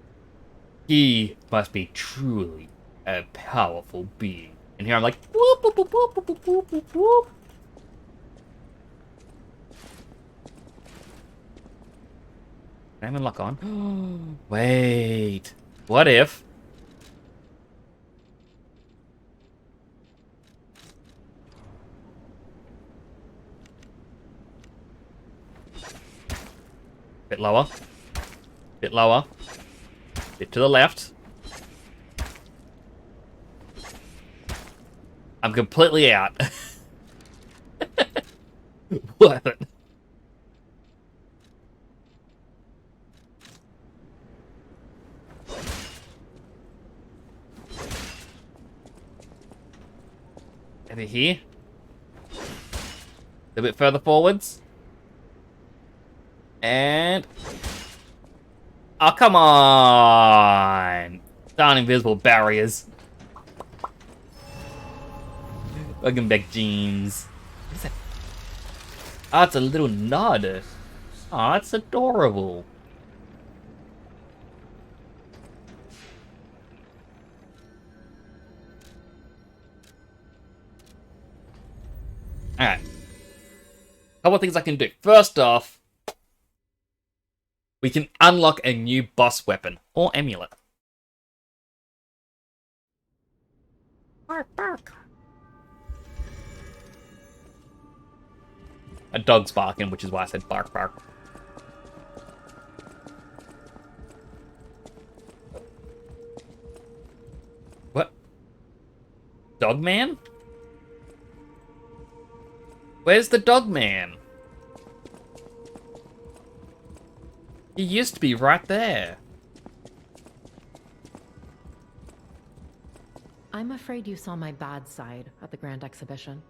He must be truly a powerful being. And here I'm like, whoop, whoop, whoop, whoop, whoop, whoop, whoop, whoop. Can I even lock on? Wait. What if... Bit lower. Bit lower. Bit to the left. I'm completely out. What? Over here. A bit further forwards. And... oh, come on! Darn invisible barriers. Welcome back, James. What is that? Oh, it's a little nod. Oh, it's adorable. Alright. Couple of things I can do. First off, we can unlock a new boss weapon or amulet. Bark, bark. A dog's barking, which is why I said bark, bark. What? Dog man? Where's the dog man? He used to be right there. I'm afraid you saw my bad side at the Grand Exhibition.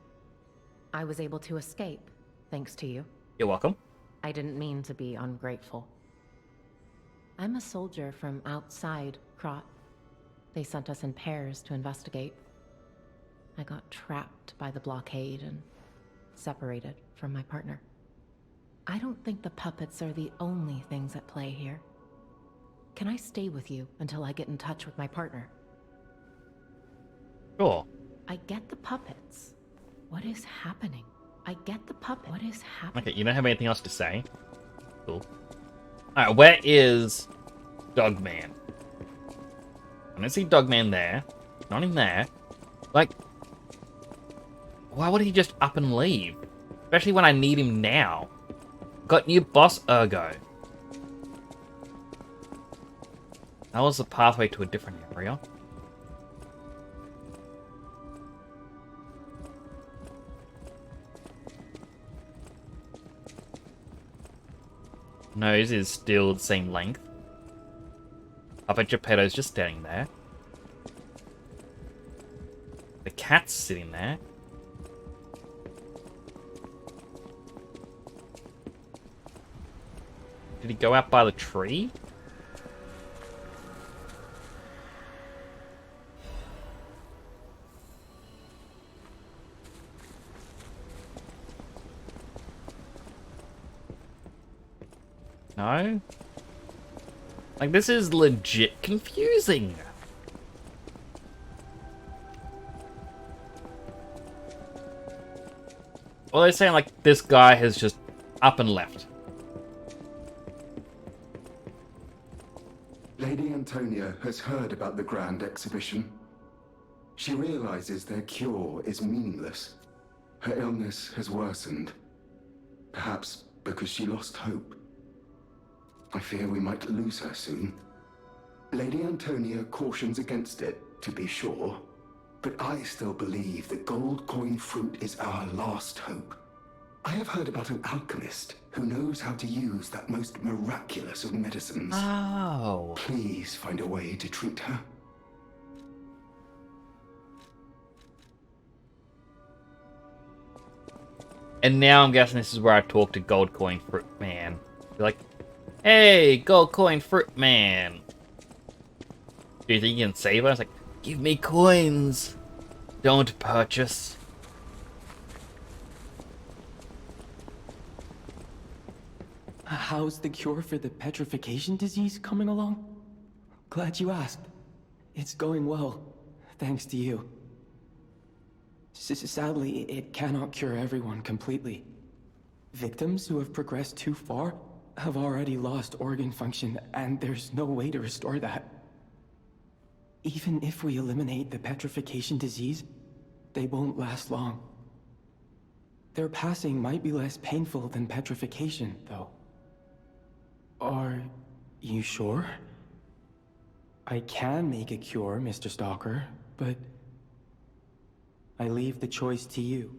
I was able to escape, thanks to you. You're welcome. I didn't mean to be ungrateful. I'm a soldier from outside Krot. They sent us in pairs to investigate. I got trapped by the blockade and separated from my partner. I don't think the puppets are the only things at play here. Can I stay with you until I get in touch with my partner? Sure. I get the puppets. What is happening? I get the puppet. What is happening? Okay, you don't have anything else to say? Cool. Alright, where is Dogman? I don't see Dogman there. Not in there. Like, why would he just up and leave? Especially when I need him now. Got new boss Ergo. That was the pathway to a different area. Nose is still the same length. I bet Geppetto's just standing there. The cat's sitting there. Did he go out by the tree? No? Like, this is legit confusing. Well, they're saying, like, this guy has just up and left. Lady Antonia has heard about the Grand Exhibition. She realizes their cure is meaningless. Her illness has worsened. Perhaps because she lost hope. I fear we might lose her soon. Lady Antonia cautions against it, to be sure. But I still believe the gold coin fruit is our last hope. I have heard about an alchemist who knows how to use that most miraculous of medicines. Oh. Please find a way to treat her. And now I'm guessing this is where I talk to Gold Coin Fruit Man. Be like, hey, Gold Coin Fruit Man. Do you think you can save her? It's like, Give me coins. Don't purchase. How's the cure for the petrification disease coming along? Glad you asked. It's going well, thanks to you. Sadly, it cannot cure everyone completely. Victims who have progressed too far have already lost organ function, and there's no way to restore that. Even if we eliminate the petrification disease, they won't last long. Their passing might be less painful than petrification, though. Are you sure? I can make a cure, Mr. Stalker, but I leave the choice to you.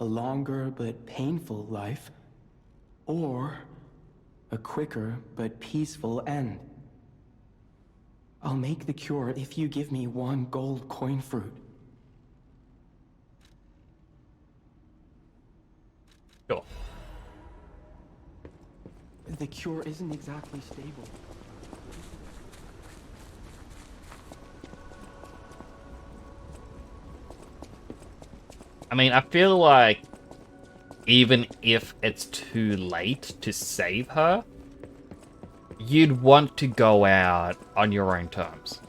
A longer but painful life, or a quicker but peaceful end. I'll make the cure if you give me 1 gold coin fruit. Sure. The cure isn't exactly stable. I mean, I feel like even if it's too late to save her, you'd want to go out on your own terms.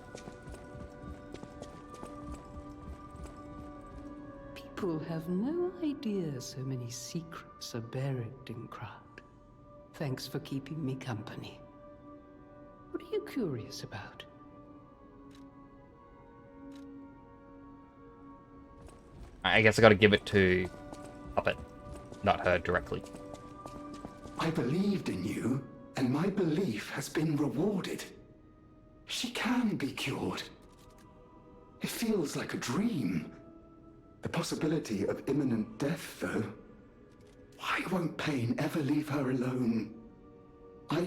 People have no idea so many secrets are buried in Krat. Thanks for keeping me company. What are you curious about? I guess I gotta give it to Puppet, not her directly. I believed in you, and my belief has been rewarded. She can be cured. It feels like a dream. The possibility of imminent death, though. Why won't pain ever leave her alone? I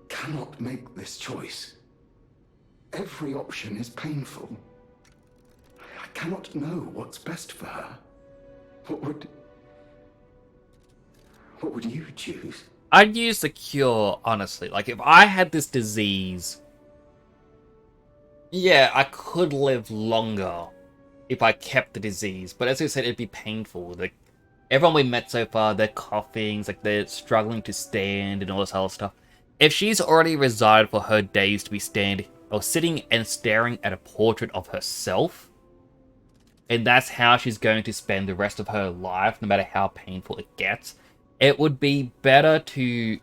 cannot make this choice. Every option is painful. I cannot know what's best for her. What would you choose? I'd use the cure, honestly. Like, if I had this disease, yeah, I could live longer if I kept the disease. But as I said, it'd be painful. Like, everyone we met so far, they're coughing, like they're struggling to stand and all this other stuff. If she's already resigned for her days to be standing or sitting and staring at a portrait of herself, and that's how she's going to spend the rest of her life, no matter how painful it gets, it would be better to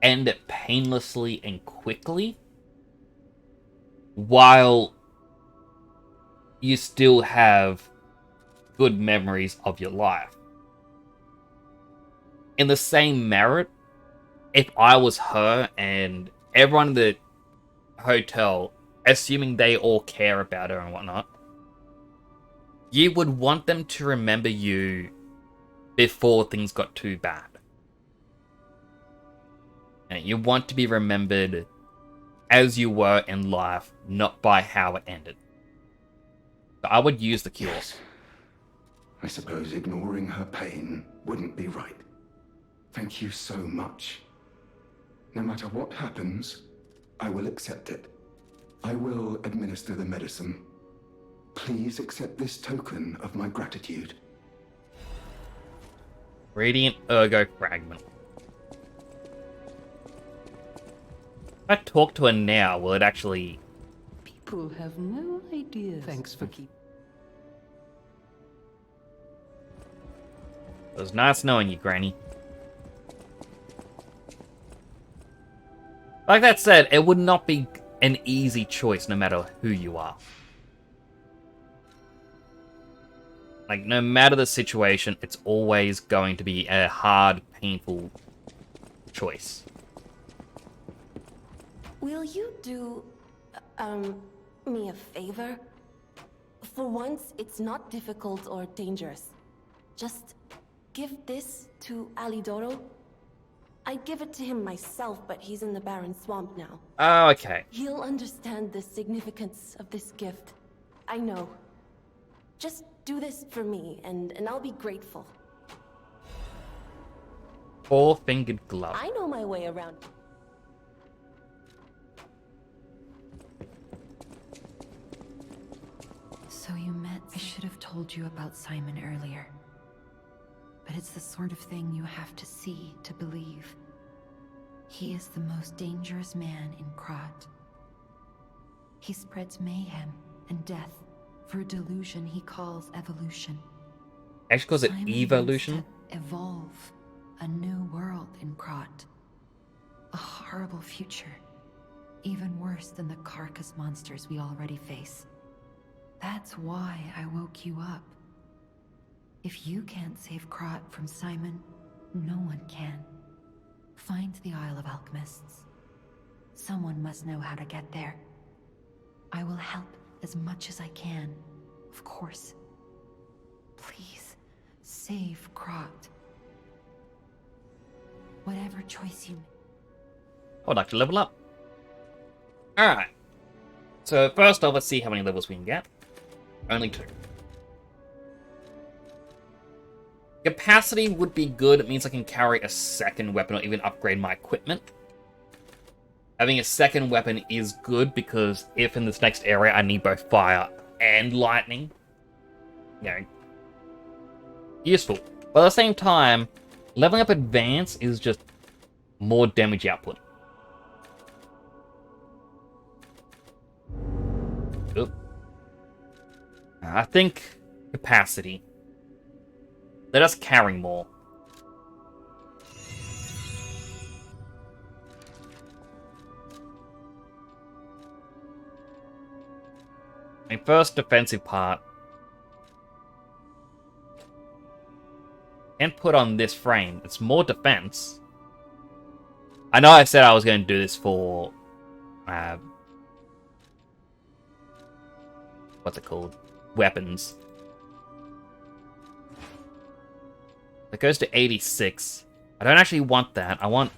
end it painlessly and quickly, while you still have good memories of your life. In the same merit, if I was her and everyone in the hotel, assuming they all care about her and whatnot, you would want them to remember you before things got too bad. And you want to be remembered as you were in life, not by how it ended. So I would use the cure. Yes. I suppose ignoring her pain wouldn't be right. Thank you so much. No matter what happens, I will accept it. I will administer the medicine. Please accept this token of my gratitude. Radiant Ergo Fragment. If I talk to her now, will it actually... People have no idea. Thanks for keeping... It was nice knowing you, Granny. Like that said, it would not be an easy choice no matter who you are. Like, no matter the situation, it's always going to be a hard, painful choice. Will you do, me a favor? For once, it's not difficult or dangerous. Just give this to Alidoro. I'd give it to him myself, but he's in the Barren Swamp now. Oh, okay. He'll understand the significance of this gift. I know. Just do this for me, and I'll be grateful. Four-fingered glove. I know my way around. So you met... I should have told you about Simon earlier. But it's the sort of thing you have to see to believe. He is the most dangerous man in Krat. He spreads mayhem and death for a delusion he calls evolution. Actually calls it Simon evolution? wants to evolve a new world in Krat. A horrible future. Even worse than the carcass monsters we already face. That's why I woke you up. If you can't save Krat from Simon, no one can. Find the Isle of Alchemists. Someone must know how to get there. I will help as much as I can, of course. Please, save Krat. Whatever choice you make. I would like to level up. Alright. So first off, let's see how many levels we can get. Only 2. Capacity would be good. It means I can carry a second weapon or even upgrade my equipment. Having a second weapon is good because if in this next area I need both fire and lightning, you know, useful. But at the same time, leveling up advance is just more damage output. Oop. I think capacity. Let us carry more. My first defensive part. And put on this frame. It's more defense. I know I said I was going to do this for... what's it called? Weapons. It goes to 86. I don't actually want that. I want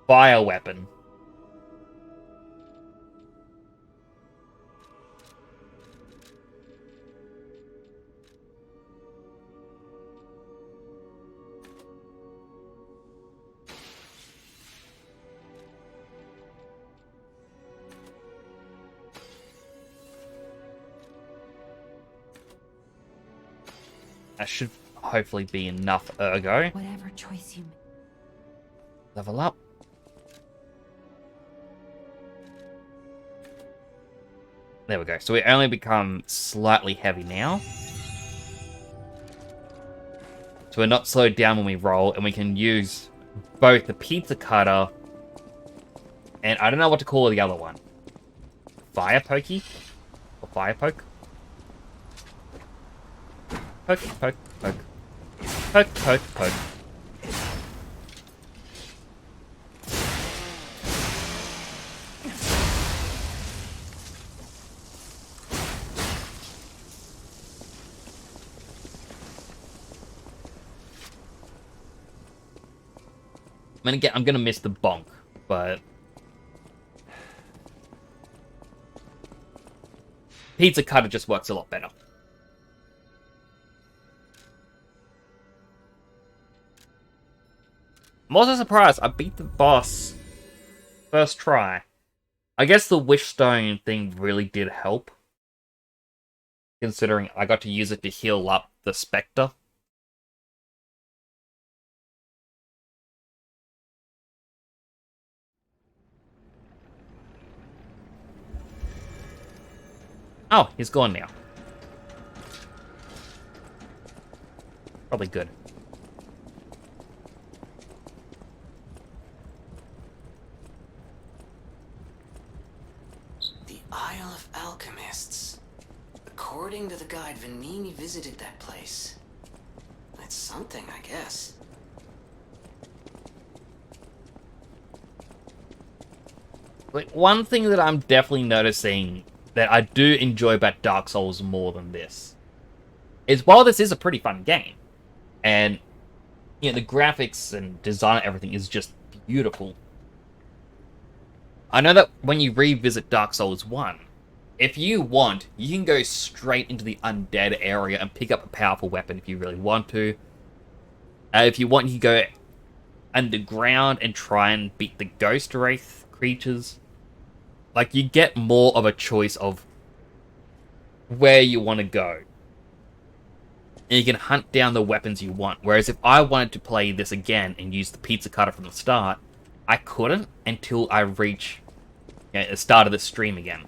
fire weapon. That should hopefully be enough ergo. Whatever choice you make. Level up. There we go. So we only become slightly heavy now. So we're not slowed down when we roll, and we can use both the pizza cutter and I don't know what to call the other one. Fire pokey? Or fire poke? Poke, poke, poke. Poke, poke, poke. I'm gonna miss the bonk, but pizza cutter just works a lot better. I'm also surprised I beat the boss first try. I guess the wish stone thing really did help, considering I got to use it to heal up the spectre. Oh, he's gone now. Probably good. The Isle of Alchemists. According to the guide, Vanini visited that place. That's something, I guess. Like, one thing that I'm definitely noticing that I do enjoy about Dark Souls more than this is while this is a pretty fun game, and you know, the graphics and design and everything is just beautiful. I know that when you revisit Dark Souls 1, if you want, you can go straight into the undead area and pick up a powerful weapon if you really want to. If you want, you can go underground and try and beat the ghost wraith creatures. Like, you get more of a choice of where you want to go. And you can hunt down the weapons you want. Whereas if I wanted to play this again and use the pizza cutter from the start, I couldn't until I reach the start of the stream again.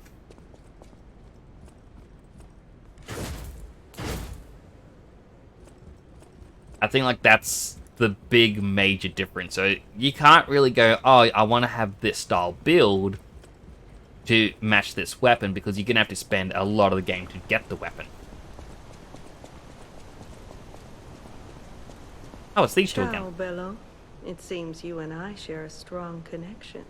I think like that's the big major difference. So you can't really go, oh, I want to have this style build to match this weapon, because you're going to have to spend a lot of the game to get the weapon. Oh, it's these two again. Ciao, Bello. It seems you and I share a strong connection.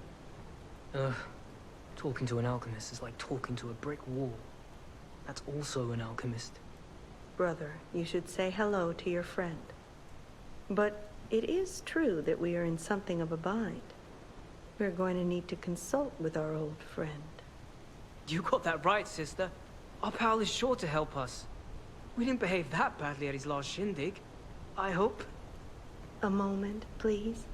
Talking to an alchemist is like talking to a brick wall. That's also an alchemist. Brother, you should say hello to your friend. But it is true that we are in something of a bind. We're going to need to consult with our old friend. You got that right, sister. Our pal is sure to help us. We didn't behave that badly at his last shindig. I hope. A moment, please.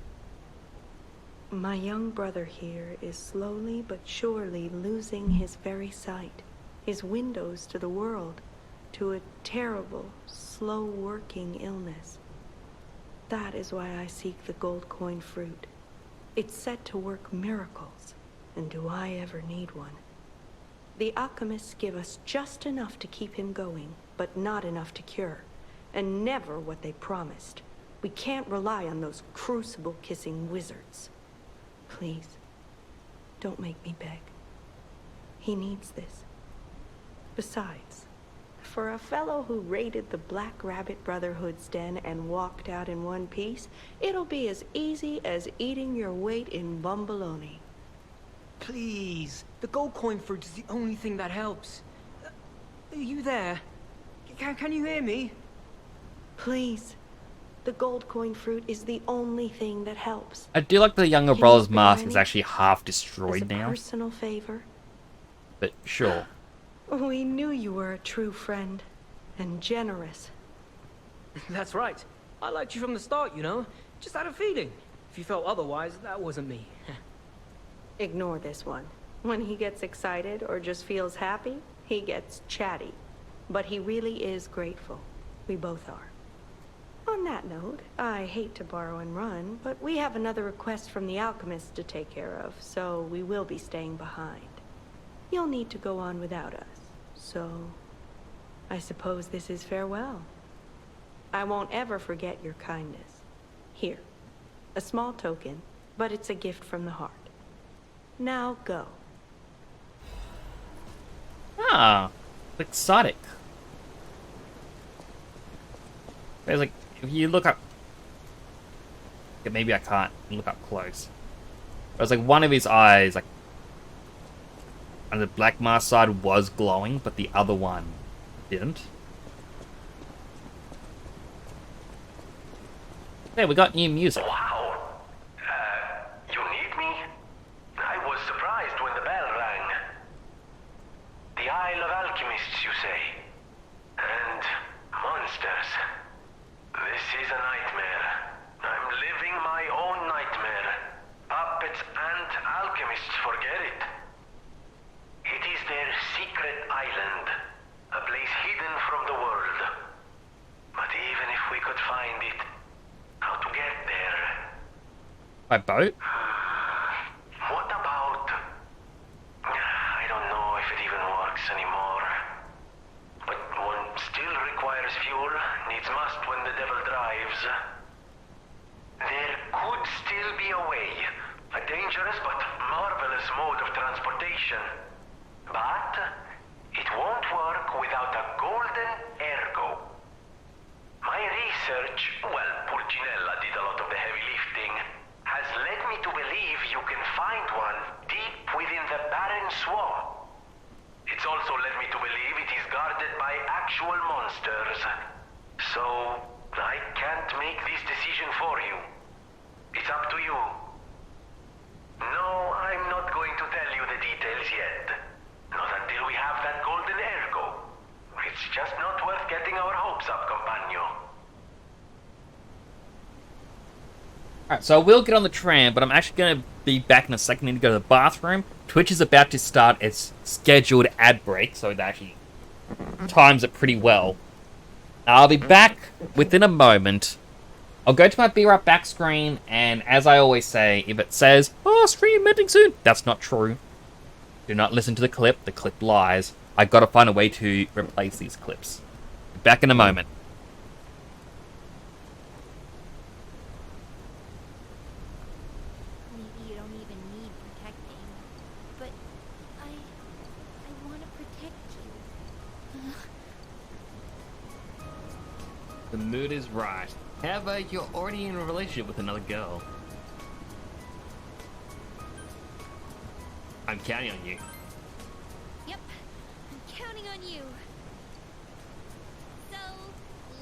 My young brother here is slowly but surely losing his very sight, his windows to the world, to a terrible, slow-working illness. That is why I seek the gold coin fruit. It's said to work miracles, and do I ever need one? The alchemists give us just enough to keep him going, but not enough to cure, and never what they promised. We can't rely on those crucible-kissing wizards. Please, don't make me beg. He needs this. Besides, for a fellow who raided the Black Rabbit Brotherhood's den and walked out in one piece, it'll be as easy as eating your weight in bumbaloni. Please, the gold coin fruit is the only thing that helps. Are you there? Can you hear me? Please. The gold coin fruit is the only thing that helps. I do like the younger Can brother's you mask spare is me? actually half As destroyed a now. personal favor. But sure. We knew you were a true friend. And generous. That's right. I liked you from the start, you know. Just had a feeling. If you felt otherwise, that wasn't me. Ignore this one. When he gets excited or just feels happy, he gets chatty. But he really is grateful. We both are. On that note, I hate to borrow and run, but we have another request from the alchemist to take care of, so we will be staying behind. You'll need to go on without us, so I suppose this is farewell. I won't ever forget your kindness. Here, a small token, but it's a gift from the heart. Now go. Ah, exotic. There's like, if you look up... Okay, maybe I can't look up close. There's like one of his eyes, like, on the black mask side was glowing, but the other one didn't. Hey, we got new music. Wow. You need me? I was surprised when the bell rang. The Isle of Alchemists, you say? And monsters. This is a nightmare. I'm living my own nightmare. Puppets and alchemists forget it. It is their secret island. A place hidden from the world. But even if we could find it, how to get there? By boat? What about... I don't know if it even works anymore. But one still requires fuel, needs must when the devil drives. There could still be a way. A dangerous but marvelous mode of transportation. But it won't work without a golden ergo. My research, well, Pulcinella did a lot of the heavy lifting, has led me to believe you can find one deep within the barren swamp. It's also led me to believe it is guarded by actual monsters. So, I can't make this decision for you. It's up to you. No, I'm not going to tell you the details yet. Not until we have that golden ergo. It's just not worth getting our hopes up, compagno. Alright, so I will get on the tram, but I'm actually going to be back in a second. I need to go to the bathroom. Twitch is about to start its scheduled ad break, so it actually times it pretty well. I'll be back within a moment. I'll go to my Be Right Back screen, and as I always say, if it says, "Oh, stream ending soon," that's not true. Do not listen to the clip lies. I gotta find a way to replace these clips. Back in a moment. Maybe you don't even need protecting, but I want to protect you. The mood is right. However, you're already in a relationship with another girl. I'm counting on you. Yep, I'm counting on you. So,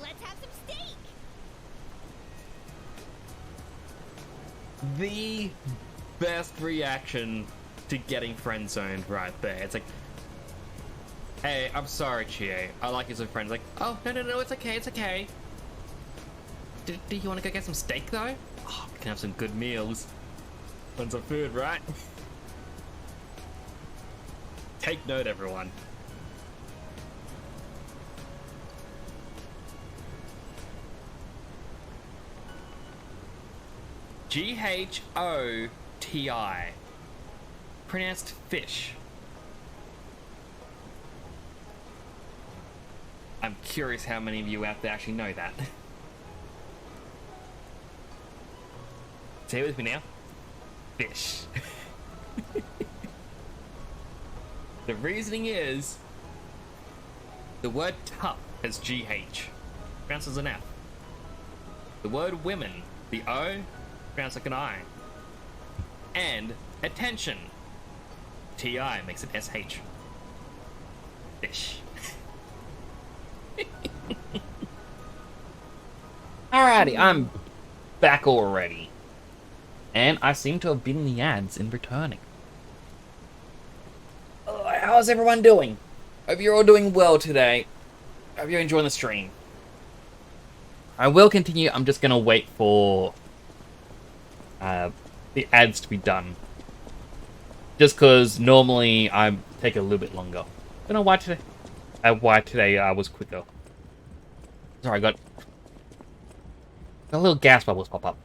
let's have some steak. The best reaction to getting friend-zoned right there. It's like, hey, I'm sorry, Chie. I like you as a friend. It's like, oh, no, it's okay, it's okay. Do you want to go get some steak, though? Oh, we can have some good meals. And some food, right? Take note, everyone. G-H-O-T-I. Pronounced fish. I'm curious how many of you out there actually know that. Say it with me now. Fish. The reasoning is the word tough has GH, pronounced as an F. The word women, the O, pronounced like an I. And attention, TI makes it SH. Fish. Alrighty, I'm back already. And I seem to have beaten the ads in returning. How's everyone doing? Hope you're all doing well today. Hope you're enjoying the stream. I will continue. I'm just gonna wait for the ads to be done. Just because normally I take a little bit longer. Don't know why today. Why today was quicker. Sorry, I got a little gas bubbles pop up.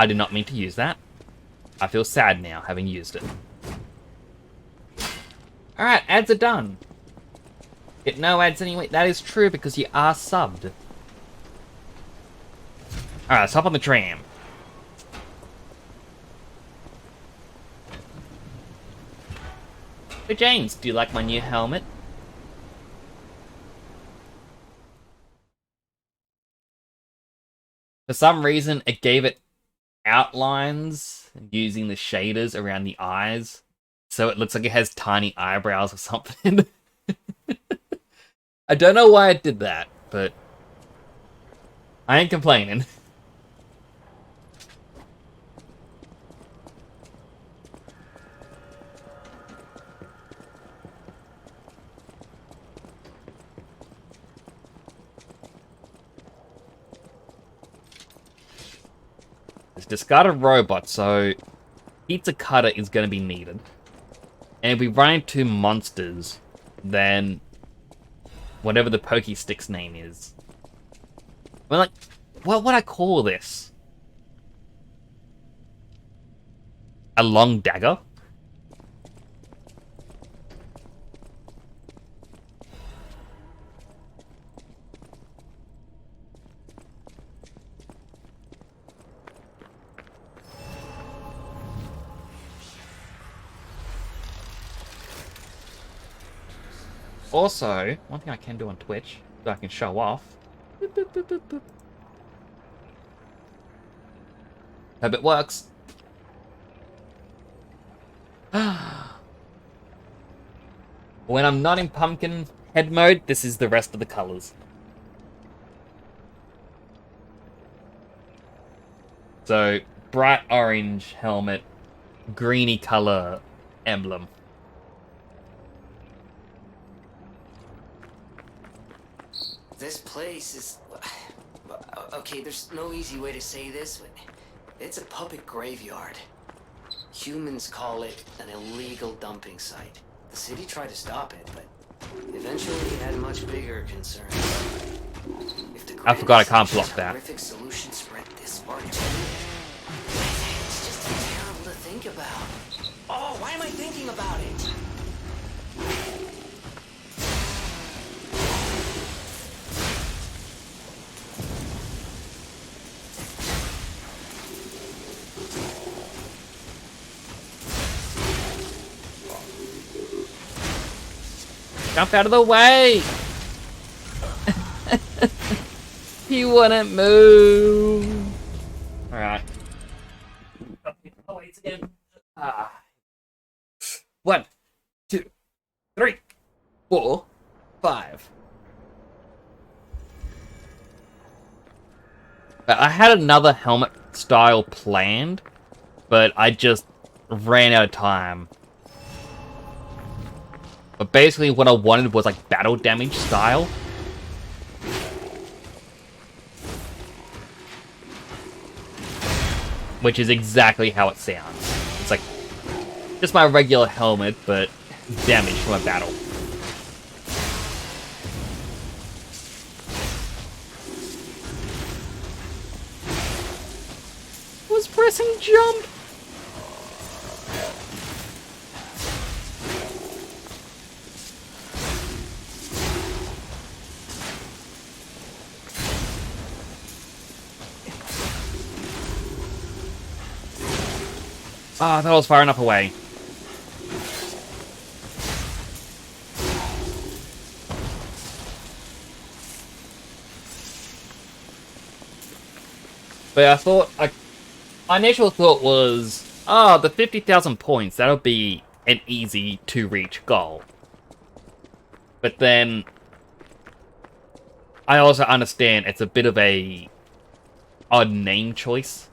I did not mean to use that. I feel sad now, having used it. Alright, ads are done. Get no ads anyway. That is true because you are subbed. Alright, let's hop on the tram. Hey James, do you like my new helmet? For some reason, it gave it outlines using the shaders around the eyes, so it looks like it has tiny eyebrows or something. I don't know why it did that, but I ain't complaining. Let's discard a robot, so pizza cutter is going to be needed. And if we run into monsters, then whatever the pokey stick's name is. Well, like, what would I call this? A long dagger? Also, one thing I can do on Twitch that I can show off. Boop, boop, boop, boop, boop. Hope it works. When I'm not in pumpkin head mode, this is the rest of the colors. So, bright orange helmet, greeny color emblem. This place is... Okay, there's no easy way to say this, but It's a puppet graveyard. Humans call it an illegal dumping site. The city tried to stop it, but eventually had much bigger concerns. If the I forgot I can't block that. horrific solution spread this far too, it's just terrible to think about. Oh, why am I thinking about it? Jump out of the way! He wouldn't move. Alright. One, two, three, 4, 5. I had another helmet style planned, but I just ran out of time. But basically what I wanted was like battle damage style. Which is exactly how it sounds. It's like just my regular helmet, but damage from a battle. Was pressing jump. Ah, I thought I was far enough away. But I thought, my initial thought was, the 50,000 points, that'll be an easy to reach goal. But then, I also understand it's a bit of a odd name choice.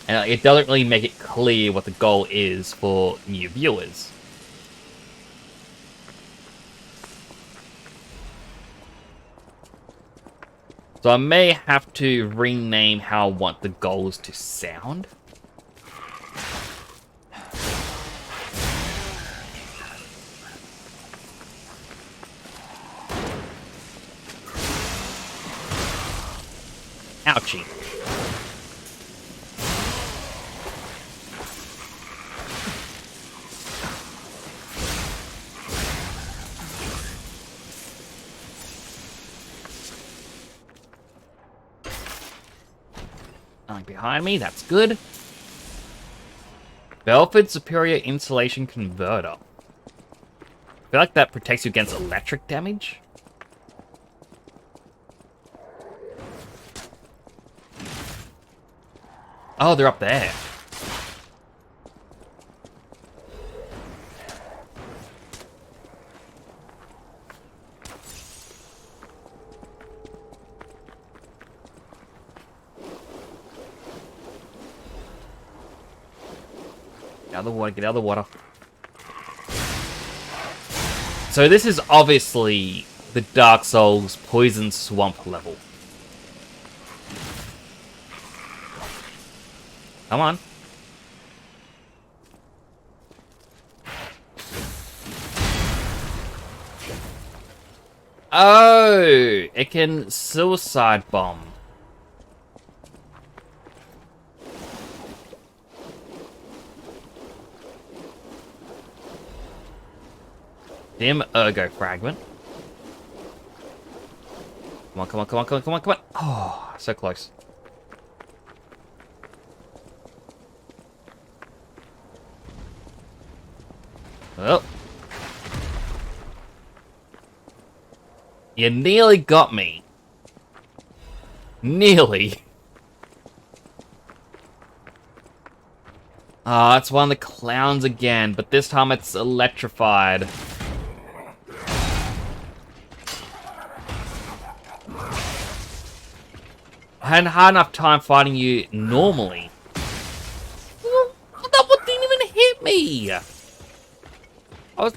And it doesn't really make it clear what the goal is for new viewers. So I may have to rename how I want the goals to sound. Ouchie. Behind me, that's good. Belford Superior Insulation Converter. I feel like that protects you against electric damage. Oh, they're up there. Get out of the water, get out of the water. So this is obviously the Dark Souls Poison Swamp level. Come on. Oh, it can suicide bomb. Dim Ergo Fragment. Come on, come on, come on, come on, come on, come on. Oh, so close. Well. You nearly got me. Nearly. Ah, it's one of the clowns again, but this time it's electrified. I hadn't had enough time fighting you normally. That one didn't even hit me! I was...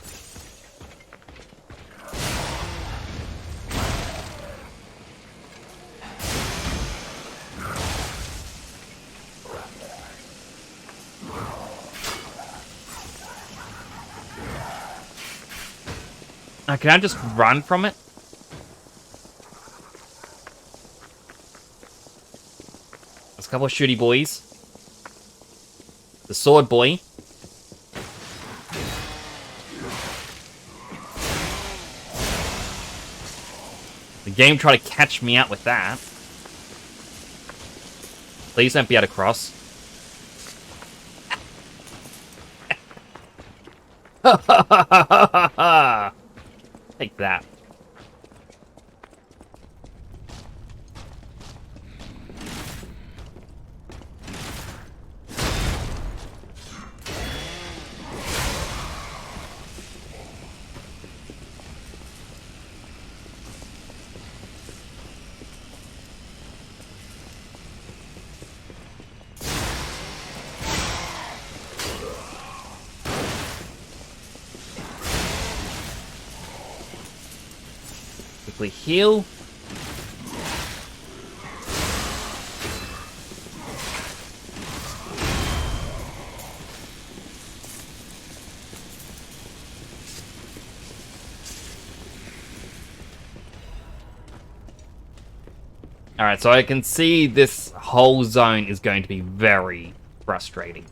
Can I just run from it? There's a couple of shooty boys. The sword boy. The game tried to catch me out with that. Please don't be able to cross. Take that. Quickly heal. Alright, so I can see this whole zone is going to be very frustrating.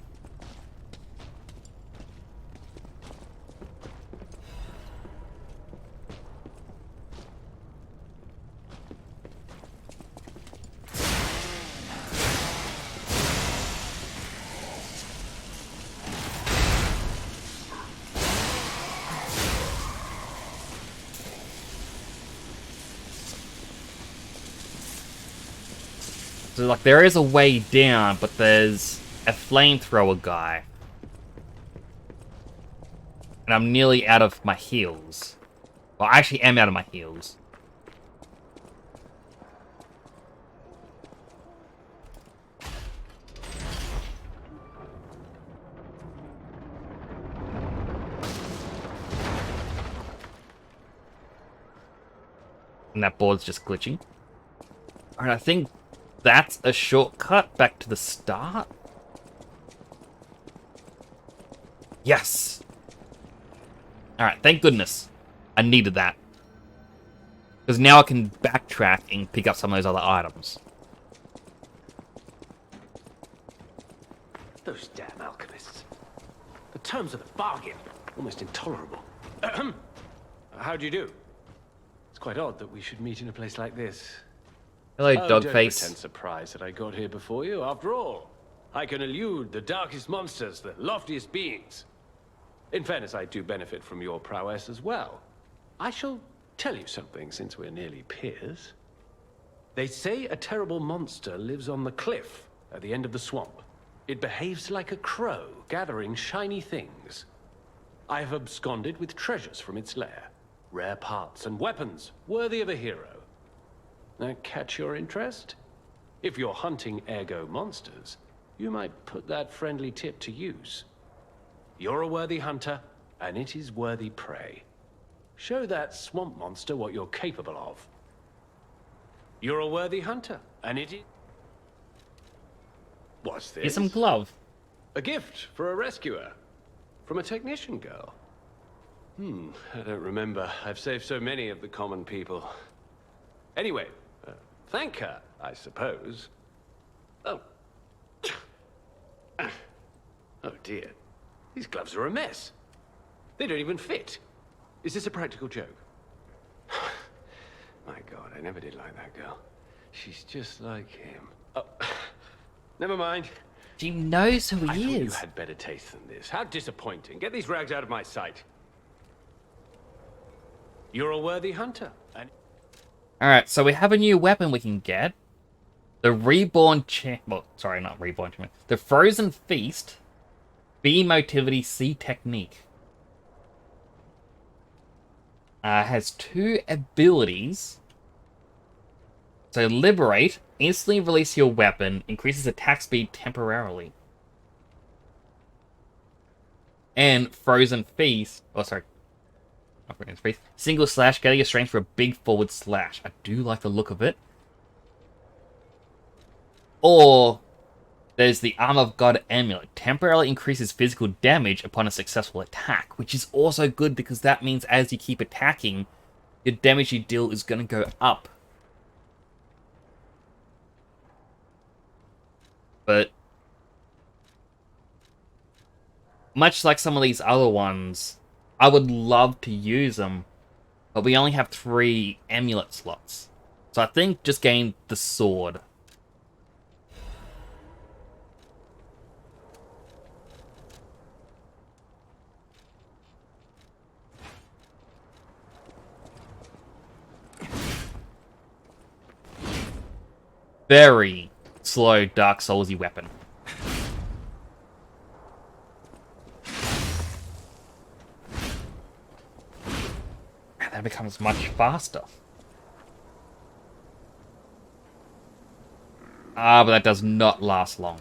So, like, there is a way down, but there's a flamethrower guy. And I'm nearly out of my heals. Well, I actually am out of my heals. And that board's just glitching. Alright, I think that's a shortcut back to the start. Yes! Alright, thank goodness. I needed that. Because now I can backtrack and pick up some of those other items. Those damn alchemists. The terms of the bargain. Almost intolerable. How do you do? It's quite odd that we should meet in a place like this. Hello, Don't Dogface. pretend surprised that I got here before you. After all, I can elude the darkest monsters, the loftiest beings. In fairness, I do benefit from your prowess as well. I shall tell you something, since we're nearly peers. They say a terrible monster lives on the cliff at the end of the swamp. It behaves like a crow, gathering shiny things. I have absconded with treasures from its lair. Rare parts and weapons, worthy of a hero. That catch your interest? If you're hunting ergo monsters, you might put that friendly tip to use. You're a worthy hunter, and it is worthy prey. Show that swamp monster what you're capable of. You're a worthy hunter, and it is... What's this? Here's some glove. A gift for a rescuer. From a technician girl. I don't remember. I've saved so many of the common people. Anyway, thank her, I suppose. Oh. Oh dear. These gloves are a mess. They don't even fit. Is this a practical joke? My God, I never did like that girl. She's just like him. Oh, never mind. She knows who I he thought is. you had better taste than this. How disappointing. Get these rags out of my sight. You're a worthy hunter. And Alright, so we have a new weapon we can get. The Reborn well, sorry, not Reborn Champion. The Frozen Feast. B Motivity C Technique. Has 2 abilities. So Liberate. Instantly release your weapon. Increases attack speed temporarily. And Frozen Feast. Oh, sorry. Not Frozen Feast. Single slash. Getting your strength for a big forward slash. I do like the look of it. Or There's the Arm of God amulet. Temporarily increases physical damage upon a successful attack, which is also good because that means as you keep attacking, your damage you deal is going to go up. But much like some of these other ones, I would love to use them, but we only have 3 amulet slots. So I think just gain the sword. Very slow Dark Soulsy weapon. And that becomes much faster. Ah, but that does not last long.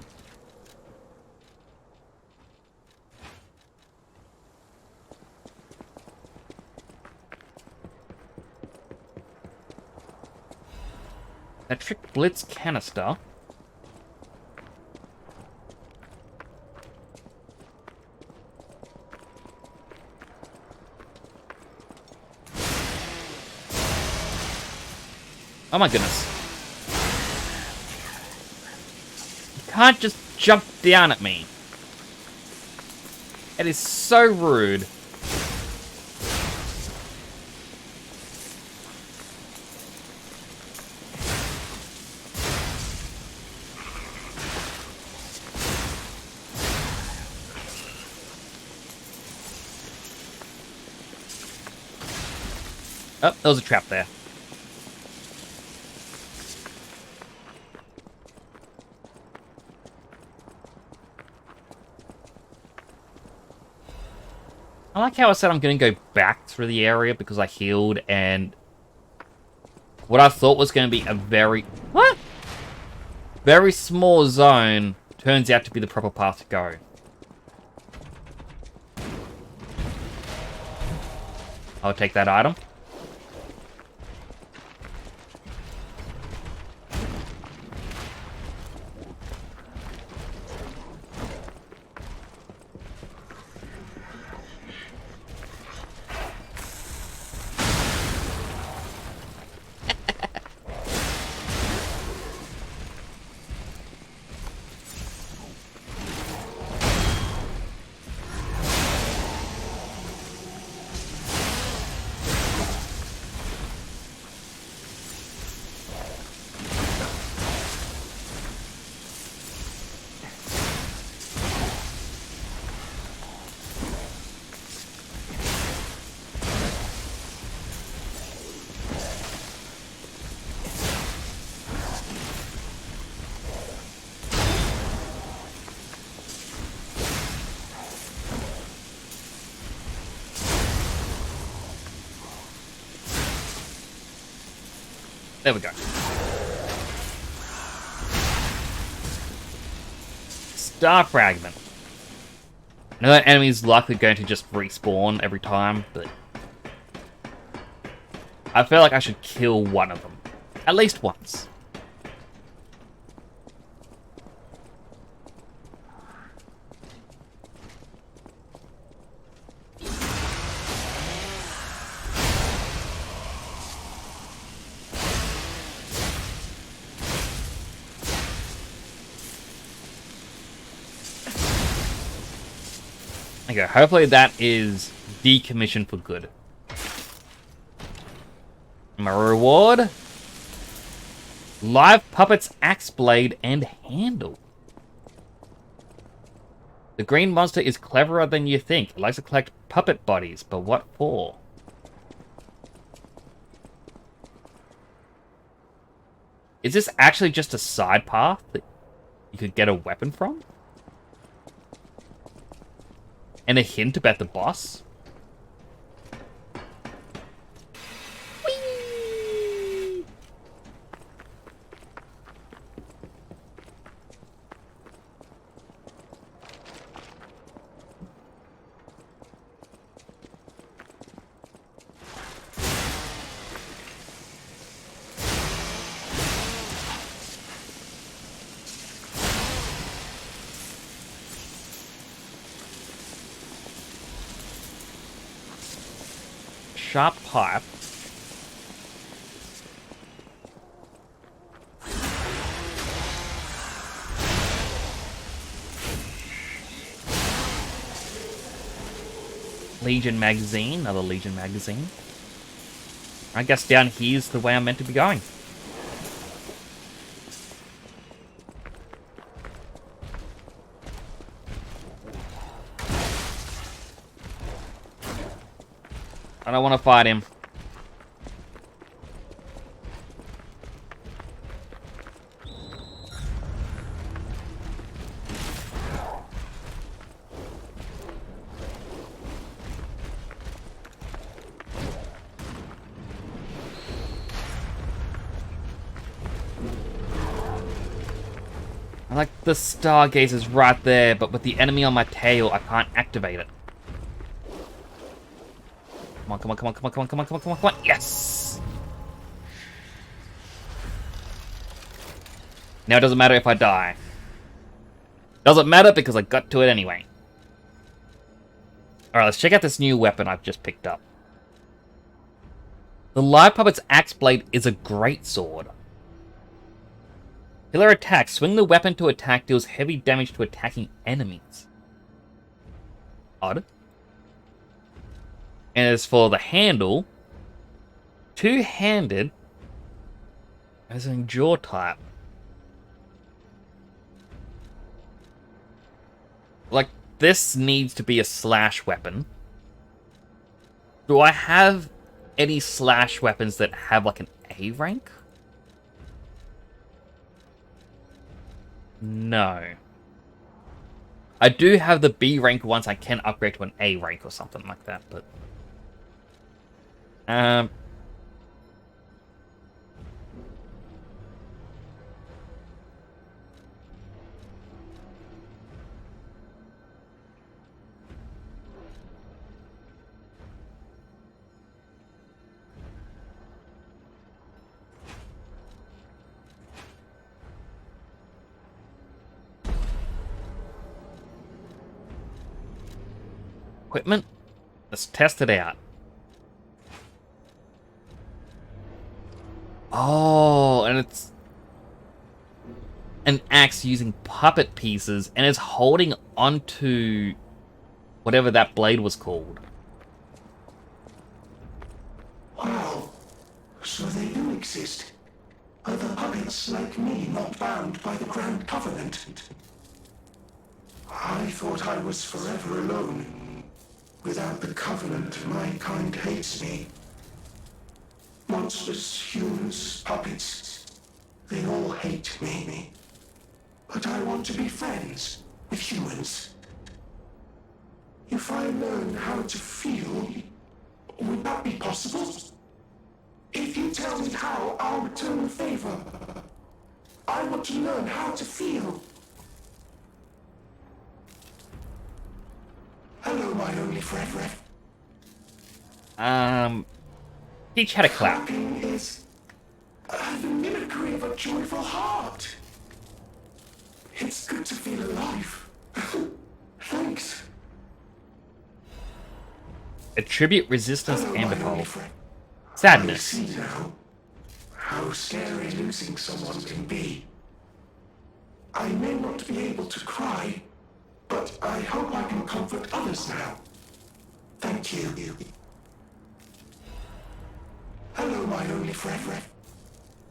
Electric Blitz canister. Oh my goodness. You can't just jump down at me. It is so rude. Oh, there was a trap there. I like how I said I'm going to go back through the area because I healed and what I thought was going to be a very... What? Very small zone turns out to be the proper path to go. I'll take that item. There we go. Star Fragment. I know that enemy is likely going to just respawn every time, but I feel like I should kill one of them. At least once. Okay, hopefully that is decommissioned for good. My reward? Live Puppet's Axe Blade and Handle. The green monster is cleverer than you think. It likes to collect puppet bodies, but what for? Is this actually just a side path that you could get a weapon from? And a hint about the boss? Whee! sharp pipe. Legion magazine, another Legion magazine. I guess down here's the way I'm meant to be going. I don't want to fight him. I like the Stargazer's right there, but with the enemy on my tail, I can't activate it. Come on, come on, come on, come on, come on, come on, come on, come on, come on. Yes! Now it doesn't matter if I die. Doesn't matter because I got to it anyway. Alright, let's check out this new weapon I've just picked up. The Live Puppet's Axe Blade is a great sword. Killer attack. Swing the weapon to attack, deals heavy damage to attacking enemies. Odd. And as for the handle, two-handed as an endure type. Like, this needs to be a slash weapon. Do I have any slash weapons that have like an A rank? No. I do have the B rank ones I can upgrade to an A rank or something like that, but... Equipment? Let's test it out. Oh, and it's an axe using puppet pieces, and it's holding onto whatever that blade was called. Wow. So they do exist. Other puppets like me not bound by the Grand Covenant. I thought I was forever alone. Without the Covenant, my kind hates me. Monsters, humans, puppets, they all hate me. But I want to be friends with humans. If I learn how to feel, would that be possible? If you tell me how, I'll return the favor. I want to learn how to feel. Hello, my only friend. Teach how to clap. Clapping is the mimicry of a joyful heart. It's good to feel alive. Thanks. Attribute resistance Hello, and my only withhold. friend. Sadness. I see now how scary losing someone can be. I may not be able to cry, but I hope I can comfort others now. Thank you. Hello, my only friend.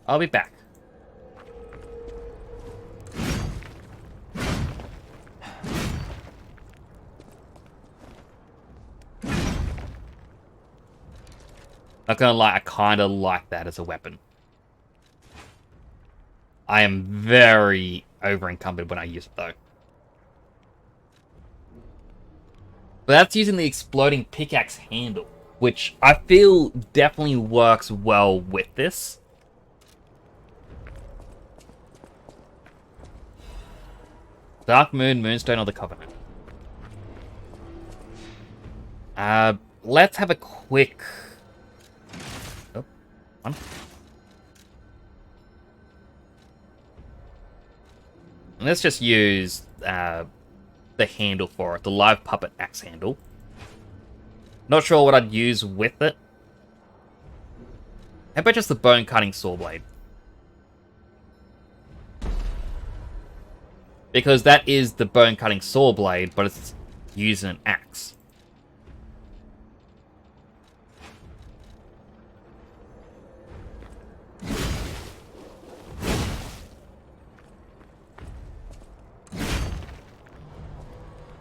I'll be back. Not gonna lie, I kinda like that as a weapon. I am very over-encumbered when I use it, though. But that's using the exploding pickaxe handle, which I feel definitely works well with this. Dark Moon, Moonstone, or the Covenant. Let's have a quick... Oh, one. Let's just use the handle for it, the live puppet axe handle. Not sure what I'd use with it. How about just the bone-cutting saw blade? Because that is the bone-cutting saw blade, but it's using an axe.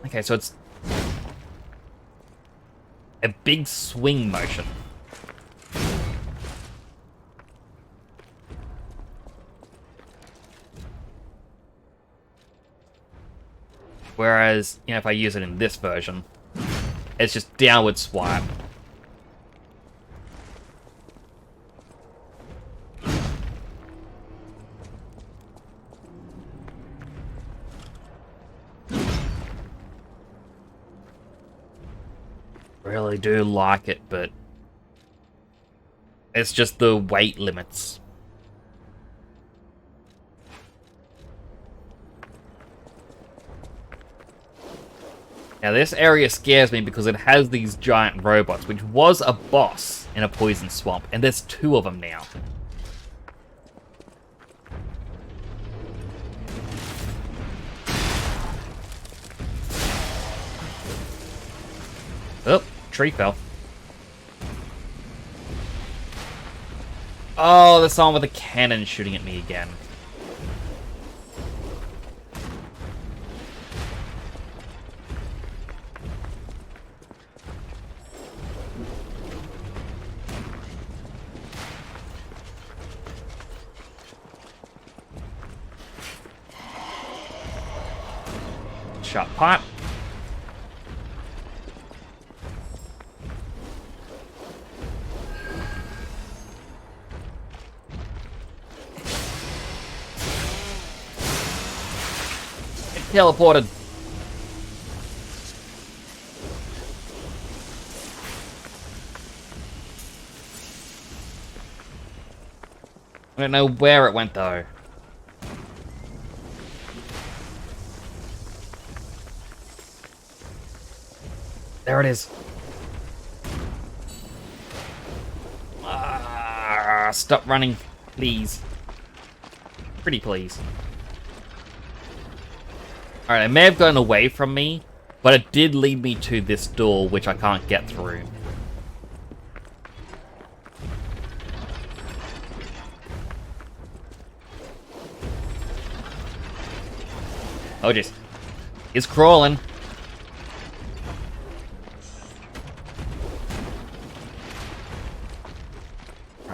Okay, so it's a big swing motion. Whereas, you know, if I use it in this version, it's just downward swipe. Really do like it, but it's just the weight limits. Now this area scares me because it has these giant robots, which was a boss in a poison swamp, and there's 2 of them now. Oh, tree fell. Oh, there's someone with a cannon shooting at me again. Shot pipe. It teleported. I don't know where it went though. There it is. Stop running, please. Pretty please. Alright, it may have gone away from me, but it did lead me to this door, which I can't get through. Oh jeez. It's crawling.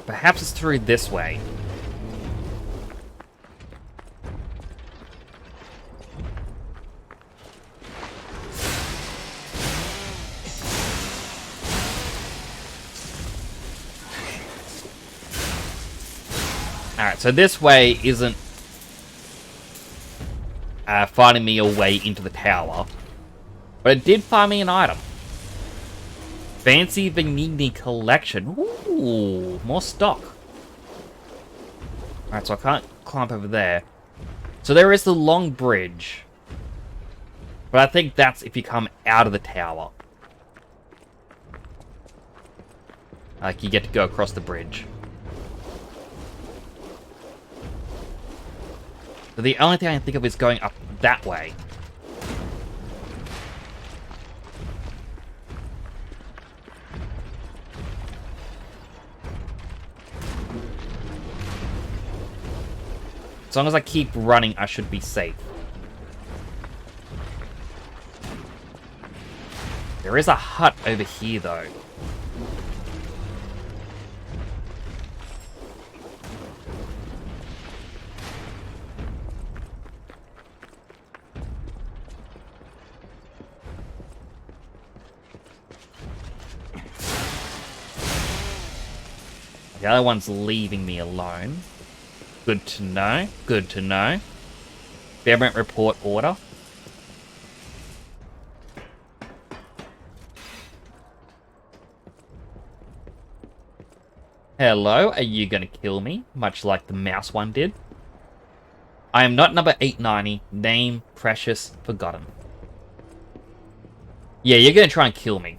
Perhaps it's through this way. Alright, so this way isn't finding me a way into the tower. But it did find me an item. Fancy Vanini collection. Ooh, more stock. Alright, so I can't climb over there. So there is the long bridge. But I think that's if you come out of the tower. Like, you get to go across the bridge. So the only thing I can think of is going up that way. As long as I keep running, I should be safe. There is a hut over here, though. The other one's leaving me alone. Good to know. Good to know. Experiment report order. Hello, are you gonna kill me? Much like the mouse one did. I am not number 890. Name, Precious, Forgotten. Yeah, you're gonna try and kill me.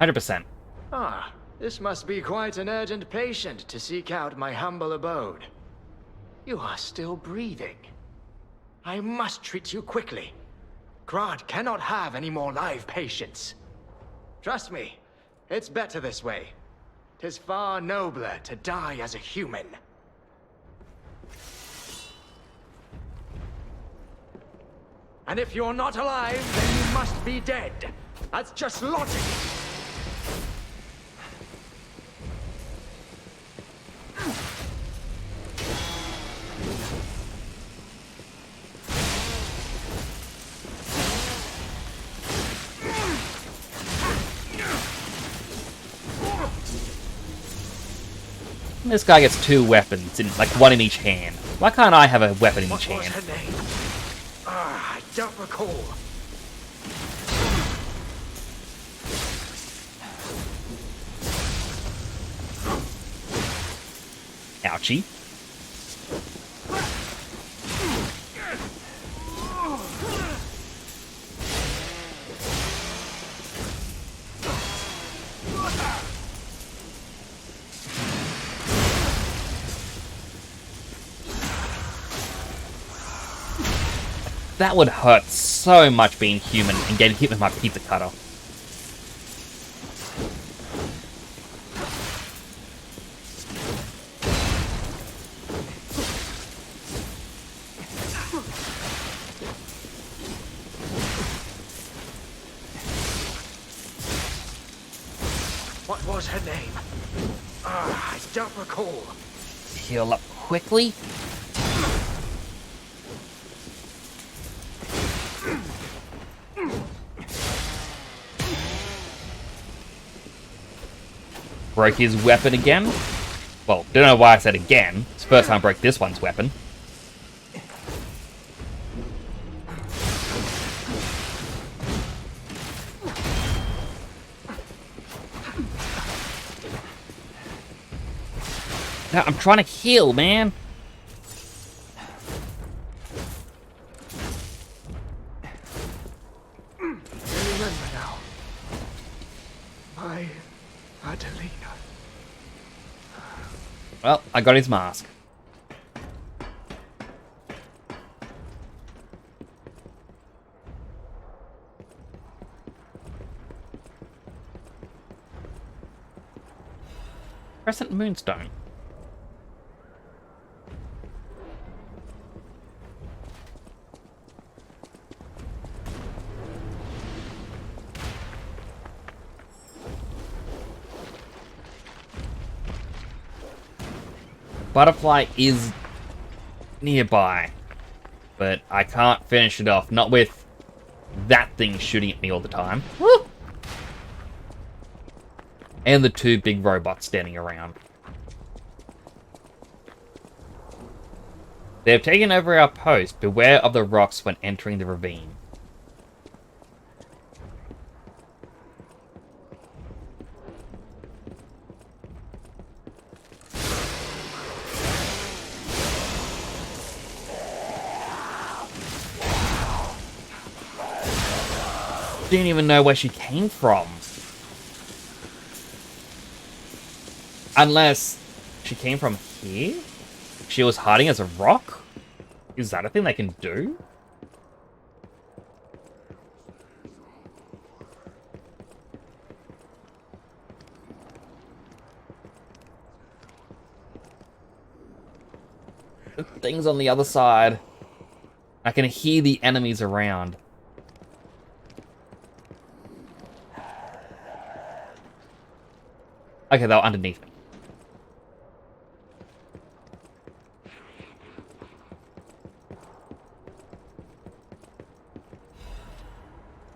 100%. Ah, This must be quite an urgent patient to seek out my humble abode. You are still breathing. I must treat you quickly. Krat cannot have any more live patients. Trust me, it's better this way. 'Tis far nobler to die as a human. And if you're not alive, then you must be dead. That's just logic. This guy gets 2 weapons, like 1 in each hand. Why can't I have a weapon in each hand? What was her name? I don't recall. Ouchie. That would hurt so much being human and getting hit with my pizza cutter. What was her name? I don't recall. Heal up quickly. Broke his weapon again. Well, don't know why I said again. It's the first time I broke this one's weapon. No, I'm trying to heal, man. I remember now. My Adelina. Well, I got his mask. Crescent Moonstone. Butterfly is nearby, but I can't finish it off. Not with that thing shooting at me all the time. Woo! And the 2 big robots standing around. They have taken over our post. Beware of the rocks when entering the ravine. Didn't even know where she came from. Unless she came from here? She was hiding as a rock? Is that a thing they can do? The thing's on the other side. I can hear the enemies around. Okay, they were underneath me.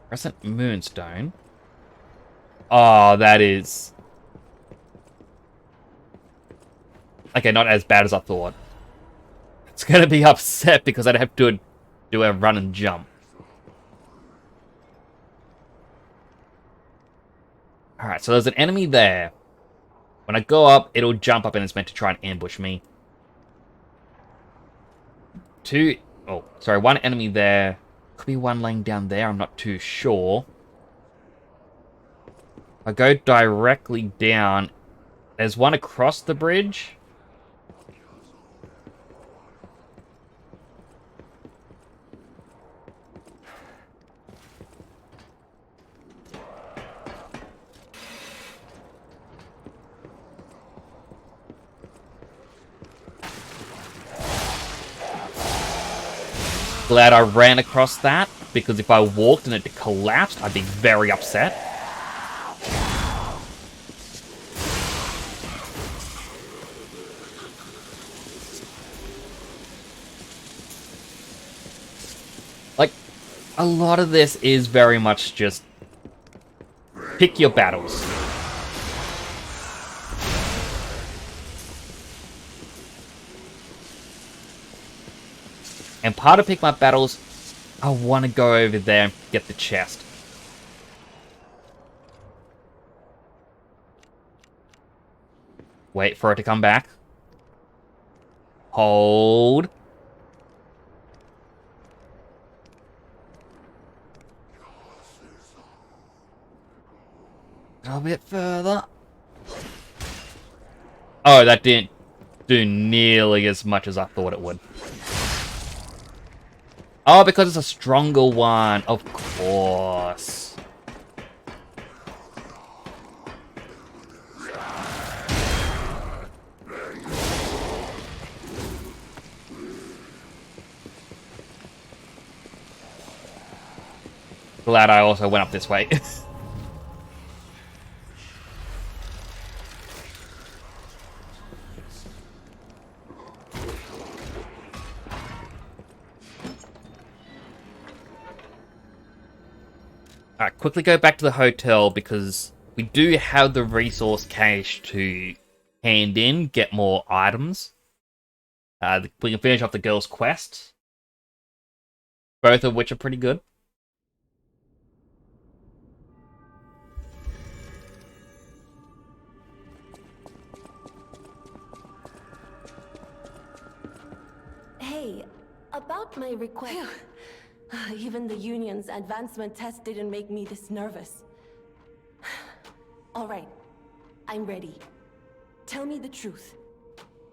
Crescent Moonstone. Oh, that is... Okay, not as bad as I thought. It's gonna be upset because I'd have to do a run and jump. Alright, so there's an enemy there. When I go up, it'll jump up and it's meant to try and ambush me. One enemy there. Could be one laying down there, I'm not too sure. I go directly down. There's one across the bridge. Glad I ran across that, because if I walked and it collapsed, I'd be very upset. Like, a lot of this is very much just pick your battles. And part of pick my battles, I want to go over there and get the chest. Wait for it to come back. Hold. A little bit further. Oh, that didn't do nearly as much as I thought it would. Oh, because it's a stronger one. Of course. Glad I also went up this way. Alright, quickly go back to the hotel because we do have the resource cache to hand in, get more items. We can finish off the girl's quest. Both of which are pretty good. Hey, about my request. Even the Union's advancement test didn't make me this nervous. Alright, I'm ready. Tell me the truth.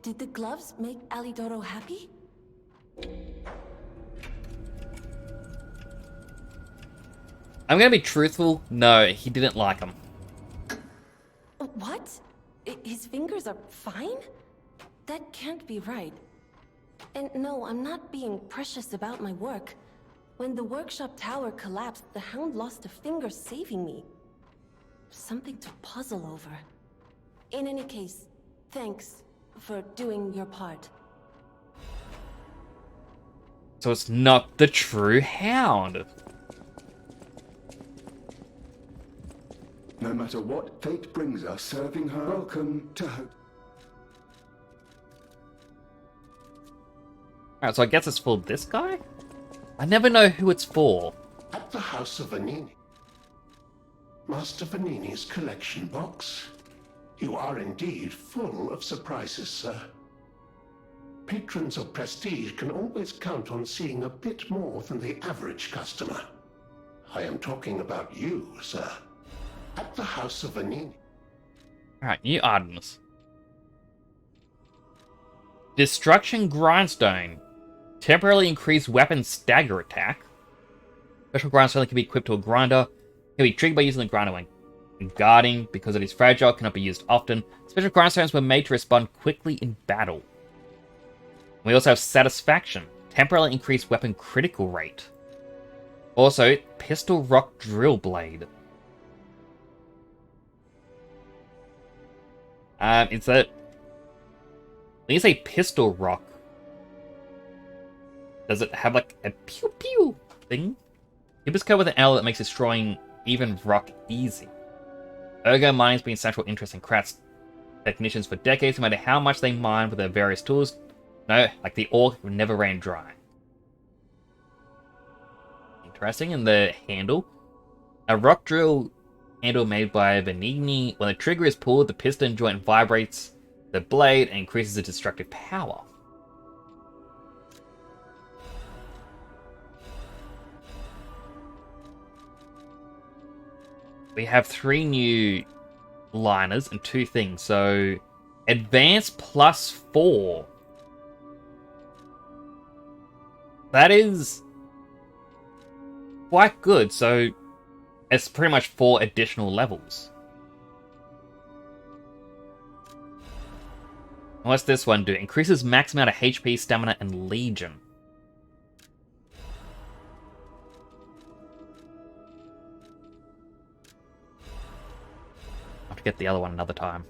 Did the gloves make Alidoro happy? I'm gonna be truthful. No, he didn't like them. What? His fingers are fine? That can't be right. And no, I'm not being precious about my work. When the workshop tower collapsed, the Hound lost a finger saving me. Something to puzzle over. In any case, thanks for doing your part. So it's not the true Hound. No matter what fate brings us, serving her, welcome to hope. Alright, so I guess it's for this guy? I never know who it's for. At the House of Vanini. Master Vanini's collection box. You are indeed full of surprises, sir. Patrons of prestige can always count on seeing a bit more than the average customer. I am talking about you, sir. At the House of Vanini. Alright, new items. Destruction Grindstone. Temporarily increased weapon stagger attack. Special grindstone can be equipped to a grinder. Can be triggered by using the grinder when guarding. Because it is fragile, cannot be used often. Special grindstones were made to respond quickly in battle. We also have Satisfaction. Temporarily increased weapon critical rate. Also, Pistol Rock Drill Blade. It's that... When you say Pistol Rock, does it have like a pew pew thing? Hibisco code with an L that makes destroying even rock easy. Ergo mining's been central interest in Krat's technicians for decades, no matter how much they mine with their various tools. No, like the ore never ran dry. Interesting. And the handle. A rock drill handle made by Vanini. When the trigger is pulled, the piston joint vibrates the blade and increases the destructive power. we have 3 new liners and 2 things. So, advance +4. That is quite good. So, it's pretty much 4 additional levels. What's this one do? Increases max amount of HP, stamina, and legion. I'll have to get the other one another time.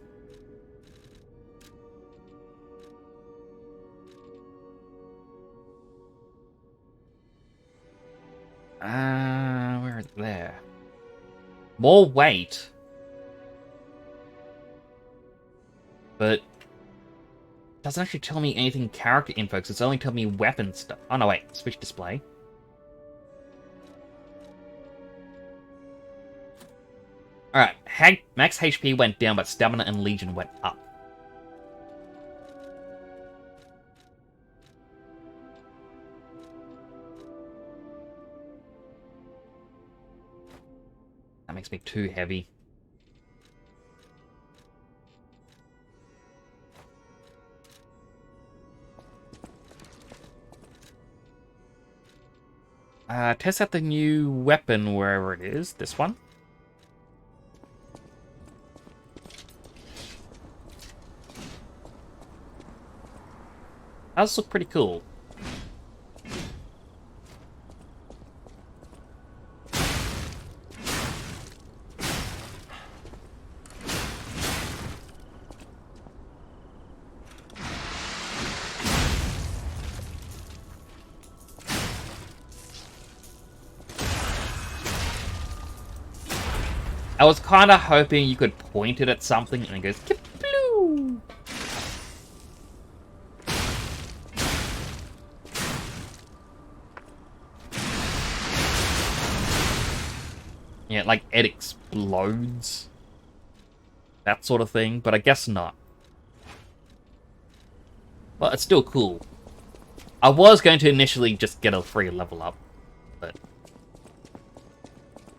Where is it? There. More weight. But doesn't actually tell me anything character info, because it's only telling me weapon stuff. Oh no, wait. Switch display. Alright. Max HP went down, but stamina and legion went up. That makes me too heavy. Test out the new weapon wherever it is. This one. Does look pretty cool. I was kind of hoping you could point it at something and it goes kaploo. Yeah, like it explodes. That sort of thing, but I guess not. Well, it's still cool. I was going to initially just get a free level up, but...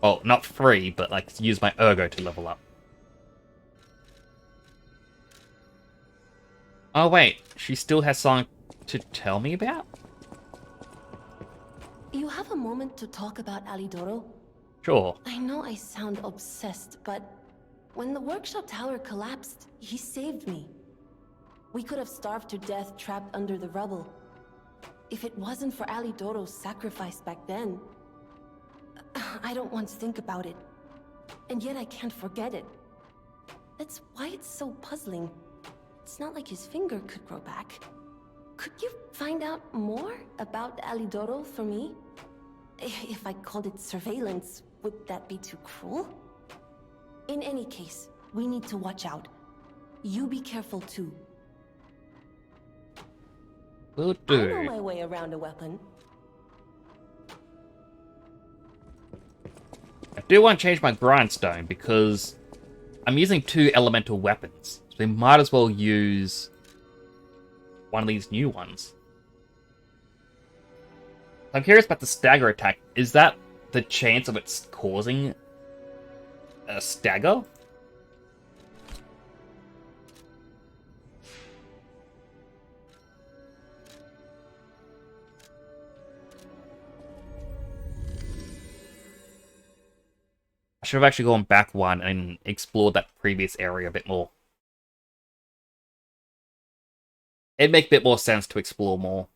Well, not free, but like use my ergo to level up. Oh wait, she still has something to tell me about? You have a moment to talk about Alidoro? Sure. I know I sound obsessed, but when the workshop tower collapsed, he saved me. We could have starved to death trapped under the rubble. If it wasn't for Alidoro's sacrifice back then, I don't want to think about it. And yet I can't forget it. That's why it's so puzzling. It's not like his finger could grow back. Could you find out more about Alidoro for me? If I called it surveillance, would that be too cruel? In any case, we need to watch out. You be careful too. Will I do. know my way around a weapon. I do want to change my grindstone because I'm using 2 elemental weapons. So we might as well use one of these new ones. I'm curious about the stagger attack. Is that the chance of it causing a stagger? I should have actually gone back one and explored that previous area a bit more. It'd make a bit more sense to explore more.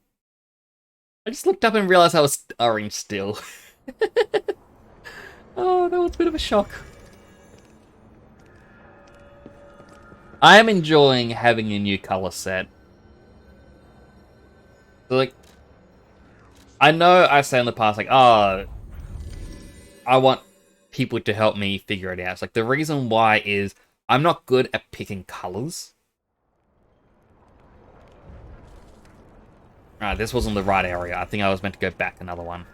I just looked up and realized I was starring still. Oh, that was a bit of a shock. I am enjoying having a new color set. So, like, I know I say in the past, like, oh, I want people to help me figure it out. It's like, the reason why is I'm not good at picking colors. Alright, this wasn't the right area. I think I was meant to go back another one.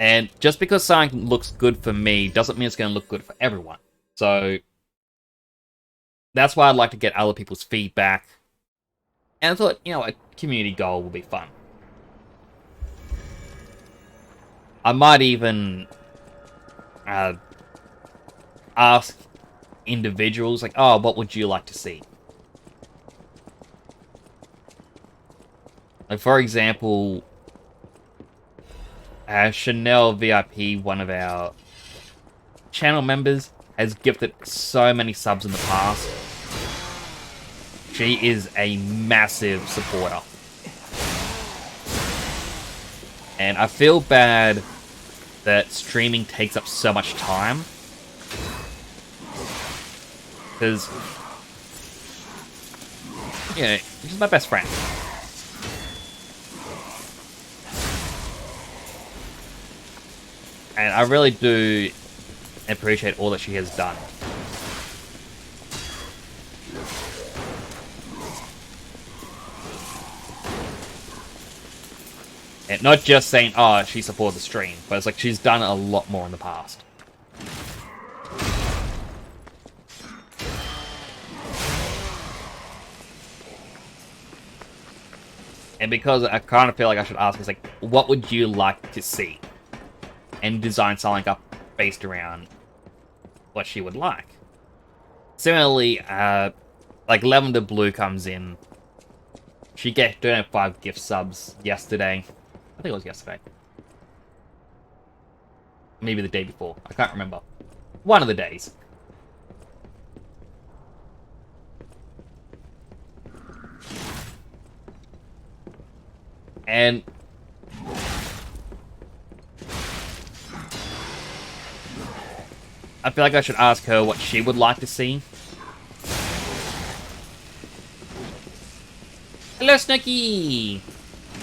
And just because something looks good for me doesn't mean it's going to look good for everyone. So that's why I'd like to get other people's feedback. And I thought, you know, a community goal will be fun. I might even ask individuals, like, oh, what would you like to see? Like, for example, Chanel VIP, one of our channel members, has gifted so many subs in the past. She is a massive supporter. And I feel bad that streaming takes up so much time. Because, you know, she's my best friend. And I really do appreciate all that she has done. And not just saying, oh, she supported the stream, but it's like she's done a lot more in the past. And because I kind of feel like I should ask, is like, what would you like to see? And design something up based around what she would like. Similarly, like Lavender Blue comes in. She donated 5 gift subs yesterday. I think it was yesterday. Maybe the day before. I can't remember. One of the days. And I feel like I should ask her what she would like to see. Hello, Snooky!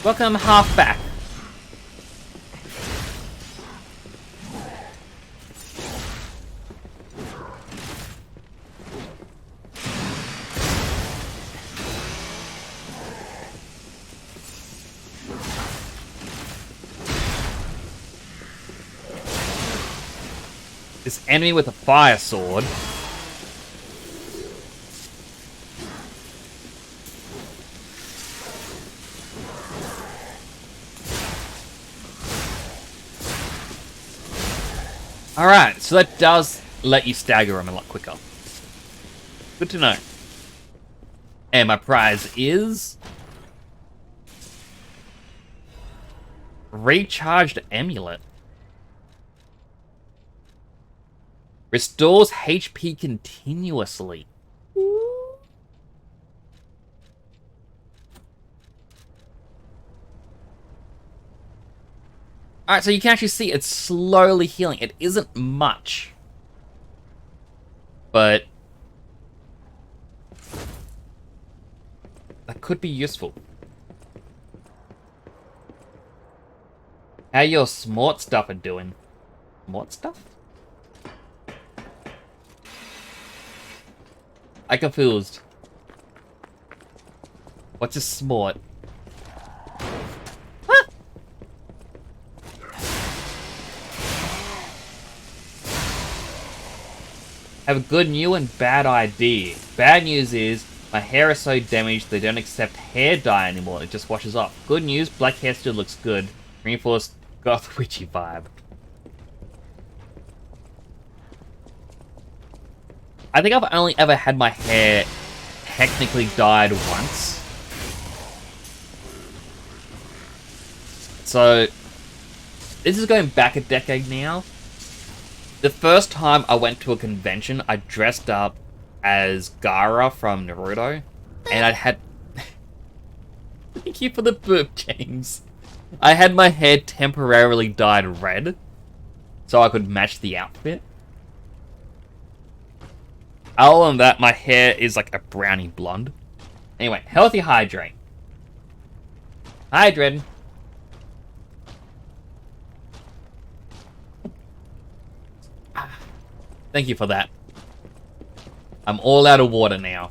Welcome halfback. This enemy with a fire sword. Alright, so that does let you stagger him a lot quicker. Good to know. And my prize is... Recharged Amulet. Restores HP continuously. Alright, so you can actually see it's slowly healing. It isn't much. But that could be useful. How your smart stuff are doing? Smart stuff? I confused. What's a smart? Huh? Have a good new and bad idea. Bad news is, my hair is so damaged they don't accept hair dye anymore. It just washes off. Good news, black hair still looks good. Reinforced goth witchy vibe. I think I've only ever had my hair technically dyed once. So, this is going back a decade now. The first time I went to a convention, I dressed up as Gaara from Naruto. And I had... Thank you for the burp, James. I had my hair temporarily dyed red, so I could match the outfit. Other than that, my hair is like a brownie blonde. Anyway, healthy hydrate. Hydrating. Thank you for that. I'm all out of water now.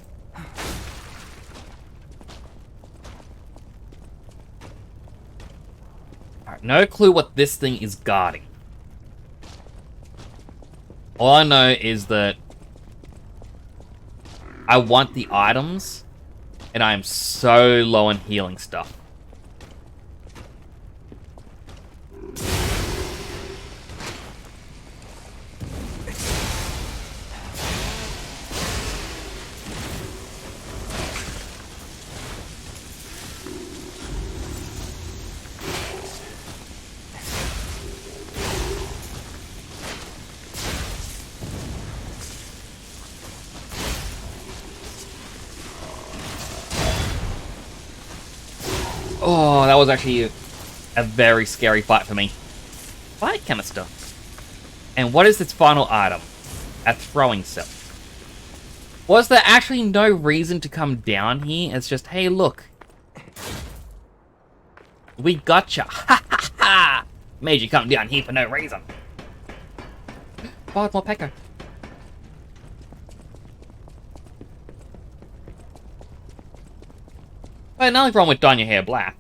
Alright, no clue what this thing is guarding. All I know is that I want the items, and I am so low on healing stuff. Oh, that was actually a very scary fight for me. Fight canister. And what is its final item? A throwing cell. Was there actually no reason to come down here? It's just, hey, look. We gotcha. Ha ha ha! Made you come down here for no reason. Oh, it's more Pekka. Well, nothing wrong with dyeing your hair black.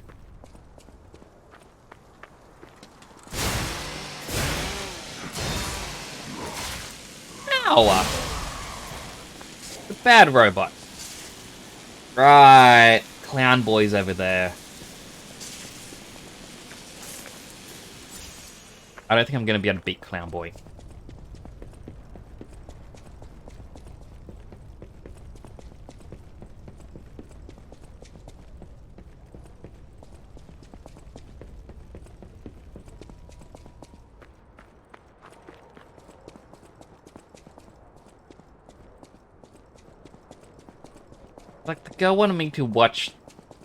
Ow! The bad robot. Right. Clown boy's over there. I don't think I'm going to be able to beat Clown Boy. Like, the girl wanted me to watch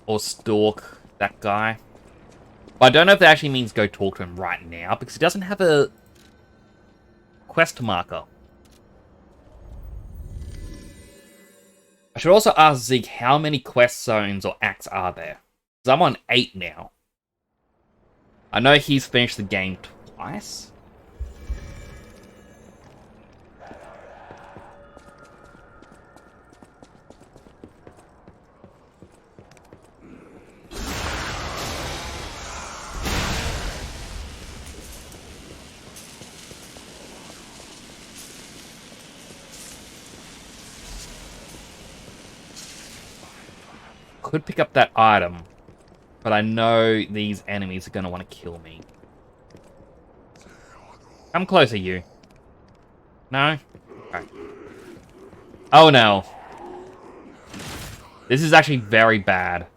or stalk that guy. But I don't know if that actually means go talk to him right now, because he doesn't have a quest marker. I should also ask Zeke how many quest zones or acts are there. Because I'm on 8 now. I know he's finished the game twice. Could pick up that item, but I know these enemies are going to want to kill me. Come closer, you. No? Okay. Oh no. This is actually very bad.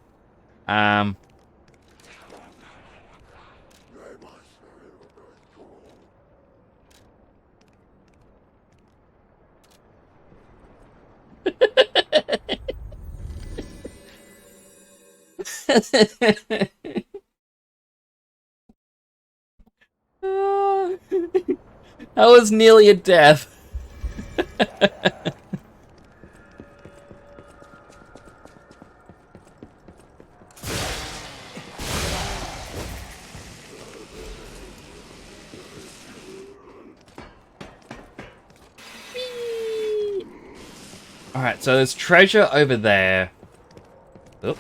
That was nearly a death. Alright, so there's treasure over there. Oop.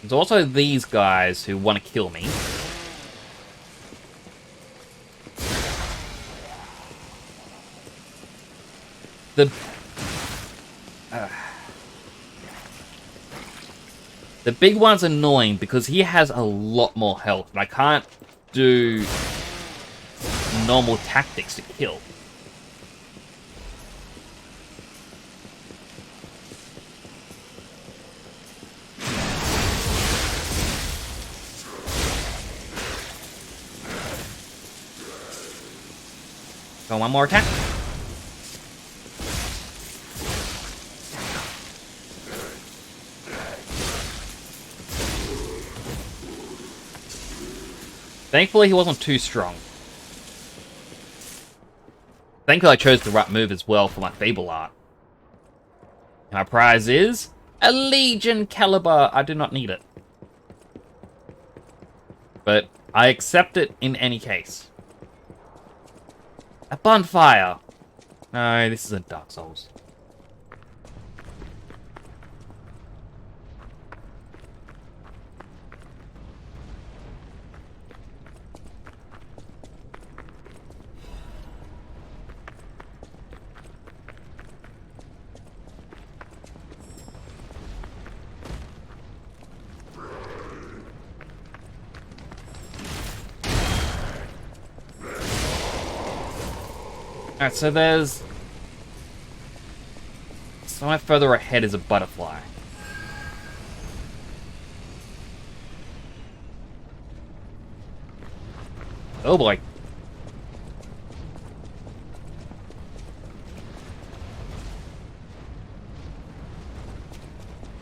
There's also these guys who want to kill me. The big one's annoying because he has a lot more health, and I can't do normal tactics to kill. Go one more attack. Thankfully, he wasn't too strong. Thankfully, I chose the right move as well for my Fable art. My prize is a Legion caliber. I do not need it. But I accept it in any case. A bonfire! No, this isn't Dark Souls. Alright, so there's... somewhere further ahead is a butterfly. Oh boy.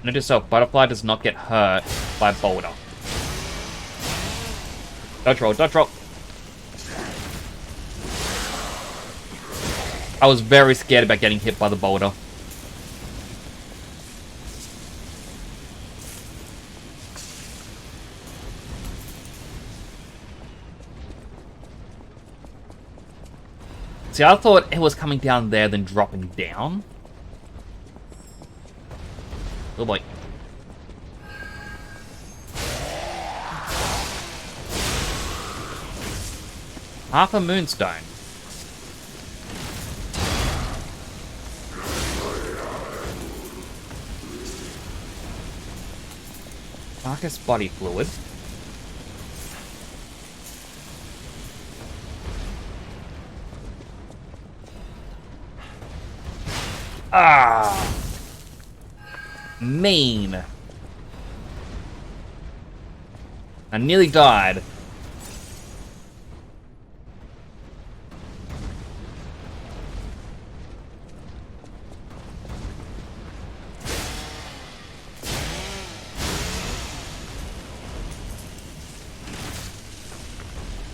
Note to self, Butterfly does not get hurt by Boulder. Dodge roll, dodge roll. I was very scared about getting hit by the boulder. See, I thought it was coming down there, then dropping down. Oh boy. Half a moonstone. Darkest body fluid. Ah! Mean. I nearly died.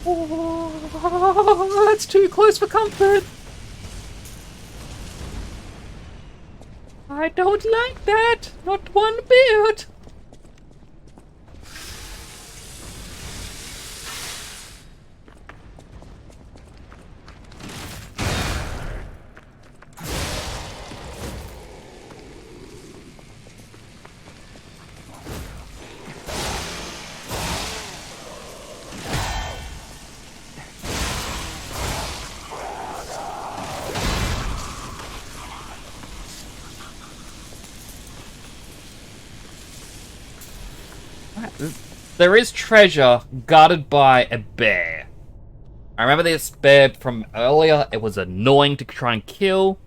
Oh, that's too close for comfort. I don't like that. Not one bit. There is treasure guarded by a bear. I remember this bear from earlier. It was annoying to try and kill.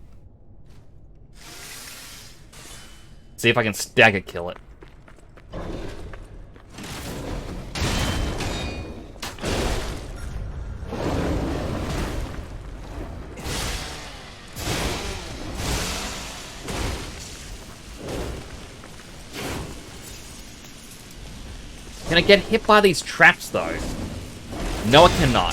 See if I can stagger kill it. Can I get hit by these traps, though? No, I cannot.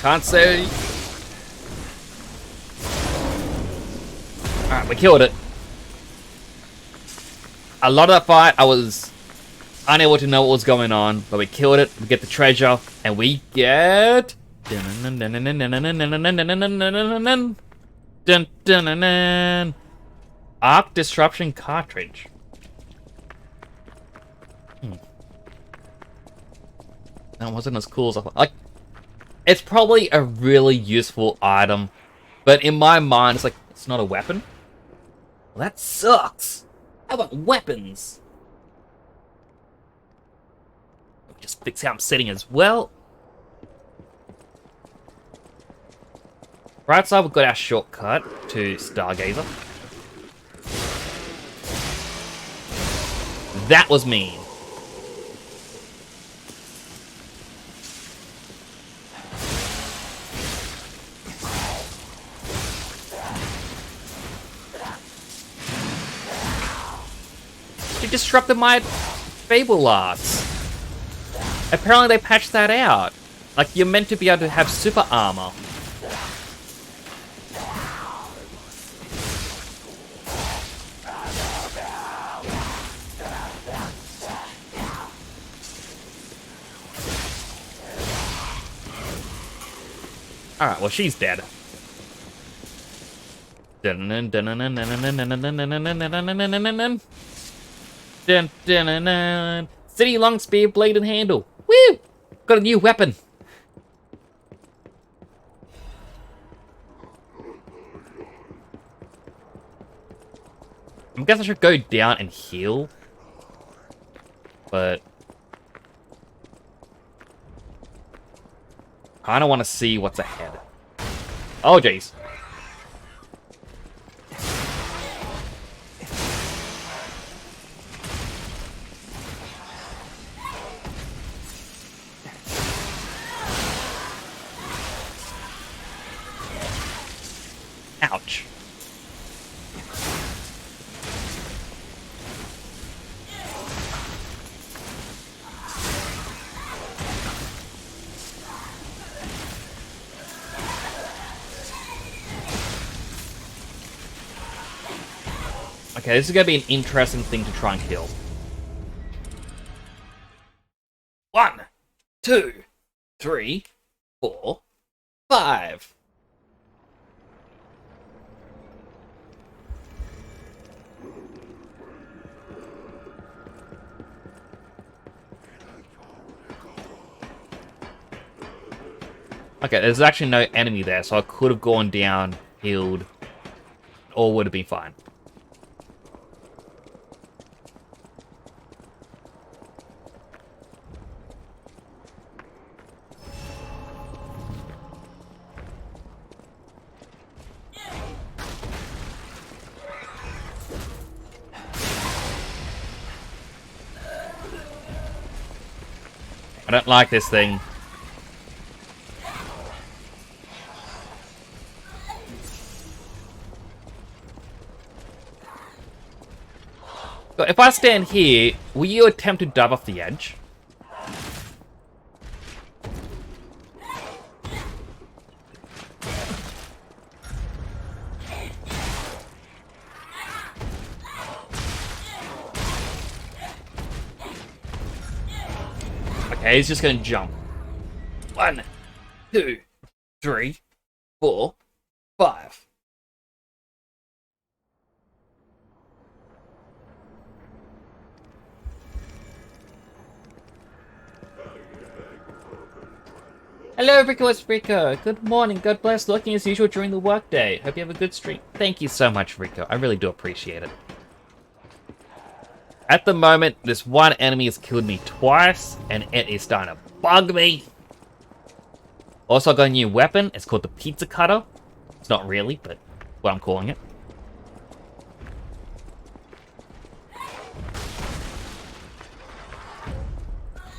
Can't say. Alright, we killed it. A lot of that fight, I was unable to know what was going on, but we killed it, we get the treasure, and we get... Arc Disruption Cartridge. That wasn't as cool as I thought. Like, it's probably a really useful item, but in my mind, it's like, it's not a weapon? Well, that sucks! How about weapons? Just fix how I'm sitting as well. Right side, we've got our shortcut to Stargazer. That was mean. You disrupted my Fable arts. Apparently they patched that out. Like, you're meant to be able to have super armor. Alright, well, she's dead. City long spear, blade, and handle. Woo! Got a new weapon. I guess I should go down and heal. But I don't want to see what's ahead. Oh, jeez. Ouch. Okay, this is gonna be an interesting thing to try and kill. 1, 2, 3, 4, 5. Okay, there's actually no enemy there, so I could have gone down, healed, all would have been fine. I don't like this thing. So if I stand here, will you attempt to dive off the edge? Okay, he's just gonna jump. 1, 2, 3, 4, 5. Hello, Rico Rico. Good morning. God bless. Looking as usual during the workday. Hope you have a good stream. Thank you so much, Rico. I really do appreciate it. At the moment, this one enemy has killed me twice, and it is starting to bug me. Also, I got a new weapon. It's called the Pizza Cutter. It's not really, but what I'm calling it.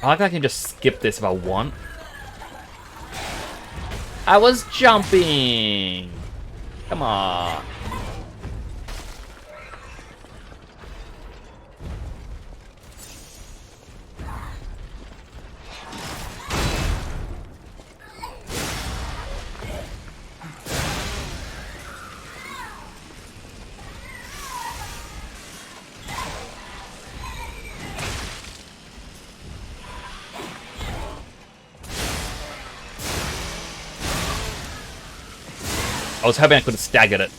I like I can just skip this if I want. I was jumping! Come on. I was hoping I could have staggered it.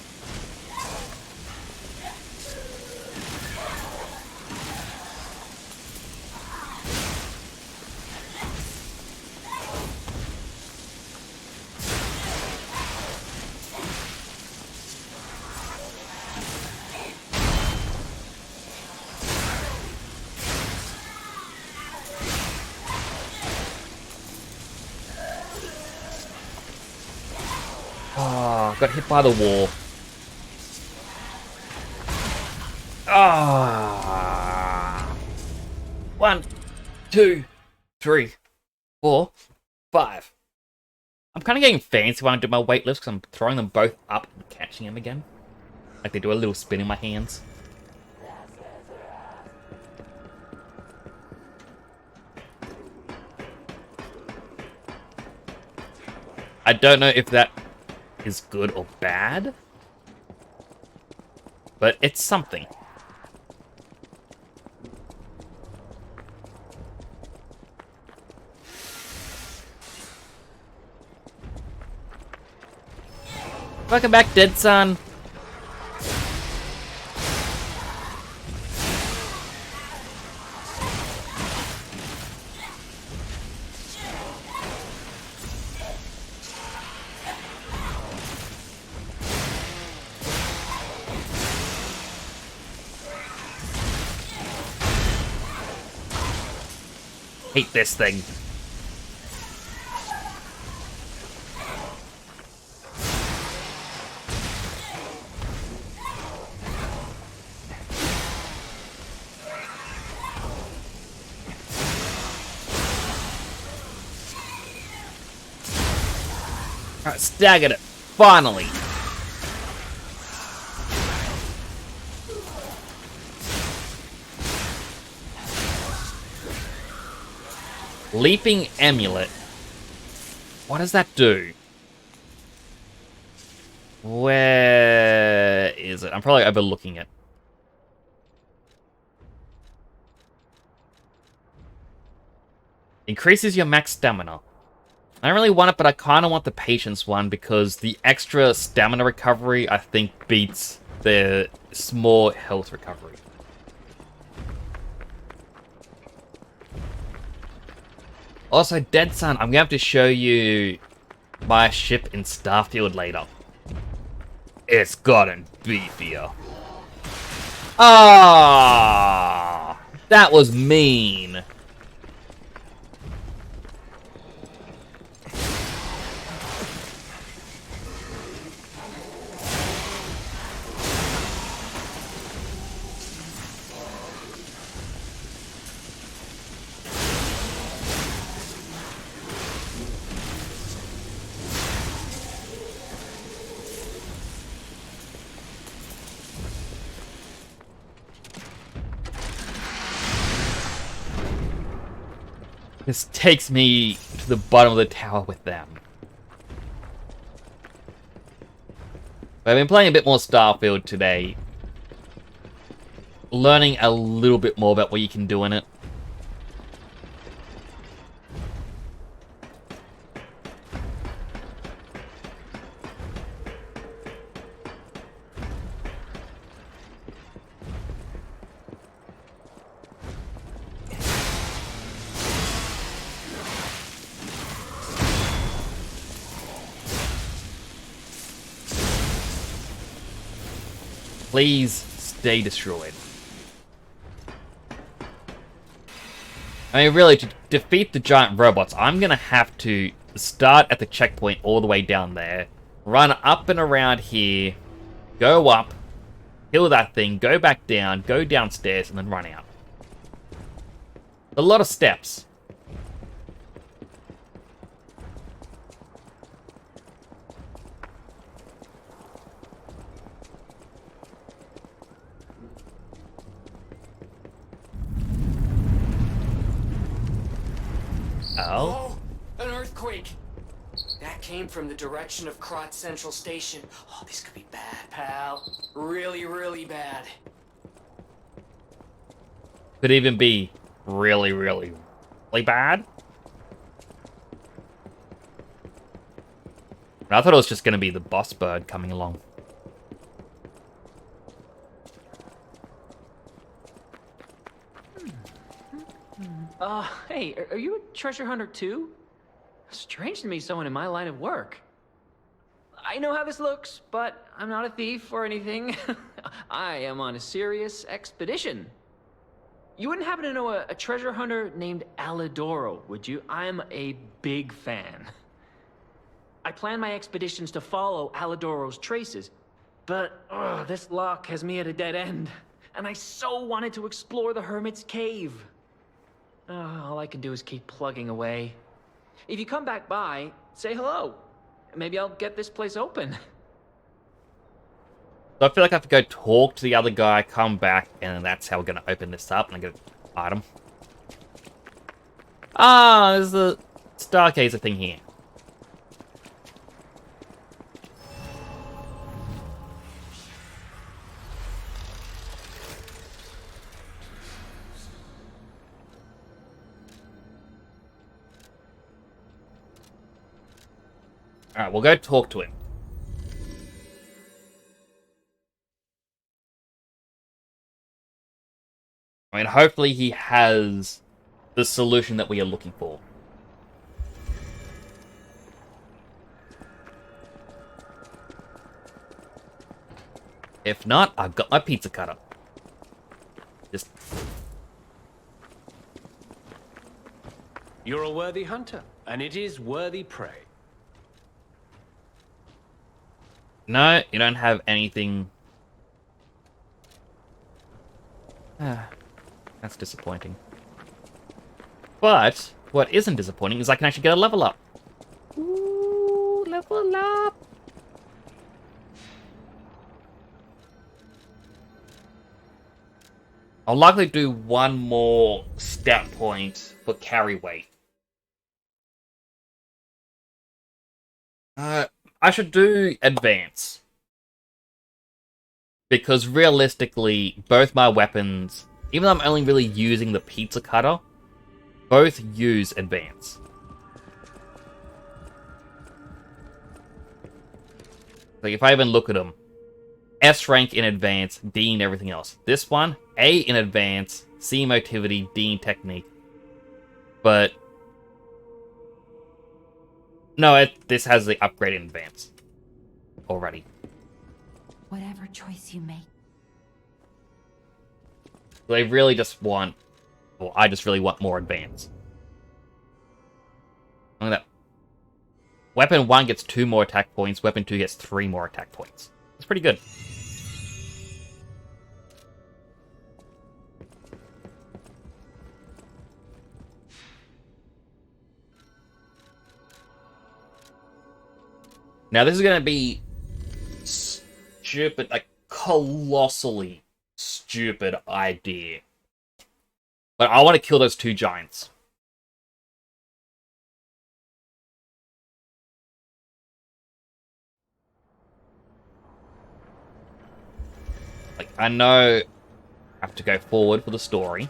Got hit by the wall. Ah. 1, 2, 3, 4, 5. I'm kind of getting fancy when I do my weightlifts because I'm throwing them both up and catching them again. Like they do a little spin in my hands. I don't know if that is good or bad, but it's something. Welcome back, Dead Son. Hate this thing. Alright, staggered it. Finally. Leaping Amulet. What does that do? Where is it? I'm probably overlooking it. Increases your max stamina. I don't really want it, but I kind of want the patience one because the extra stamina recovery, I think, beats the small health recovery. Also, Dead Sun, I'm going to have to show you my ship in Starfield later. It's gotten beefier. Ah, that was mean. This takes me to the bottom of the tower with them. I've been playing a bit more Starfield today. Learning a little bit more about what you can do in it. Please stay destroyed. I mean, really, to defeat the giant robots, I'm gonna have to start at the checkpoint all the way down there, run up and around here, go up, kill that thing, go back down, go downstairs, and then run out. A lot of steps. Oh? An earthquake! That came from the direction of Krot Central Station. Oh, this could be bad, pal. Really, really bad. Could even be really, really, really bad. I thought it was just going to be the boss bird coming along. Hey, are you a treasure hunter too? Strange to meet someone in my line of work. I know how this looks, but I'm not a thief or anything. I am on a serious expedition. You wouldn't happen to know a treasure hunter named Alidoro, would you? I'm a big fan. I plan my expeditions to follow Alidoro's traces, but this lock has me at a dead end, and I so wanted to explore the Hermit's Cave. All I can do is keep plugging away. If you come back by, say hello. Maybe I'll get this place open. So I feel like I have to go talk to the other guy, come back, and that's how we're going to open this up, and I get an item. Ah, there's the Stargazer thing here. Alright, we'll go talk to him. I mean, hopefully he has the solution that we are looking for. If not, I've got my pizza cutter. Just... You're a worthy hunter, and it is worthy prey. No, you don't have anything. That's disappointing. But what isn't disappointing is I can actually get a level up. Ooh, level up. I'll likely do one more stat point for carry weight. I should do advance. Because realistically, both my weapons, even though I'm only really using the pizza cutter, both use advance. Like, if I even look at them, S rank in advance, D in everything else. This one, A in advance, C in motivity, D in technique. But no, this has the upgrade in advance already. Whatever choice you make. They really just want, well, I just really want more advance. Look at that. Weapon 1 gets 2 more attack points, weapon 2 gets 3 more attack points. That's pretty good. Now this is going to be stupid, like colossally stupid idea. But I want to kill those 2 giants. Like, I know I have to go forward for the story.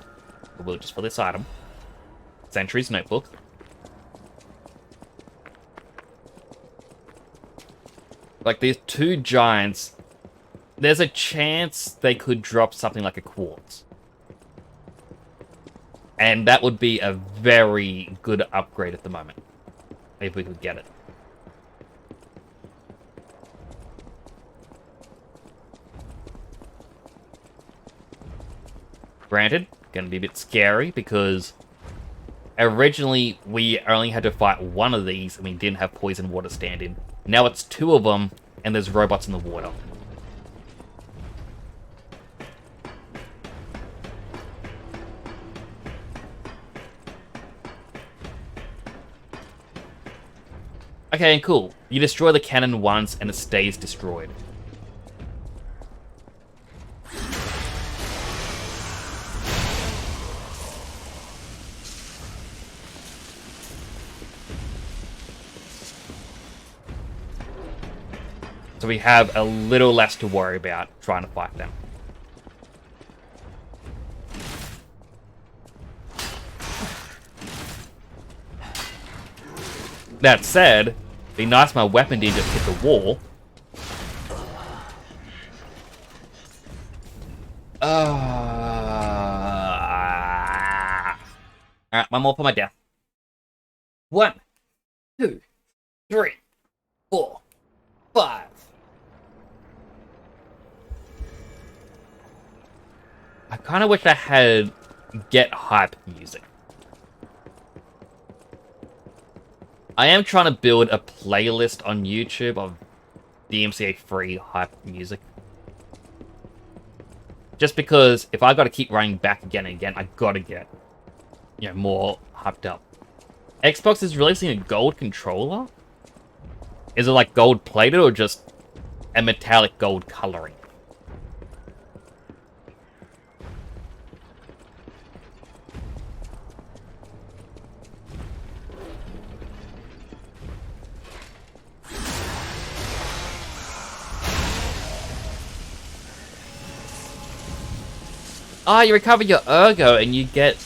But we'll just for this item. Sentry's notebook. Like, these 2 giants, there's a chance they could drop something like a quartz. And that would be a very good upgrade at the moment. If we could get it. Granted, gonna be a bit scary because originally we only had to fight 1 of these and we didn't have poison water stand-in. Now it's 2 of them and there's robots in the water. Okay, cool. You destroy the cannon once and it stays destroyed. So we have a little less to worry about trying to fight them. That said, it'd be nice my weapon didn't just hit the wall. Alright, one more for my death. 1, 2, 3, 4, 5. I kind of wish I had get hype music. I am trying to build a playlist on YouTube of DMCA free hype music. Just because if I gotta keep running back again and again, I gotta get, you know, more hyped up. Xbox is releasing a gold controller? Is it like gold plated or just a metallic gold coloring? Ah, you recover your ergo and you get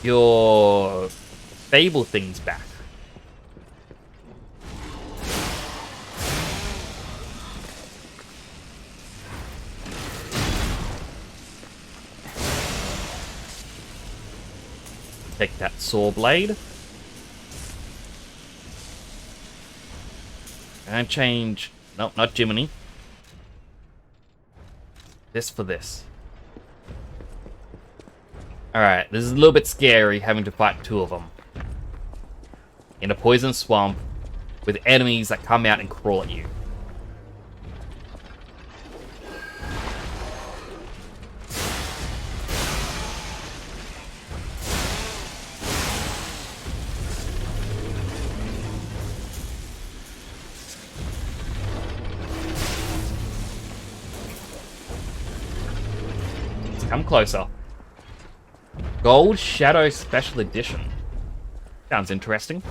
your fable things back. Take that saw blade. And change... Nope, not Jiminy. This for this. Alright, this is a little bit scary having to fight 2 of them. In a poison swamp with enemies that come out and crawl at you. Let's come closer. Gold Shadow Special Edition. Sounds interesting.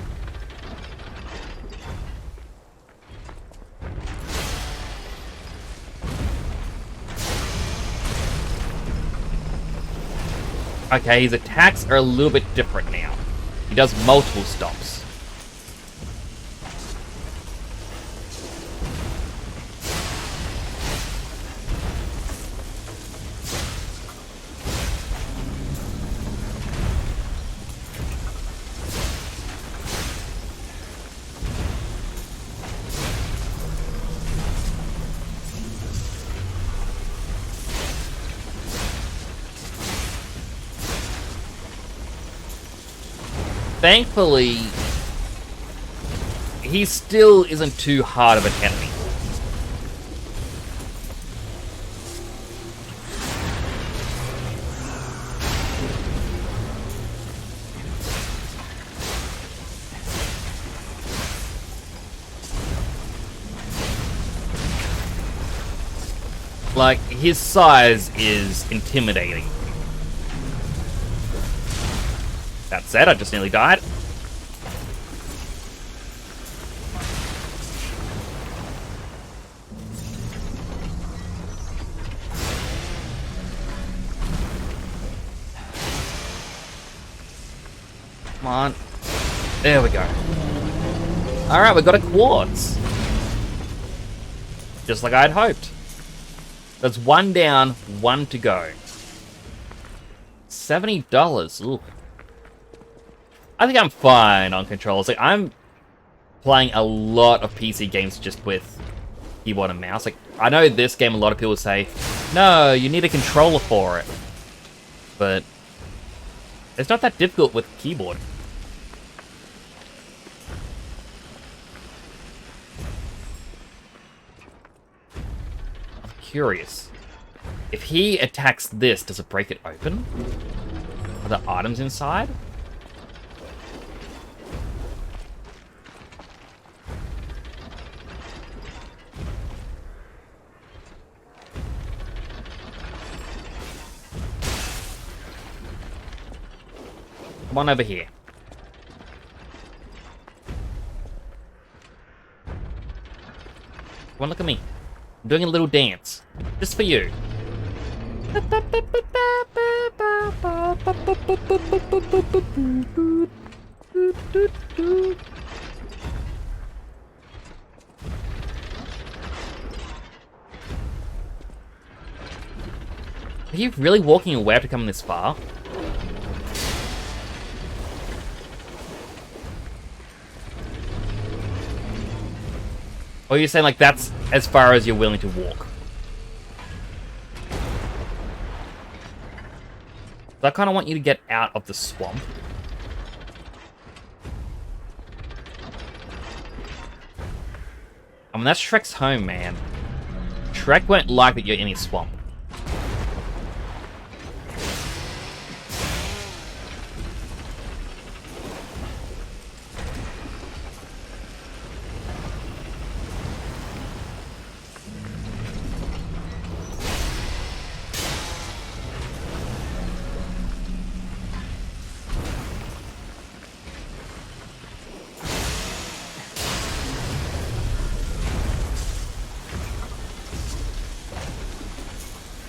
Okay, his attacks are a little bit different now. He does multiple stomps. Thankfully, he still isn't too hard of an enemy. Like, his size is intimidating. That said, I just nearly died. Come on. There we go. Alright, we got a quartz. Just like I'd hoped. That's one down, one to go. $70. Ooh. I think I'm fine on controls. Like, I'm playing a lot of PC games just with keyboard and mouse. Like, I know this game, a lot of people say, no, you need a controller for it. But it's not that difficult with keyboard. I'm curious. If he attacks this, does it break it open? Are there items inside? Come on over here. Come on, look at me. I'm doing a little dance. Just for you. Are you really walking away after coming this far? Or are you saying, like, that's as far as you're willing to walk? So I kind of want you to get out of the swamp. I mean, that's Shrek's home, man. Shrek won't like that you're in his swamp.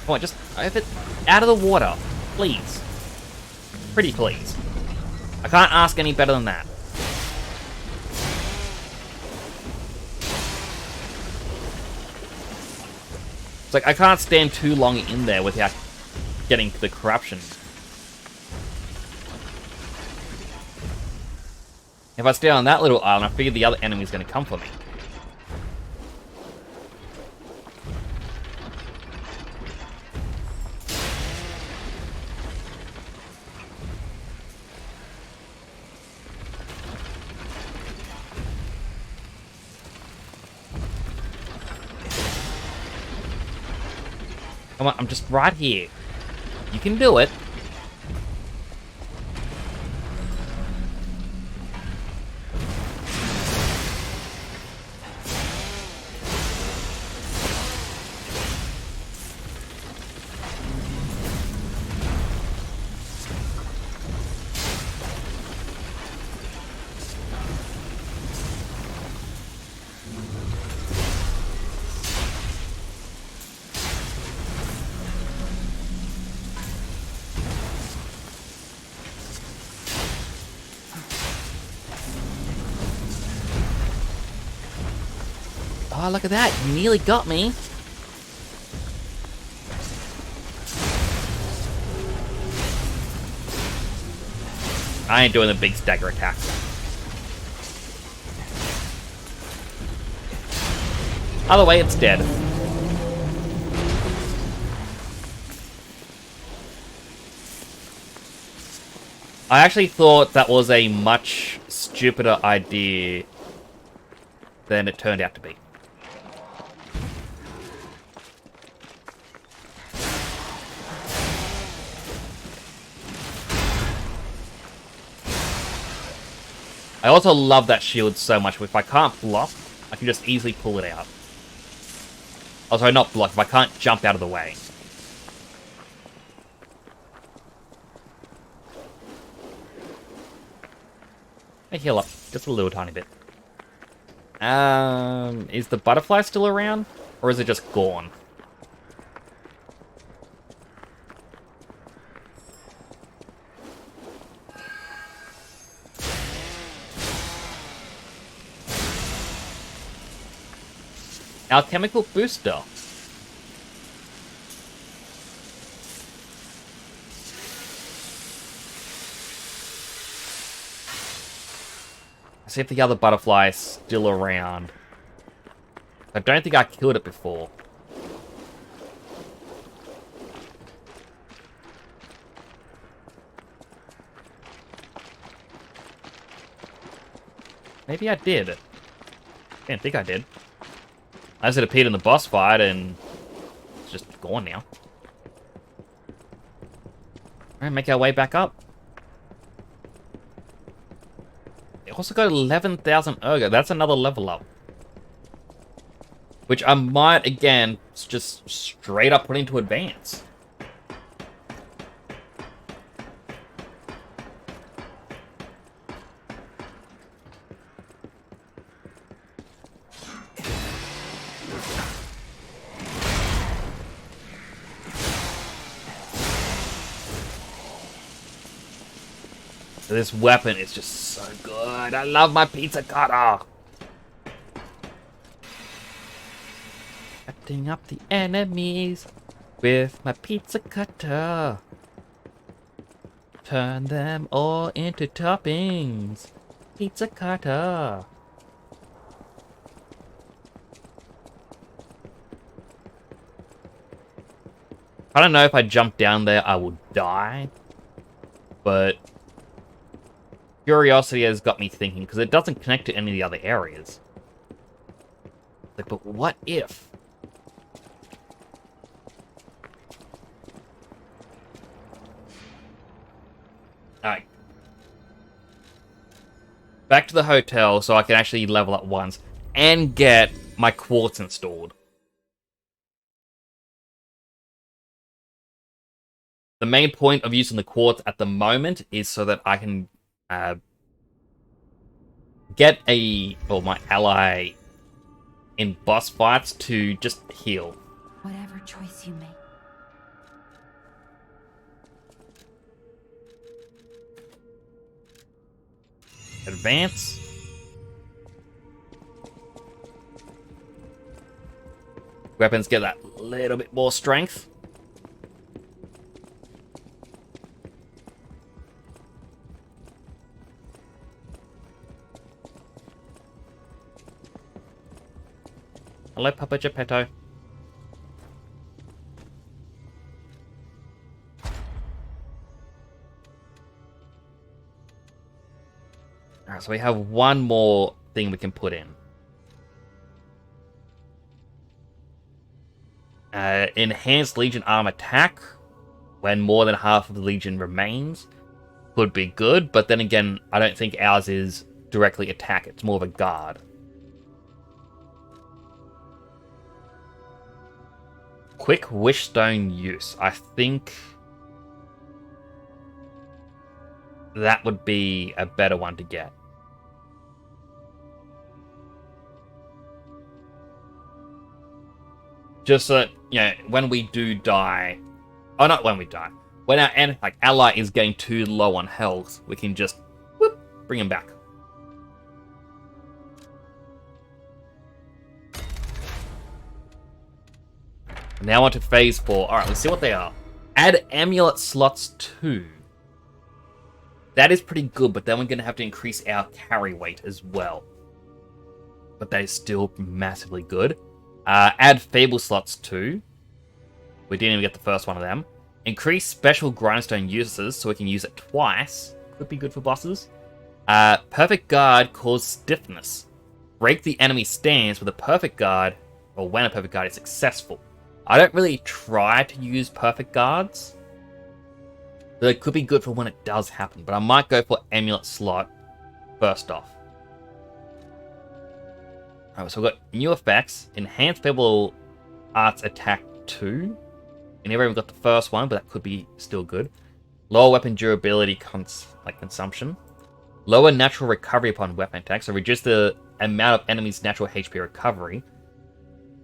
Come on, just out of the water, please. Pretty please. I can't ask any better than that. It's like, I can't stand too long in there without getting the corruption. If I stay on that little island, I figure the other enemy's gonna come for me. Come on, I'm just right here. You can do it. Oh, look at that. You nearly got me. I ain't doing the big stagger attack. Either way, it's dead. I actually thought that was a much stupider idea than it turned out to be. I also love that shield so much. If I can't block, I can just easily pull it out. Oh, sorry, not block. If I can't jump out of the way. I heal up just a little tiny bit. Is the butterfly still around? Or is it just gone? Alchemical booster. See if the other butterfly is still around. I don't think I killed it before. Maybe I did. I didn't think I did. I just appeared in the boss fight and it's just gone now. Alright, make our way back up. Also got 11,000 Ergo. That's another level up. Which I might, again, just straight up put into advance. This weapon is just so good. I love my pizza cutter. Cutting up the enemies with my pizza cutter. Turn them all into toppings. Pizza cutter. I don't know if I jump down there, I will die. But curiosity has got me thinking, because it doesn't connect to any of the other areas. Like, but what if? Alright. Back to the hotel so I can actually level up once and get my quartz installed. The main point of using the quartz at the moment is so that I can get my ally in boss fights to just heal. Whatever choice you make. Advance. Weapons get that little bit more strength. Hello, Papa Geppetto. Alright, so we have one more thing we can put in. Enhanced Legion arm attack when more than half of the Legion remains. Could be good, but then again, I don't think ours is directly attack. It's more of a guard. Quick Wishstone use. I think that would be a better one to get. Just so that, you know, when we do die... Oh, not when we die. When our ally is getting too low on health, we can just whoop, bring him back. Now on to phase 4. Alright, let's see what they are. Add amulet slots 2. That is pretty good, but then we're going to have to increase our carry weight as well. But that is still massively good. Add fable slots 2. We didn't even get the first one of them. Increase special grindstone uses so we can use it twice. Could be good for bosses. Perfect guard causes stiffness. Break the enemy stance with a perfect guard, or when a perfect guard is successful. I don't really try to use perfect guards. So it could be good for when it does happen, but I might go for amulet slot first off. Alright, so we've got new effects. Enhance Fable Arts Attack 2. We never even got the first one, but that could be still good. Lower weapon durability consumption. Lower natural recovery upon weapon attack, so reduce the amount of enemies' natural HP recovery.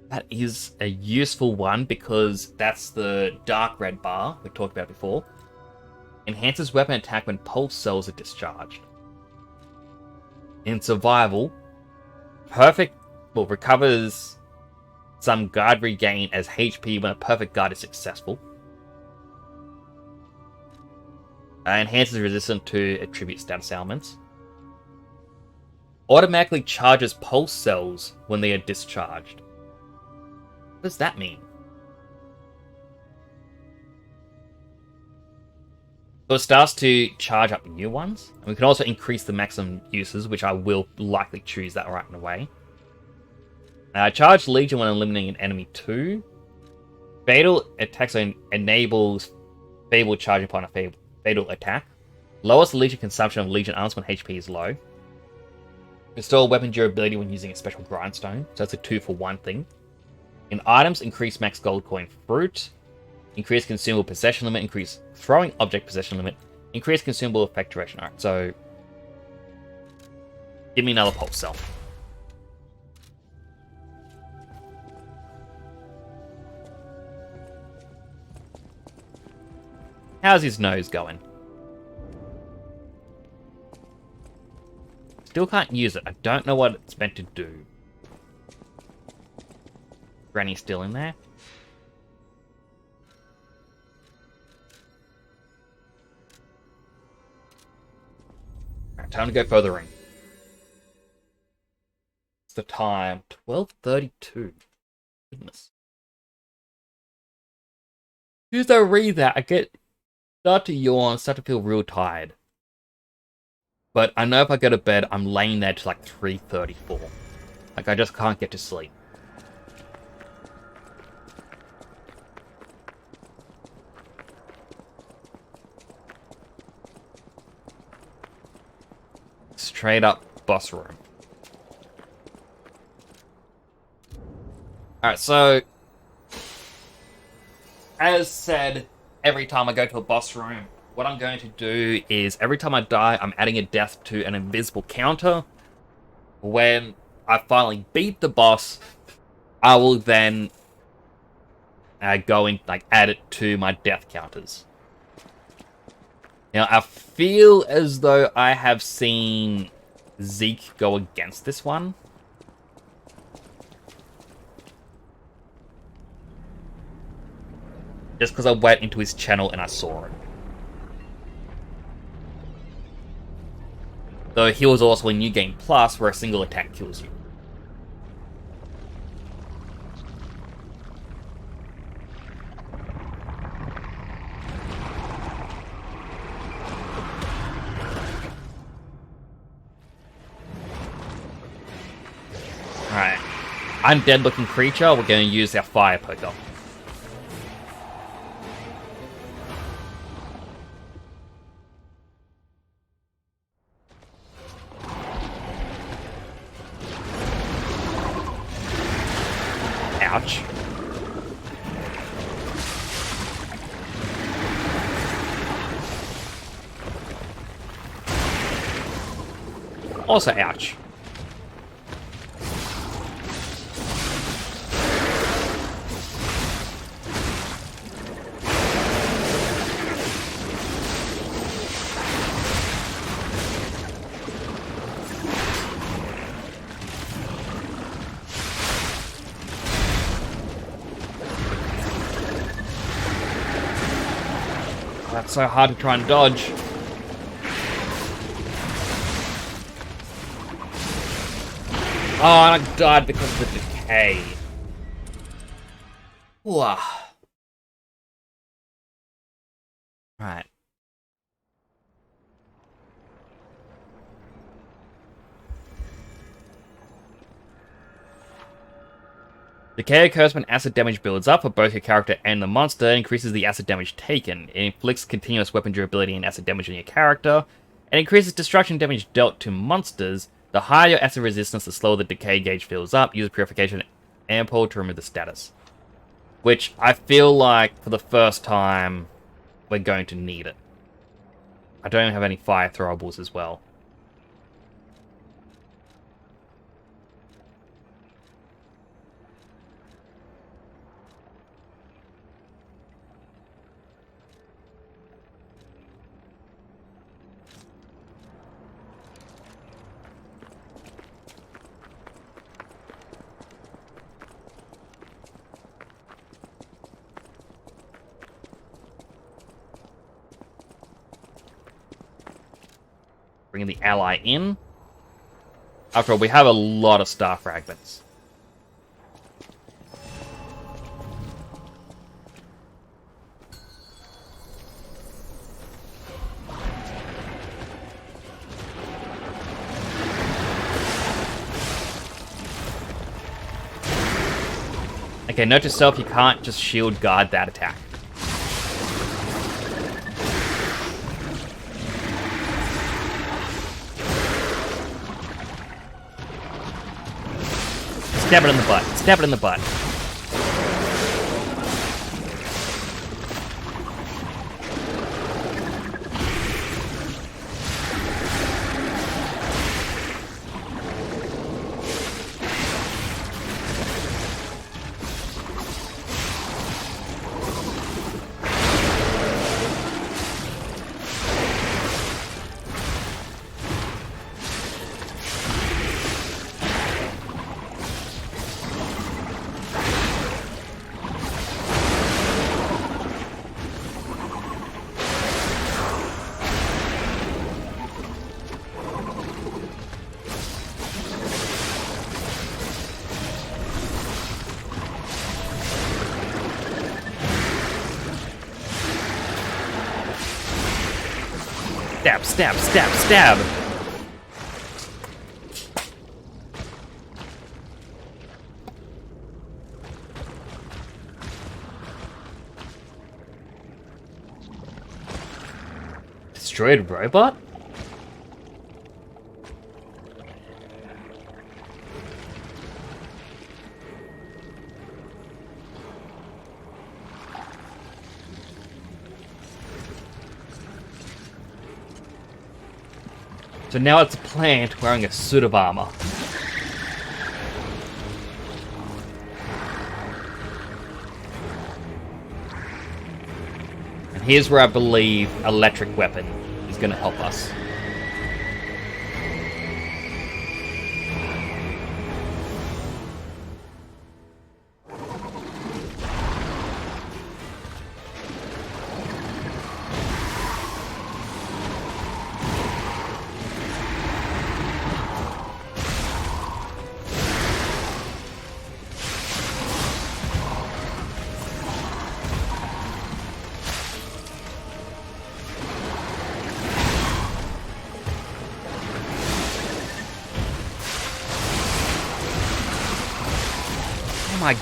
That is a useful one because that's the dark red bar we talked about before. Enhances weapon attack when pulse cells are discharged. In survival, recovers some guard regain as HP when a perfect guard is successful. Enhances resistance to attribute status ailments. Automatically charges pulse cells when they are discharged. What does that mean? So it starts to charge up new ones. And we can also increase the maximum uses, which I will likely choose that right away. Charge Legion when eliminating an enemy 2. Fatal attacks enables Fable charging upon a fatal attack. Lowers the Legion consumption of Legion arms when HP is low. Restore weapon durability when using a special grindstone. So that's a 2-for-1 thing. In items, increase max gold coin fruit. Increase consumable possession limit. Increase throwing object possession limit. Increase consumable effect duration. Alright, so give me another pulse cell. How's his nose going? Still can't use it. I don't know what it's meant to do. Granny's still in there. Alright, time to go further in. It's the time. 12:32. Goodness. As I read that, I start to yawn, start to feel real tired. But I know if I go to bed, I'm laying there till like 3:34. Like, I just can't get to sleep. Straight up boss room. Alright, so as said, every time I go to a boss room, what I'm going to do is every time I die, I'm adding a death to an invisible counter. When I finally beat the boss, I will then go and add it to my death counters. Now, I feel as though I have seen Zeke go against this one. Just because I went into his channel and I saw it. Though he was also in New Game Plus, where a single attack kills you. Alright. Undead looking creature, we're going to use our fire poker. Ouch. Also ouch. So hard to try and dodge. Oh, and I died because of the decay. Whoa. Right. Decay occurs when acid damage builds up for both your character and the monster, and increases the acid damage taken. It inflicts continuous weapon durability and acid damage on your character, and increases destruction damage dealt to monsters. The higher your acid resistance, the slower the decay gauge fills up. Use purification ample to remove the status. Which I feel like, for the first time, we're going to need it. I don't even have any fire throwables as well. Bringing the ally in. After all, we have a lot of star fragments. Okay, note to self, you can't just shield guard that attack. Stab it in the butt. Stab it in the butt. Stab, stab, stab, stab! Destroyed robot? So now it's a plant wearing a suit of armor. And here's where I believe electric weapon is going to help us. Oh my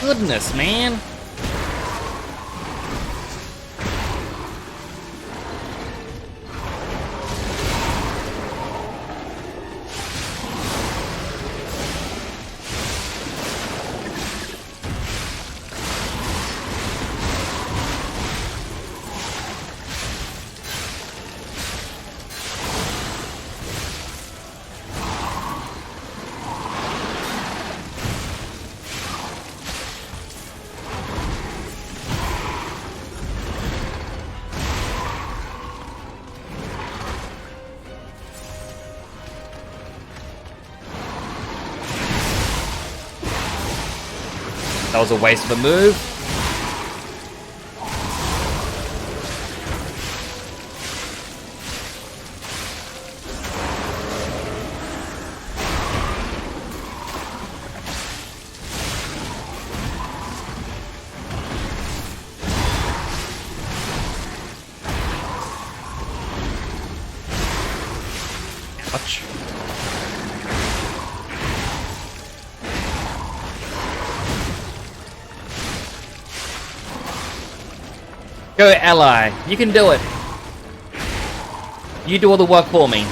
goodness, man. That was a waste of a move. Touch. Go, ally. You can do it. You do all the work for me.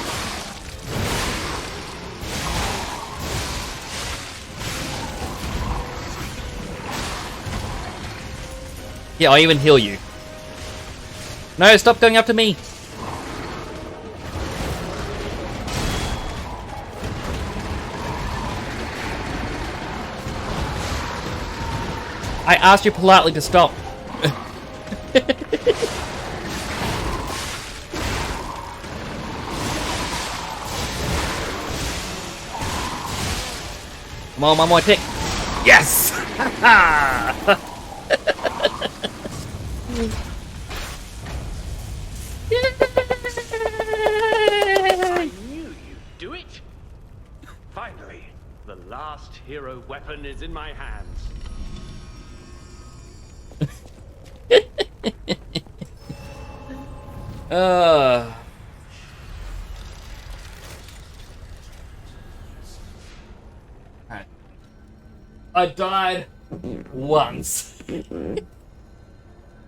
Yeah, I'll even heal you. No, stop going after me. I asked you politely to stop. Come on, one more tick. Yes! I knew you'd do it. Finally, the last hero weapon is in my hands. Alright. I died once.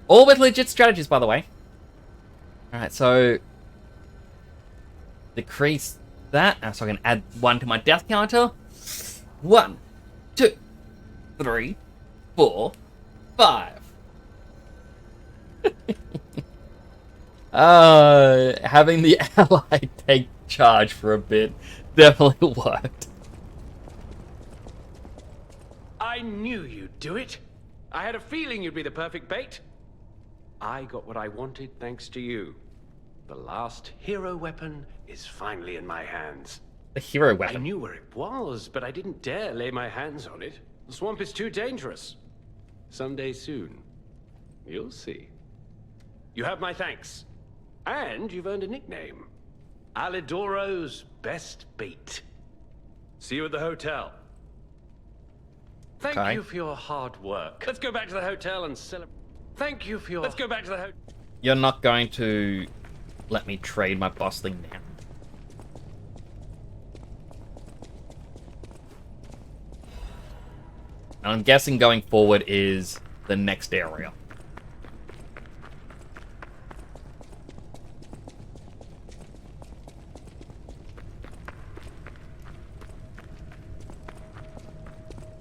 All with legit strategies, by the way. Alright, so decrease that, so I can add 1 to my death counter. 1, 2, 3, 4, 5. Having the ally take charge for a bit definitely worked. I knew you'd do it. I had a feeling you'd be the perfect bait. I got what I wanted thanks to you. The last hero weapon is finally in my hands. The hero weapon? I knew where it was, but I didn't dare lay my hands on it. The swamp is too dangerous. Someday soon, you'll see. You have my thanks. And you've earned a nickname. Alidoro's best bait. See you at the hotel. Thank you for your hard work. Let's go back to the hotel and celebrate. Thank you for your... Let's go back to the hotel. You're not going to let me trade my boss thing now. And I'm guessing going forward is the next area.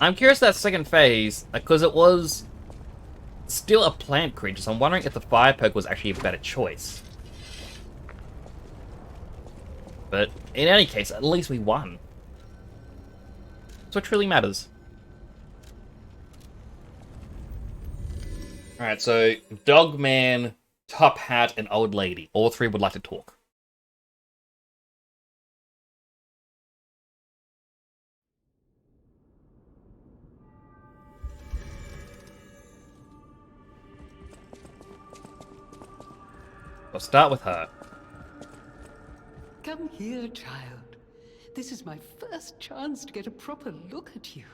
I'm curious that second phase, because it was still a plant creature, so I'm wondering if the fire poke was actually a better choice. But in any case, at least we won. That's what truly matters. Alright, so Dogman, Top Hat, and Old Lady. All three would like to talk. I'll start with her. Come here, child. This is my first chance to get a proper look at you.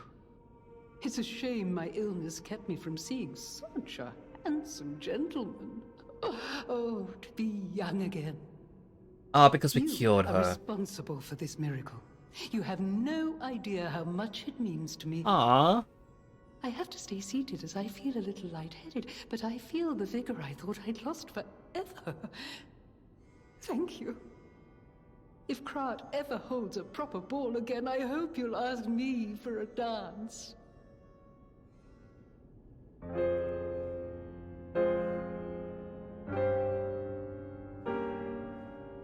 It's a shame my illness kept me from seeing such a handsome gentleman. Oh, to be young again. Ah, because we You cured her. are responsible for this miracle. You have no idea how much it means to me. Ah. I have to stay seated as I feel a little lightheaded, but I feel the vigor I thought I'd lost forever. Thank you. If Krat ever holds a proper ball again, I hope you'll ask me for a dance.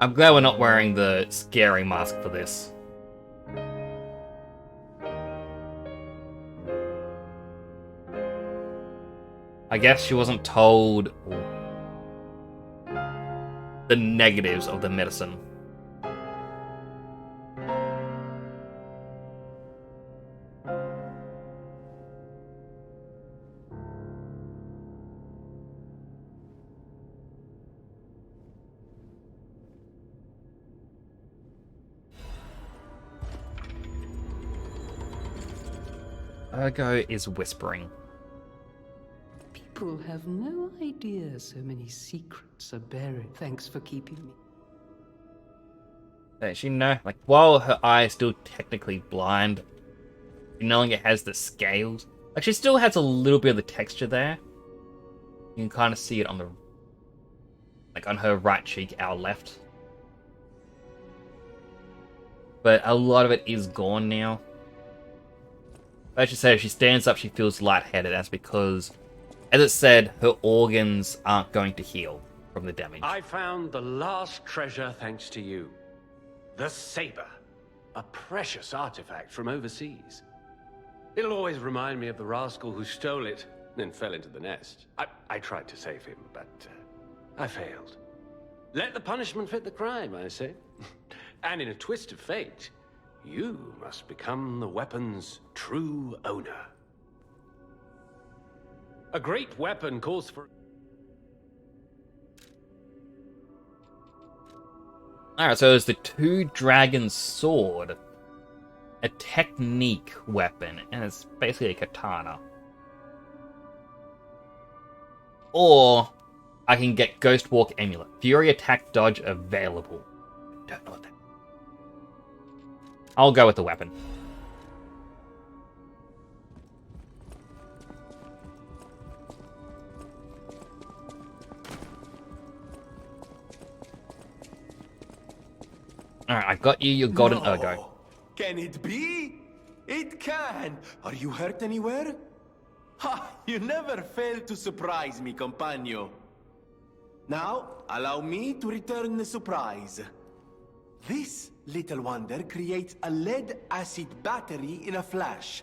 I'm glad we're not wearing the scary mask for this. I guess she wasn't told the negatives of the medicine. Ergo is whispering. People have no idea so many secrets are buried. Thanks for keeping me. She know, like, while her eye is still technically blind, she no longer has the scales. Like, she still has a little bit of the texture there. You can kind of see it on the, like, on her right cheek, our left. But a lot of it is gone now. I should say, if she stands up, she feels lightheaded. That's because, as it said, her organs aren't going to heal from the damage. I found the last treasure thanks to you. The saber. A precious artifact from overseas. It'll always remind me of the rascal who stole it, then fell into the nest. I tried to save him, but I failed. Let the punishment fit the crime, I say. And in a twist of fate, you must become the weapon's true owner. A great weapon calls for... Alright, so there's the Two Dragon Sword. A technique weapon, and it's basically a katana. Or, I can get Ghost Walk Amulet. Fury Attack Dodge available. Don't know what that... I'll go with the weapon. Alright, I got you your golden ergo. Can it be? It can! Are you hurt anywhere? Ha! You never fail to surprise me, compagno. Now, allow me to return the surprise. This little wonder creates a lead-acid battery in a flash.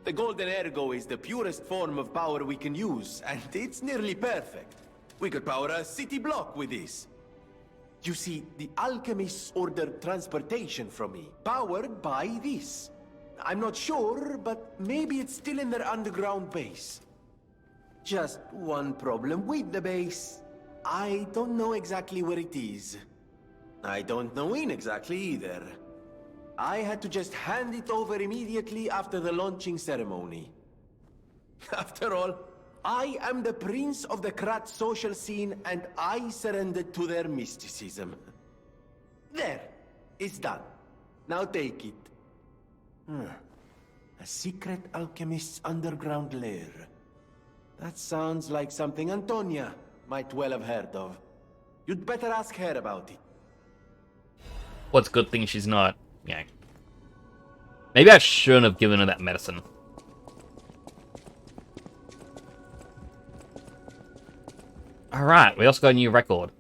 The golden ergo is the purest form of power we can use, and it's nearly perfect. We could power a city block with this. You see, the alchemists ordered transportation from me, powered by this. I'm not sure, but maybe it's still in their underground base. Just one problem with the base. I don't know exactly where it is. I don't know when exactly either. I had to just hand it over immediately after the launching ceremony. After all, I am the prince of the Krat social scene, and I surrendered to their mysticism. There, it's done. Now take it. A secret alchemist's underground lair. That sounds like something Antonia might well have heard of. You'd better ask her about it. What's a good thing she's not? Yeah. Maybe I shouldn't have given her that medicine. Alright, we also got a new record.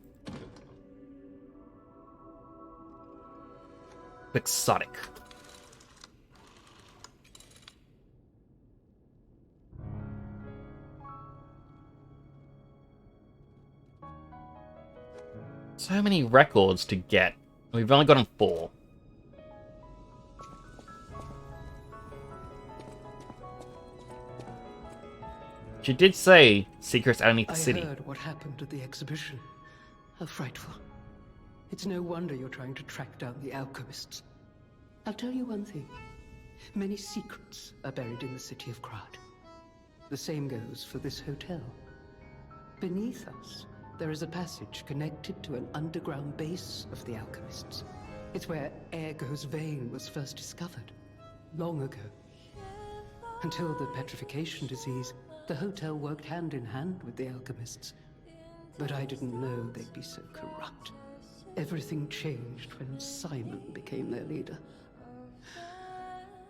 Exotic. So many records to get. We've only gotten 4. She did say secrets underneath the city. I heard what happened at the exhibition. How frightful. It's no wonder you're trying to track down the alchemists. I'll tell you one thing. Many secrets are buried in the city of Krat. The same goes for this hotel. Beneath us, there is a passage connected to an underground base of the alchemists. It's where Ergo's vein was first discovered, long ago. Until the petrification disease, the hotel worked hand in hand with the alchemists. But I didn't know they'd be so corrupt. Everything changed when Simon became their leader.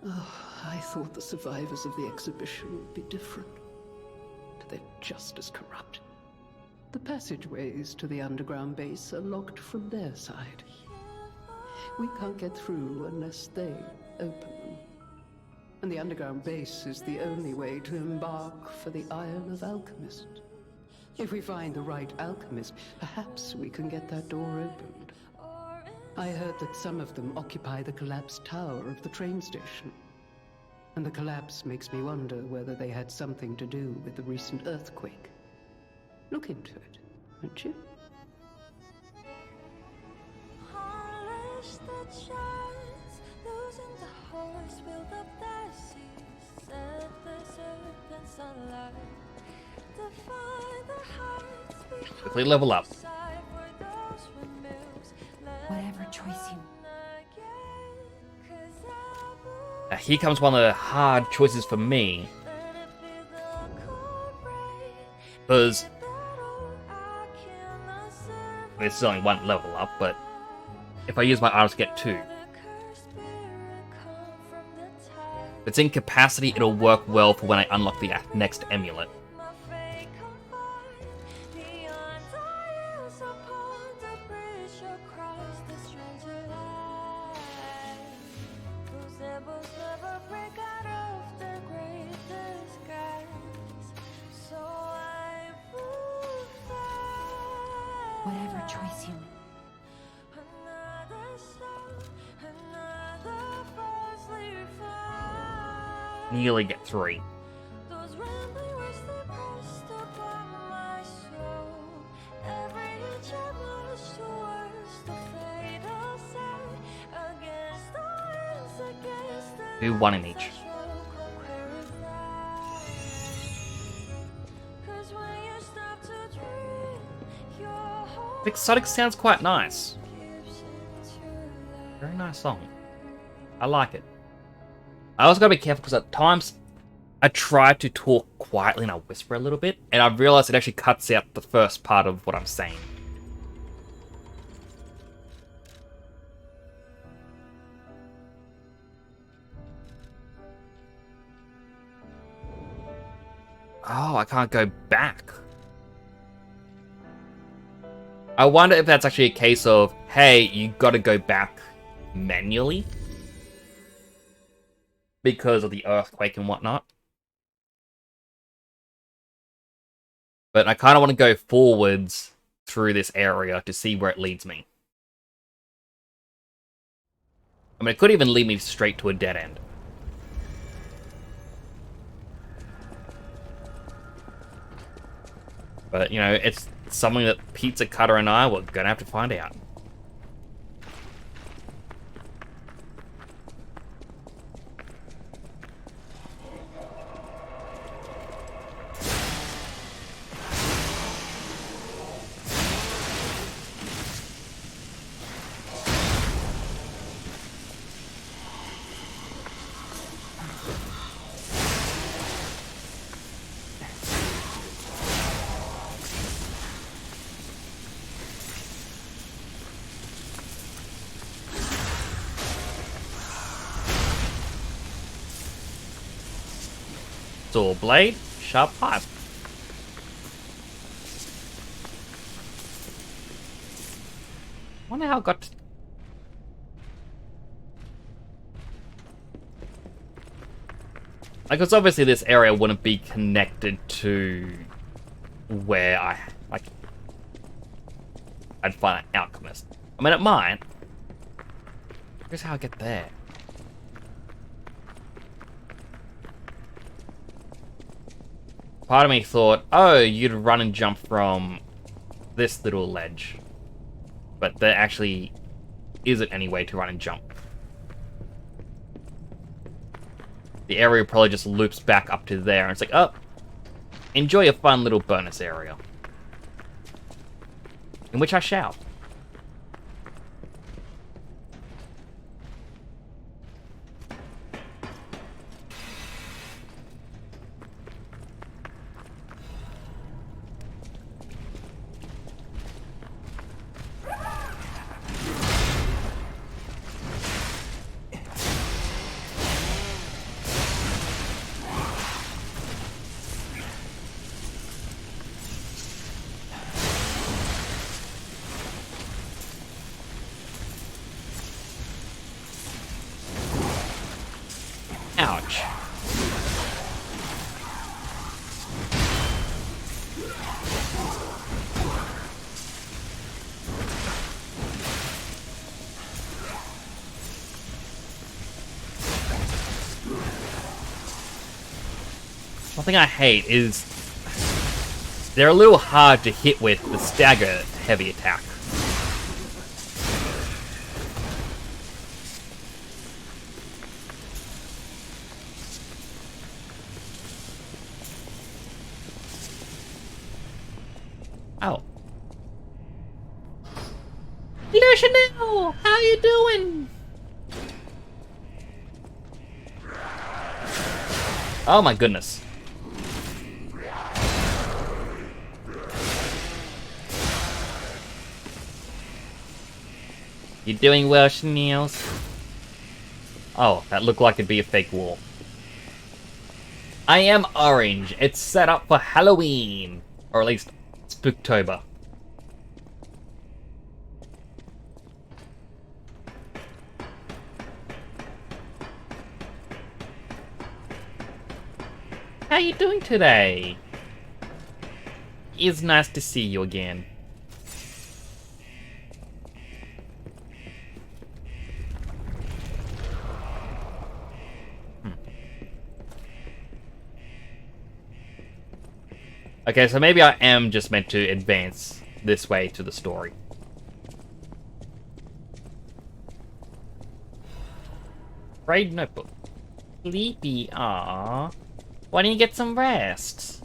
Oh, I thought the survivors of the exhibition would be different. But they're just as corrupt. The passageways to the underground base are locked from their side. We can't get through unless they open them. And the underground base is the only way to embark for the Isle of Alchemist. If we find the right alchemist, perhaps we can get that door opened. I heard that some of them occupy the collapsed tower of the train station. And the collapse makes me wonder whether they had something to do with the recent earthquake. Look into it, won't you? Quickly level up. Whatever choice you... Now, here comes one of the hard choices for me. Because this is only one level up, but if I use my arms to get 2. If it's in capacity, it'll work well for when I unlock the next amulet. Whatever choice you make. Nearly get 3. Do 1 in each. Exotic sounds quite nice. Very nice song. I like it. I also gotta be careful because at times I try to talk quietly and I whisper a little bit, and I've realized it actually cuts out the first part of what I'm saying. Oh, I can't go back. I wonder if that's actually a case of, hey, you gotta go back manually because of the earthquake and whatnot. But I kind of want to go forwards through this area to see where it leads me. I mean, it could even lead me straight to a dead end. But, you know, it's something that Pizza Cutter and I were gonna have to find out. Saw blade, sharp pipe. Wonder how I got to... Like, because obviously this area wouldn't be connected to where I'd find an alchemist. I mean, it might. Here's how I get there. Part of me thought, oh, you'd run and jump from this little ledge. But there actually isn't any way to run and jump. The area probably just loops back up to there, and it's like, oh, enjoy a fun little bonus area. In which I shall. Ouch. One thing I hate is they're a little hard to hit with the stagger heavy attack. Hello, Chanel! How you doing? Oh my goodness. You doing well, Chanel? Oh, that looked like it'd be a fake wall. I am orange. It's set up for Halloween. Or at least, Spooktober. How you doing today? It's nice to see you again. Okay, so maybe I am just meant to advance this way to the story. Raid notebook. Sleepy, ah. Why don't you get some rest?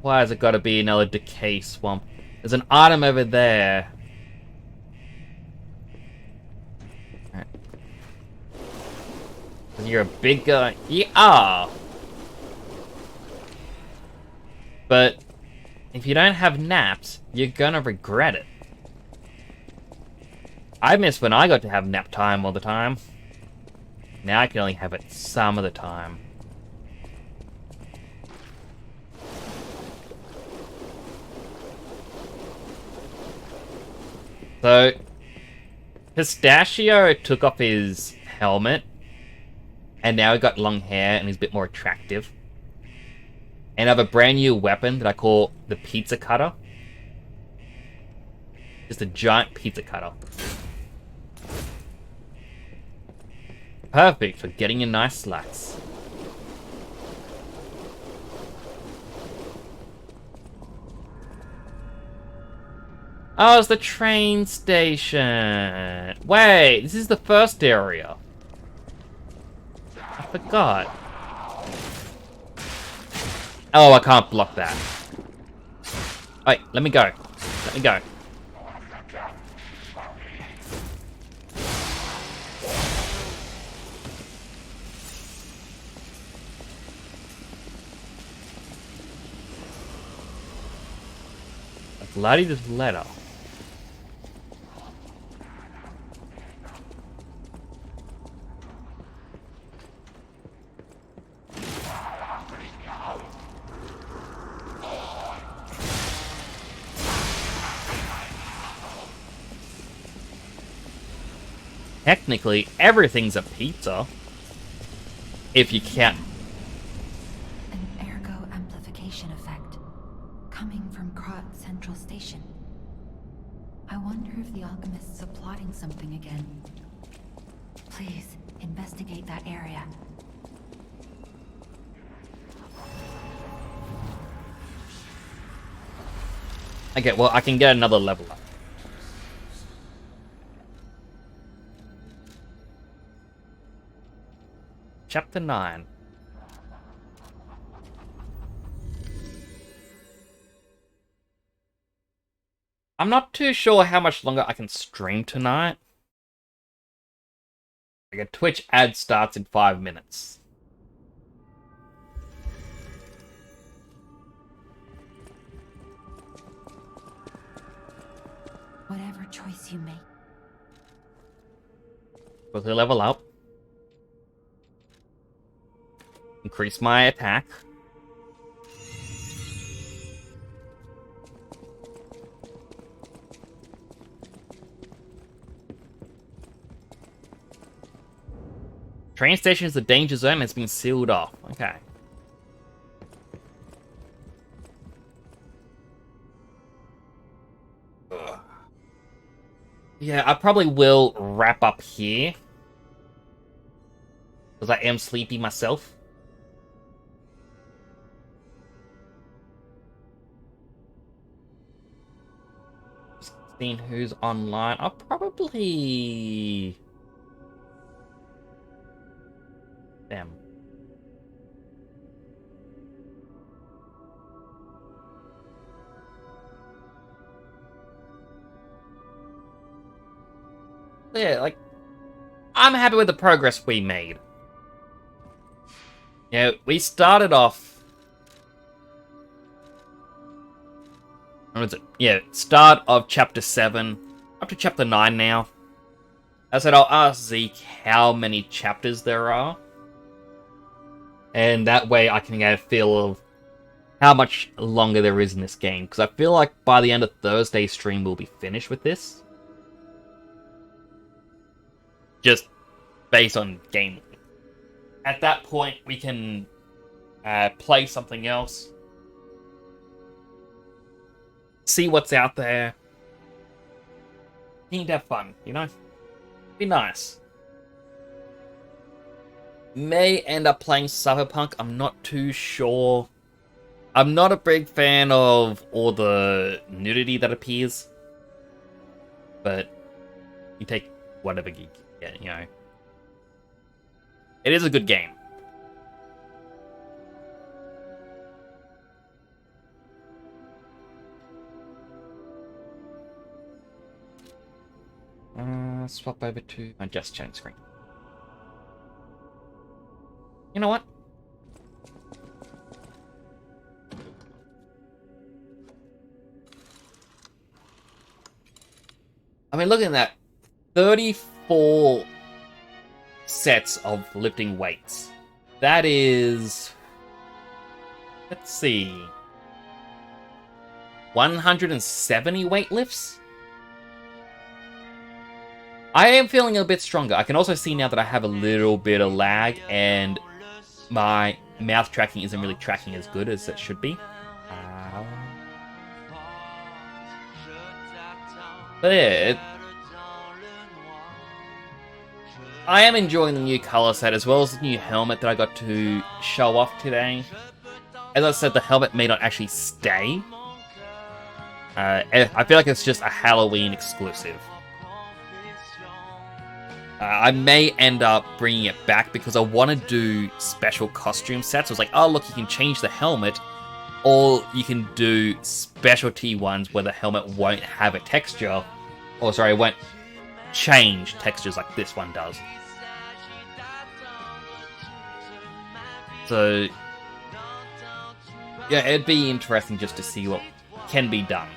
Why has it got to be another decay swamp? There's an item over there. Right. You're a big guy. You are. But if you don't have naps, you're gonna regret it. I miss when I got to have nap time all the time. Now I can only have it some of the time. So, Pistachio took off his helmet, and now he got long hair and he's a bit more attractive. And I have a brand new weapon that I call the pizza cutter. Just a giant pizza cutter. Perfect for getting a nice slice. Oh, it's the train station. Wait, this is the first area. I forgot. Oh, I can't block that. Wait, let me go. Let me go. Bloody this letter. Technically, everything's a pizza. If you count. An ergo amplification effect coming from Krat Central Station. I wonder if the alchemists are plotting something again. Please, investigate that area. Okay, well, I can get another level up. Chapter 9. I'm not too sure how much longer I can stream tonight. Like a Twitch ad starts in 5 minutes. Whatever choice you make. Quickly level up. Increase my attack. Train station is the danger zone and has been sealed off. Okay. Ugh. Yeah, I probably will wrap up here. Because I am sleepy myself. Seeing who's online. I'll probably... Damn. yeah, like, I'm happy with the progress we made. Yeah, we started off... What is it? Yeah, start of Chapter 7, up to Chapter 9 now. I said I'll ask Zeke how many chapters there are. And that way I can get a feel of how much longer there is in this game. Because I feel like by the end of Thursday's stream we'll be finished with this. Just based on game. At that point we can play something else. See what's out there. Need to have fun, you know? Be nice. May end up playing Cyberpunk, I'm not too sure. I'm not a big fan of all the nudity that appears. But you take whatever you get, you know. It is a good game. Swap over to my just chatting screen. You know what? I mean, look at that. 34 sets of lifting weights. That is... Let's see... 170 weight lifts? I am feeling a bit stronger. I can also see now that I have a little bit of lag and my mouse tracking isn't really tracking as good as it should be. But yeah, I am enjoying the new color set as well as the new helmet that I got to show off today. As I said, the helmet may not actually stay. I feel like it's just a Halloween exclusive. I may end up bringing it back because I want to do special costume sets. So it's like, oh look, you can change the helmet, or you can do specialty ones where the helmet won't have a texture, or sorry, it won't change textures like this one does. So, yeah, it'd be interesting just to see what can be done.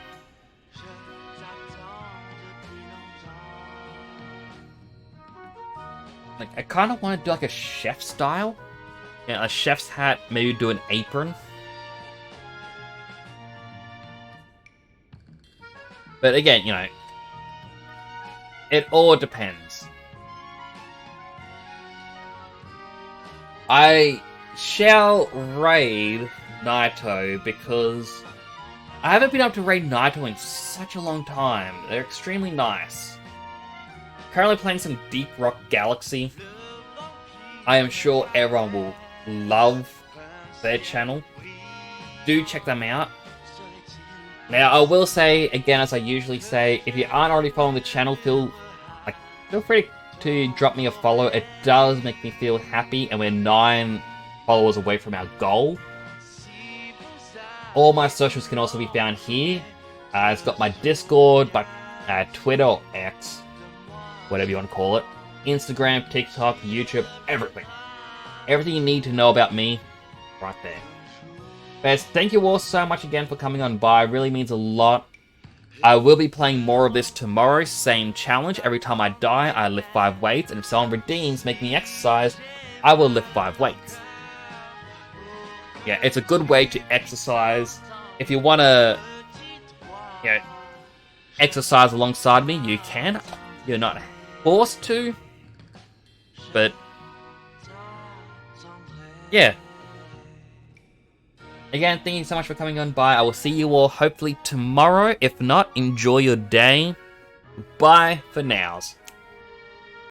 Like, I kind of want to do like a chef style. Yeah, a chef's hat, maybe do an apron. But again, you know, it all depends. I shall raid Naito because I haven't been able to raid Naito in such a long time. They're extremely nice. Currently playing some Deep Rock Galaxy. I am sure everyone will love their channel. Do check them out. Now, I will say, again, as I usually say, if you aren't already following the channel, feel free to drop me a follow. It does make me feel happy, and we're 9 followers away from our goal. All my socials can also be found here. It's got my Discord, my Twitter, or X, whatever you want to call it, Instagram, TikTok, YouTube, everything. Everything you need to know about me, right there. But thank you all so much again for coming on by. It really means a lot. I will be playing more of this tomorrow. Same challenge. Every time I die, I lift 5 weights. And if someone redeems, make me exercise, I will lift 5 weights. Yeah, it's a good way to exercise. If you want to, you know, exercise alongside me, you can. You're not forced to. But, yeah. Again, thank you so much for coming on by. I will see you all hopefully tomorrow. If not, enjoy your day. Bye for nows.